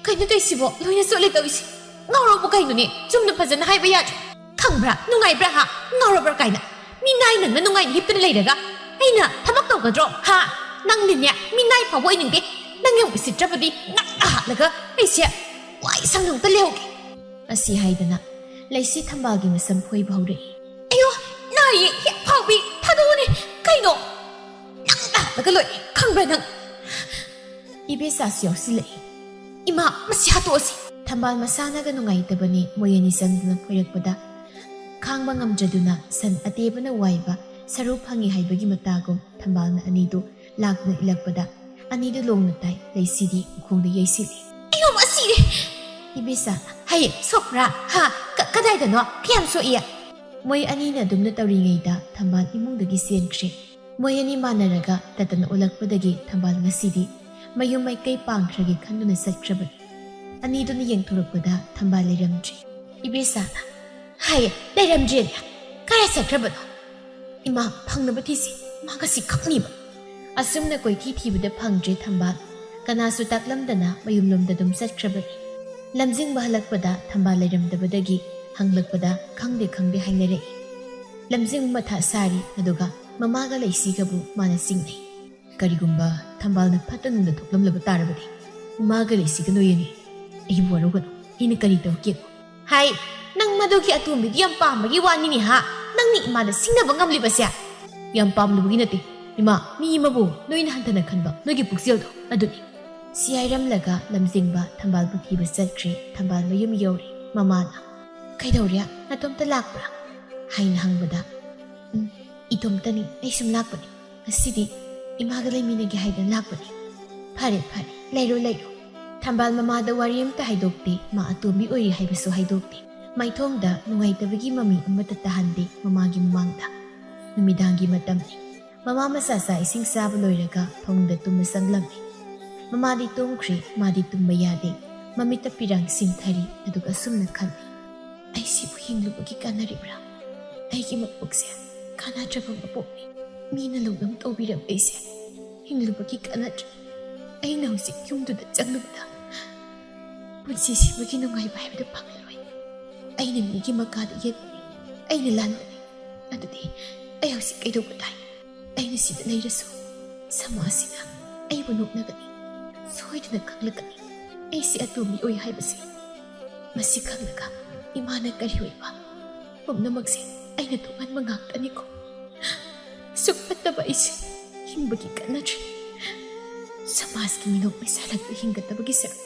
ꯀꯩꯅꯣ ꯇꯧꯏꯁꯤꯕꯣ? ꯂꯣꯏꯅ ꯆꯣꯠꯂꯦ ꯇꯧꯏꯁꯤ꯫ ꯉꯥꯎꯔꯕꯣ ꯀꯩꯅꯣꯅꯦ? ꯆꯨꯝꯅ ꯐꯖꯅ ꯍꯥꯏꯕ ꯌꯥꯗ꯭ꯔꯣ? ꯈꯪꯕ꯭ꯔꯥ? ꯅꯨꯡꯉꯥꯏꯕ꯭ꯔꯥ ꯍꯥ? ꯉꯥꯎꯔꯕ꯭ꯔꯥ ꯀꯥꯏꯅ? ꯃꯤꯅꯥꯏ ꯅꯪꯅ ꯅꯨꯡꯉꯥꯏꯅ ꯍꯤꯞꯇꯨꯅ ꯂꯩꯔꯒ ꯑꯩꯅ ꯊꯕꯛ ꯇꯧꯒꯗ꯭ꯔꯣ? ꯍꯥ? ꯅꯪꯗꯤꯅꯦ ꯃꯤꯅꯥꯏ ꯐꯥꯎꯕ ꯑꯣꯏꯅꯤꯡꯗꯦ꯫ ꯅꯪ ꯌꯥꯝ ꯎꯁꯤꯠꯇ꯭ꯔꯕꯗꯤ ꯉꯟꯅ ꯍꯥꯠꯂꯒ ꯑꯩꯁꯦ ꯋꯥꯏ ꯁꯪꯅ ꯑꯝꯇ ꯂꯩꯍꯧꯒꯦ꯫ ꯑꯁꯤ ꯍꯥꯏꯗꯅ ꯂꯩꯁꯤ ꯊꯝꯕꯥꯜꯒꯤ ꯃꯁꯝ ꯐꯣꯏꯕ ꯍꯧꯔꯛꯏ꯫ ꯑꯌꯣ, ꯅꯥꯏꯌꯦ, ꯍꯦꯛ ꯐꯥꯎꯕꯤ, ꯊꯥꯗꯣꯛꯎꯅꯦ꯫ ꯀꯩꯅꯣ? ꯅꯪꯅ ꯍꯥꯠꯂꯒ ꯂꯣꯏꯔꯦ, ꯈꯪꯕ꯭ꯔꯥ ꯅꯪ? ꯏꯕꯦꯆꯥꯁꯨ ꯌꯥꯎꯁꯤꯜꯂꯛꯏ꯫ ꯏꯃꯥ, ꯃꯁꯤ ꯍꯥꯠꯇꯣꯛꯑꯁꯤ꯫ ꯊꯝꯕꯥꯜ ꯃꯁꯥꯅꯒ ꯅꯨꯡꯉꯥꯏꯇꯕꯅꯤ ꯃꯣꯏ ꯑꯅꯤ ꯆꯪꯗꯨꯅ ꯐꯣꯏꯔꯛꯄꯗ ꯈꯥꯡꯕ ꯉꯝꯗ꯭ꯔꯗꯨꯅ ꯁꯟ ꯑꯇꯦꯕꯅ ꯋꯥꯏꯕ ꯁꯔꯨ ꯐꯪꯉꯤ ꯍꯥꯏꯕꯒꯤ ꯃꯇꯥꯒꯨꯝ ꯊꯝꯕꯥꯜꯅ ꯑꯅꯤꯗꯨ ꯂꯥꯛꯇꯨꯅ ꯏꯜꯂꯛꯄꯗ ꯑꯅꯤꯗꯨ ꯂꯣꯡꯅ ꯇꯥꯏ꯫ ꯂꯩꯁꯤꯗꯤ ꯎꯈꯣꯡꯗ ꯌꯩꯁꯤꯜꯂꯤ꯫ ꯑꯌꯣ, ꯃꯁꯤꯔꯦ! ꯏꯕꯦꯆꯥꯅ, ꯍꯩ, ꯁꯣꯛꯄ꯭ꯔꯥ? ꯍꯥ? ꯀꯗꯥꯏꯗꯅꯣ? ꯀꯌꯥꯝ ꯁꯣꯛꯏ? ꯃꯣꯏ ꯑꯅꯤꯅ ꯑꯗꯨꯝꯅ ꯇꯧꯔꯤꯉꯩꯗ ꯊꯝꯕꯥꯜ ꯏꯃꯨꯡꯗꯒꯤ ꯆꯦꯟꯈ꯭ꯔꯦ꯫ ꯃꯣꯏ ꯑꯅꯤ ꯃꯥꯟꯅꯔꯒ ꯇꯠꯇꯅ ꯑꯣꯜꯂꯛꯄꯗꯒꯤ ꯊꯝꯕꯥꯜ ꯉꯁꯤꯗꯤ ꯃꯌꯨꯝ ꯃꯥꯏꯀꯩ ꯄꯥꯡꯈ꯭ꯔꯒꯦ ꯈꯟꯗꯨꯅ ꯆꯠꯈ꯭ꯔꯕꯅꯤ꯫ ꯑꯅꯤꯗꯨꯅ ꯌꯦꯡꯊꯣꯔꯛꯄꯗ ꯊꯝꯕꯥꯜ ꯂꯩꯔꯝꯗ꯭ꯔꯦ꯫ ꯏꯕꯦꯆꯥꯅ, ꯍꯥꯏꯌꯦ, ꯂꯩꯔꯝꯗ꯭ꯔꯦꯅꯦ, ꯀꯥꯏ ꯆꯠꯈ꯭ꯔꯕꯅꯣ? ꯏꯃꯥ, ꯐꯪꯅꯕ ꯊꯤꯁꯤ, ꯃꯥ ꯉꯁꯤ ꯈꯪꯅꯤꯕ꯫ ꯑꯁꯨꯝꯅ ꯀꯣꯏꯊꯤ ꯊꯤꯕꯗ ꯐꯪꯗ꯭ꯔꯦ ꯊꯝꯕꯥꯜ꯫ ꯀꯅꯥꯁꯨ ꯇꯥꯛꯂꯝꯗꯅ ꯃꯌꯨꯝꯂꯣꯝꯗ ꯑꯗꯨꯝ ꯆꯠꯈ꯭ꯔꯕꯅꯤ꯫ ꯂꯝꯖꯤꯡꯕ ꯍꯜꯂꯛꯄꯗ ꯊꯝꯕꯥꯜ ꯂꯩꯔꯝꯗꯕꯗꯒꯤ ꯍꯪꯂꯛꯄꯗ ꯈꯪꯗꯦ ꯈꯪꯗꯦ ꯍꯥꯏꯅꯔꯛꯏ꯫ ꯂꯝꯖꯤꯡꯕ ꯃꯊꯥ ꯁꯥꯔꯤ꯫ ꯑꯗꯨꯒ ꯃꯃꯥꯒ ꯂꯩꯁꯤꯒꯕꯨ ꯃꯥꯅ ꯆꯤꯡꯅꯩ꯫ ꯀꯔꯤꯒꯨꯝꯕ ꯊꯝꯕꯥꯜꯅ ꯐꯠꯇ ꯅꯨꯡꯗ ꯊꯣꯛꯂꯝꯂꯕ ꯇꯥꯔꯕꯗꯤ ꯃꯥꯒ ꯂꯩꯁꯤꯒ ꯅꯣꯏꯌꯦꯅꯤ ꯑꯩꯕꯨ ꯋꯥꯔꯧꯒꯅꯨ ꯑꯩꯅ ꯀꯔꯤ ꯇꯧꯒꯦ? ꯍꯥꯏ ꯅꯪ ꯃꯗꯨꯒꯤ ꯑꯇꯣꯝꯕꯤꯗꯨ ꯌꯥꯝ ꯄꯥꯝꯕꯒꯤ ꯋꯥꯅꯤꯅꯦ ꯍꯥ ꯅꯪꯅ ꯏꯃꯥꯗ ꯁꯤꯡꯅꯕ ꯉꯝꯂꯤꯕꯁꯦ꯫ ꯌꯥꯝ ꯄꯥꯝꯂꯨꯕꯒꯤ ꯅꯠꯇꯦ ꯏꯃꯥ ꯃꯤ ꯑꯃꯕꯨ ꯅꯣꯏꯅ ꯍꯟꯊꯅ ꯈꯟꯕ ꯅꯣꯏꯒꯤ ꯄꯨꯛꯆꯦꯜꯗꯣ ꯑꯗꯨꯅꯤ꯫ ꯁꯤ ꯍꯥꯏꯔꯝꯂꯒ ꯂꯝꯖꯤꯡꯕ ꯊꯝꯕꯥꯜꯕꯨ ꯊꯤꯕ ꯆꯠꯈ꯭ꯔꯦ꯫ ꯊꯝꯕꯥꯜ ꯃꯌꯨꯝ ꯌꯧꯔꯦ꯫ ꯃꯃꯥꯅ ꯀꯩꯗꯧꯔꯦ ꯅꯇꯣꯝꯇ ꯂꯥꯛꯄ꯭ꯔꯥ ꯍꯥꯏꯅ ꯍꯪꯕꯗ ꯏꯇꯣꯝꯇꯅꯤ ꯑꯩ ꯁꯨꯝ ꯂꯥꯛꯄꯅꯤ ꯉꯁꯤꯗꯤ ꯏꯃꯥꯒ ꯂꯩꯃꯤꯟꯅꯒꯦ ꯍꯥꯏꯗꯅ ꯂꯥꯛꯄꯅꯤ꯫ ꯐꯔꯦ ꯐꯔꯦ ꯂꯩꯔꯣ ꯂꯩꯔꯣ꯫ ꯊꯝꯕꯥꯜ ꯃꯃꯥꯗ ꯋꯥꯔꯤ ꯑꯃꯇ ꯍꯥꯏꯗꯣꯛꯇꯦ ꯃꯥ ꯑꯇꯣꯝꯕꯤ ꯑꯣꯏꯔꯤ ꯍꯥꯏꯕꯁꯨ ꯍꯥꯏꯗꯣꯛꯇꯦ꯫ ꯃꯥꯏꯊꯣꯡꯗ ꯅꯨꯡꯉꯥꯏꯇꯕꯒꯤ ꯃꯃꯤ ꯑꯃꯠꯇ ꯇꯥꯍꯟꯗꯦ ꯃꯃꯥꯒꯤ ꯃꯃꯥꯡꯗ꯫ ꯅꯨꯃꯤꯗꯥꯡꯒꯤ ꯃꯇꯝꯅꯤ꯫ ꯃꯃꯥ ꯃꯆꯥ ꯆꯥꯛ ꯏꯁꯤꯡ ꯆꯥꯕ ꯂꯣꯏꯔꯒ ꯐꯃꯨꯡꯗ ꯇꯨꯝꯕ ꯆꯪꯂꯝꯃꯤ꯫ ꯃꯃꯥꯗꯤ ꯇꯨꯝꯈ꯭ꯔꯦ ꯃꯥꯗꯤ ꯇꯨꯝꯕ ꯌꯥꯗꯦ꯫ ꯃꯃꯤꯠꯇ ꯄꯤꯔꯥꯡ ꯁꯤꯡꯊꯔꯤ ꯑꯗꯨꯒ ꯑꯁꯨꯝꯅ ꯈꯜꯂꯤ ꯑꯩꯁꯤꯕꯨ ꯍꯤꯡꯂꯨꯕꯒꯤ ꯀꯥꯟꯅꯔꯤꯕ꯭ꯔꯥ? ꯑꯩꯒꯤ ꯃꯄꯣꯛꯁꯦ ꯀꯥꯟꯅꯗ꯭ꯔꯕ ꯃꯄꯣꯛꯅꯤ꯫ ꯃꯤꯅ ꯂꯧꯅꯝ ꯇꯧꯕꯤꯔꯝꯕꯩꯁꯦ ꯍꯤꯡꯂꯨꯕꯒꯤ ꯀꯥꯟꯅꯗ꯭ꯔꯦ꯫ ꯑꯩꯅ ꯍꯧꯖꯤꯛ ꯌꯨꯝꯗꯨꯗ ꯆꯪꯂꯨꯕꯗ ꯄꯨꯟꯁꯤꯁꯤꯕꯒꯤ ꯅꯨꯡꯉꯥꯏꯕ ꯍꯥꯏꯕꯗꯨ ꯐꯪꯂꯔꯣꯏ꯫ ꯑꯩꯅ ꯃꯤꯒꯤ ꯃꯈꯥꯗ ꯌꯦꯠꯄꯅꯤ ꯑꯩꯅ ꯂꯥꯟꯕꯅꯤ꯫ ꯑꯗꯨꯗꯤ ꯑꯩ ꯍꯧꯖꯤꯛ ꯀꯩꯗꯧꯕ ꯇꯥꯏ? ꯑꯩꯅ ꯁꯤꯗ ꯂꯩꯔꯁꯨ ꯁꯃꯥꯖꯁꯤꯅ ꯑꯩꯕꯨ ꯅꯣꯛꯅꯒꯅꯤ ꯁꯣꯏꯗꯅ ꯈꯪꯂꯛꯀꯅꯤ ꯑꯩꯁꯤ ꯑꯇꯣꯝꯕꯤ ꯑꯣꯏ ꯍꯥꯏꯕꯁꯦ꯫ ꯃꯁꯤ ꯈꯪꯂꯒ ꯏꯃꯥꯅ ꯀꯔꯤ ꯑꯣꯏꯕ ꯄꯨꯝꯅꯃꯛꯁꯦ ꯑꯩꯅ ꯊꯣꯛꯍꯟꯕ ꯉꯥꯛꯇꯅꯤꯀꯣ꯫ ꯁꯨꯛ ꯐꯠꯇꯕ ꯑꯩꯁꯦ ꯍꯤꯡꯕꯒꯤ ꯀꯥꯟꯅꯗ꯭ꯔꯦ꯫ ꯁꯃꯥꯖꯀꯤ ꯃꯤꯅꯣꯛ ꯃꯩꯁꯥ ꯍꯤꯡꯒꯗꯕꯒꯤ ꯁꯔꯨꯛ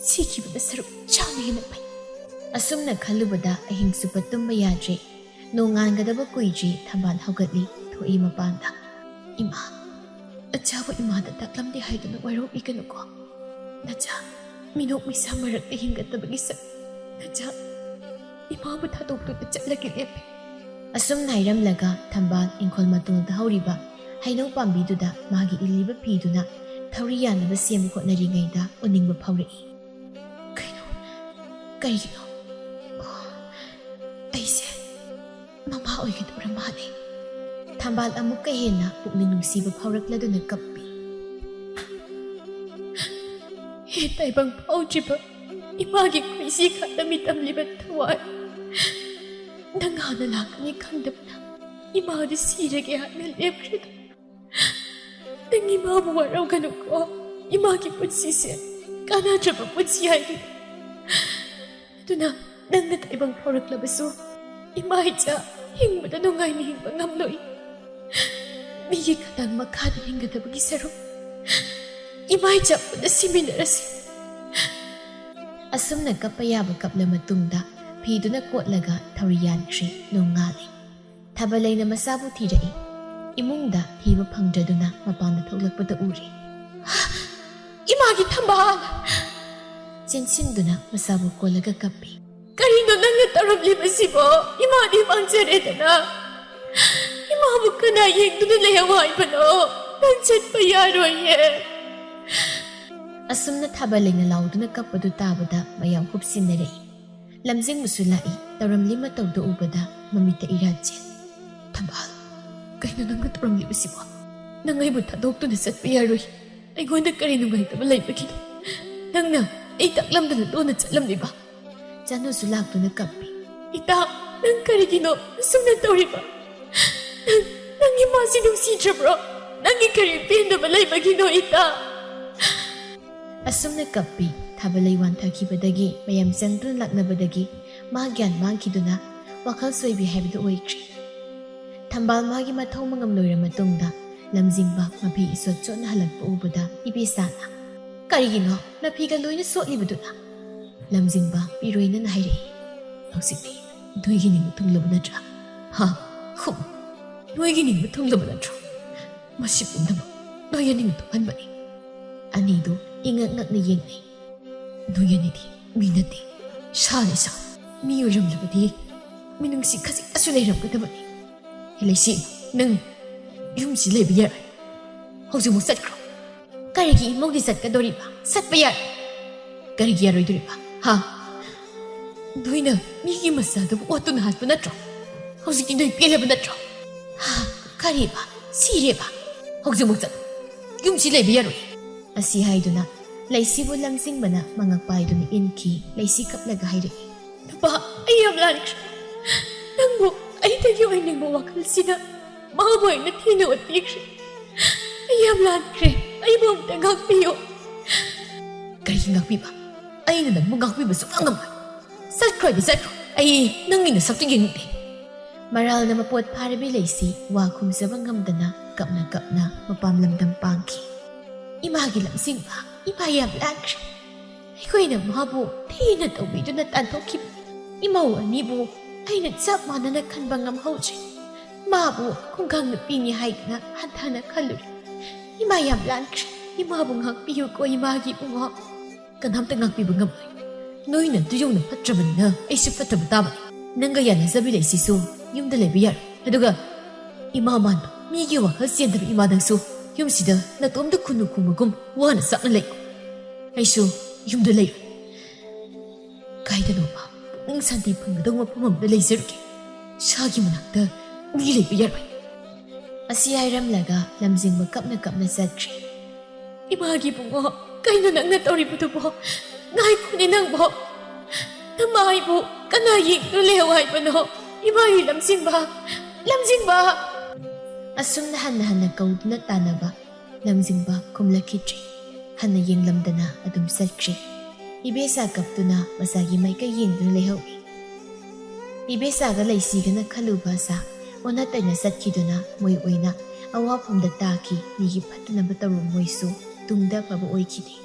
ꯁꯤꯈꯤꯕꯗ ꯁꯔꯨꯛ ꯆꯥꯎꯅ ꯍꯦꯟꯅ ꯐꯩ꯫ ꯑꯁꯨꯝꯅ ꯈꯜꯂꯨꯕꯗ ꯑꯍꯤꯡ ꯆꯨꯞꯄ ꯇꯨꯝꯕ ꯌꯥꯗ꯭ꯔꯦ꯫ ꯅꯣꯡꯉꯥꯟꯒꯗꯕ ꯀꯨꯏꯗ꯭ꯔꯤ ꯊꯝꯕꯥꯜ ꯍꯧꯒꯠꯂꯤ ꯊꯣꯛꯏ ꯃꯄꯥꯟꯗ꯫ ꯏꯃꯥ ꯅꯆꯥꯕꯨ ꯏꯃꯥꯗ ꯇꯥꯛꯂꯝꯗꯦ ꯍꯥꯏꯗꯨꯅ ꯋꯥꯔꯧꯕꯤꯒꯅꯨꯀꯣ꯫ ꯅꯆꯥ ꯃꯤꯅꯣꯛ ꯃꯩꯁꯥ ꯃꯔꯛꯇ ꯍꯤꯡꯒꯗꯕꯒꯤ ꯁꯔꯨꯛ ꯅꯆꯥ ꯏꯃꯥꯕꯨ ꯊꯥꯗꯣꯛꯇꯨꯅ ꯆꯠꯂꯒꯦ ꯂꯦꯞꯄꯦ꯫ ꯑꯁꯨꯝꯅ ꯍꯥꯏꯔꯝꯂꯒ ꯊꯝꯕꯥꯜ ꯏꯪꯈꯣꯜ ꯃꯇꯣꯟꯗ ꯍꯧꯔꯤꯕ ꯍꯩꯅꯧ ꯄꯥꯝꯕꯤꯗꯨꯗ ꯃꯥꯒꯤ ꯏꯜꯂꯤꯕ ꯐꯤꯗꯨꯅ ꯊꯧꯔꯤ ꯌꯥꯟꯅꯕ ꯁꯦꯝꯕ ꯍꯣꯠꯅꯔꯤꯉꯩꯗ ꯎꯅꯤꯡꯕ ꯐꯥꯎꯔꯛꯏ꯫ ꯀꯔꯤꯒꯤꯅꯣ? ꯑꯩꯁꯦ ꯃꯃꯥ ꯑꯣꯏꯒꯗꯧꯔ ꯃꯥꯜꯂꯦ꯫ ꯊꯝꯕꯥꯜ ꯑꯃꯨꯛꯀ ꯍꯦꯟꯅ ꯄꯨꯛꯅꯤꯡ ꯅꯨꯡꯁꯤꯕ ꯐꯥꯎꯔꯛꯂꯗꯨꯅ ꯀꯞꯄꯤ꯫ ꯍꯦ ꯇꯥꯏꯕꯪ ꯐꯥꯎꯗ꯭ꯔꯤꯕ ꯏꯃꯥꯒꯤ ꯈꯣꯏꯁꯤ ꯈꯥꯠꯂꯝꯃꯤ ꯇꯝꯂꯤꯕ ꯊꯋꯥꯏ ꯅꯪ ꯍꯥꯟꯅ ꯂꯥꯛꯀꯅꯤ ꯈꯪꯗꯕꯅ ꯏꯃꯥꯗꯤ ꯁꯤꯔꯒꯦ ꯍꯥꯏꯅ ꯂꯦꯞꯈ꯭ꯔꯦꯗꯣ꯫ ꯅꯪ ꯏꯃꯥꯕꯨ ꯋꯥꯔꯧꯒꯅꯨꯀꯣ꯫ ꯏꯃꯥꯒꯤ ꯄꯨꯟꯁꯤꯁꯦ ꯀꯥꯟꯅꯗ꯭ꯔꯕ ꯄꯨꯟꯁꯤ ꯍꯥꯏꯗꯨꯅꯤ꯫ ꯑꯗꯨꯅ ꯅꯪꯅ ꯇꯥꯏꯕꯪ ꯐꯥꯎꯔꯛꯂꯕꯁꯨ ꯏꯃꯥ ꯏꯆꯥ ꯍꯤꯡꯕꯗ ꯅꯨꯡꯉꯥꯏꯅ ꯍꯤꯡꯕ ꯉꯝꯂꯣꯏ꯫ ꯃꯤꯒꯤ ꯈꯇꯪ ꯃꯈꯥꯗ ꯍꯤꯡꯒꯗꯕꯒꯤ ꯁꯔꯨꯛ ꯏꯃꯥ ꯏꯆꯥ ꯄꯨꯟꯅ ꯁꯤꯃꯤꯟꯅꯔꯁꯤ꯫ ꯑꯁꯨꯝꯅ ꯀꯞꯄ ꯌꯥꯕ ꯀꯞꯂ ꯃꯇꯨꯡꯗ ꯐꯤꯗꯨꯅ ꯀꯣꯠꯂꯒ ꯊꯧꯔꯤ ꯌꯥꯟꯈ꯭ꯔꯤ꯫ ꯅꯣꯡꯉꯥꯜꯂꯤ꯫ ꯊꯥꯕꯜꯂꯩꯅ ꯃꯆꯥꯕꯨ ꯊꯤꯔꯛꯏ꯫ ꯏꯃꯨꯡꯗ ꯊꯤꯕ ꯐꯪꯗ꯭ꯔꯗꯨꯅ ꯃꯄꯥꯟꯗ ꯊꯣꯛꯂꯛꯄꯗ ꯎꯔꯦ꯫ ꯏꯃꯥꯒꯤ ꯊꯝꯕꯥꯜ! ꯆꯦꯟꯁꯤꯟꯗꯨꯅ ꯃꯆꯥꯕꯨ ꯀꯣꯜꯂꯒ ꯀꯞꯄꯤ꯫ ꯀꯔꯤꯅꯣ ꯅꯪꯅ ꯇꯧꯔꯝꯂꯤꯕꯁꯤꯕꯣ? ꯏꯃꯥꯗꯤ ꯃꯥꯡꯖꯔꯦꯗꯅ꯫ 이마부 그나 얘기는 레와이바노 난 야로예. असुमना थाबलेना लाउदुना कपदु ताबदा मयाम हुपसिनरे लमजिंग मुसुलाई तौरमली मतौदो उबदा ममिता इराचे थंबाल कहिनो नंग तौरमली बसिबो नंगैबु थादोक्तुना चटपा यारोय अइगोंदा करि नुंगाइतबा लैबखि नंगना अइ तकलमदना लोना चटलमलिबा जानुसु लाक्तुना कप्पी इता नंग करिगिनो असुमना तौरिबा नंगी मासी नुंसिद्रब्रो नंगी करि पेंदबा लैबखिनो इता असुमना कप्पी थाबलई वांथखिबदगी मयम चंगदुन लाक्नबदगी मा ग्यान मांखिदुना वखल सोइबि हाइबदु ओइख्रि थंबाल मागी मथौ मंगम लोइरा मतुंगदा लमजिंगबा मफि इसोत चोना हलकपा उबदा इबेसाना करिगिनो नफिगा लोइना सोटलिबदुना लमजिंगबा पिरोइना नाइरे हौसिकति दुइगिनि मुथुंगलब नत्रा हा हुम दुइगिनि मुथुंगलब नत्रा मसि पुंदम नोयनि मुथुंगनबनि अनिदु ingak ngak na yengnay. Noyanidi, minati, shalisa, miyuram labadi, minungsi kasi asulayram ka naman. Hilaysi, nang yumsi laybiyar. Hausi mo sat kro. Karigi mo di sat ka doriba, sat bayar. Karigi yaroy doriba, ha? Doy na, migi masada po oto na hatpa natro. Hausi tinoy pila ba natro? Ha, kariba, siriba. Hausi mo sat, yumsi laybiyar. Asi haiduna Laisibu lamsingbana mangagpaiduna inki laisi kaplaga hairi. Napa, ayam lanik. Nangmo, ay tayo ay nangmo wakal sina. ꯃꯥꯕꯨ ꯑꯩꯅ ꯊꯤꯅ ꯑꯣꯠꯄꯤꯈ꯭ꯔꯦ ꯑꯩ ꯌꯥꯝ ꯂꯥꯟꯈ꯭ꯔꯦ ꯑꯩꯕꯨ ꯑꯝꯇ ꯉꯥꯛꯄꯤꯌꯨ ꯀꯔꯤꯒꯤ ꯉꯥꯛꯄꯤꯕ ꯑꯩꯅ ꯅꯪꯕꯨ ꯉꯥꯛꯄꯤꯕ ꯁꯨꯡꯉꯝ ꯉꯝꯃꯣꯏ ꯆꯠꯈ꯭ꯔꯣ ꯑꯩ ꯅꯪꯒꯤ ꯅꯁꯛꯇꯨ ꯌꯦꯡꯅꯤꯡꯗꯦ ꯃꯔꯥꯜꯅ ꯃꯄꯣꯠ ꯐꯥꯔꯕꯤ ꯂꯩꯁꯤ ꯋꯥ ꯈꯨꯝꯖꯕ ꯉꯝꯗꯅ ꯀꯞꯅ ꯀꯞꯅ ꯃꯄꯥꯝ ꯂꯝꯗꯝ ꯄꯥꯡꯈꯤ 이마기 람싱바 이마야 란크리 이거이는 마부 태인은 떠비두나 딴토키 이마우 아니부 아이는 짭 마나나 칸방암 하우지 마부 공강 느끼니 하이그나 한타나 칼루리 이마야 란크리 이마부 ngakpiuko 이마기 붕어 kanamta ngakpibu ngamay noyna tuyong na patraman na ay si patraman tama nangga yan ang sabi si su yung dalabi yar aduga imaman migi wa hasyan tabi imadang su yung sida na tomda kunu kumagum wana sak na lay ay su yung dalay kahit ano pa ang santi pangadang mapamam na lay siruki sagi manakta nilay biyar asiyay ramlaga lamzing magkap na sadri imagi bungo kayo nang natoribito po ngay kunin ang po namahay po kanaying nuleway pa no imayi lamsing ba asum na hanahan na kaud na tanaba lamsing ba kumlakitri hana yung lamdana adum salkri ibesa kapto na masagi may kaying nulehaw ibesa ga laysiga na kaluba sa onatay na satkido na moy na awapum da taki nigipat na batarum moy so tungda pabuoy kiti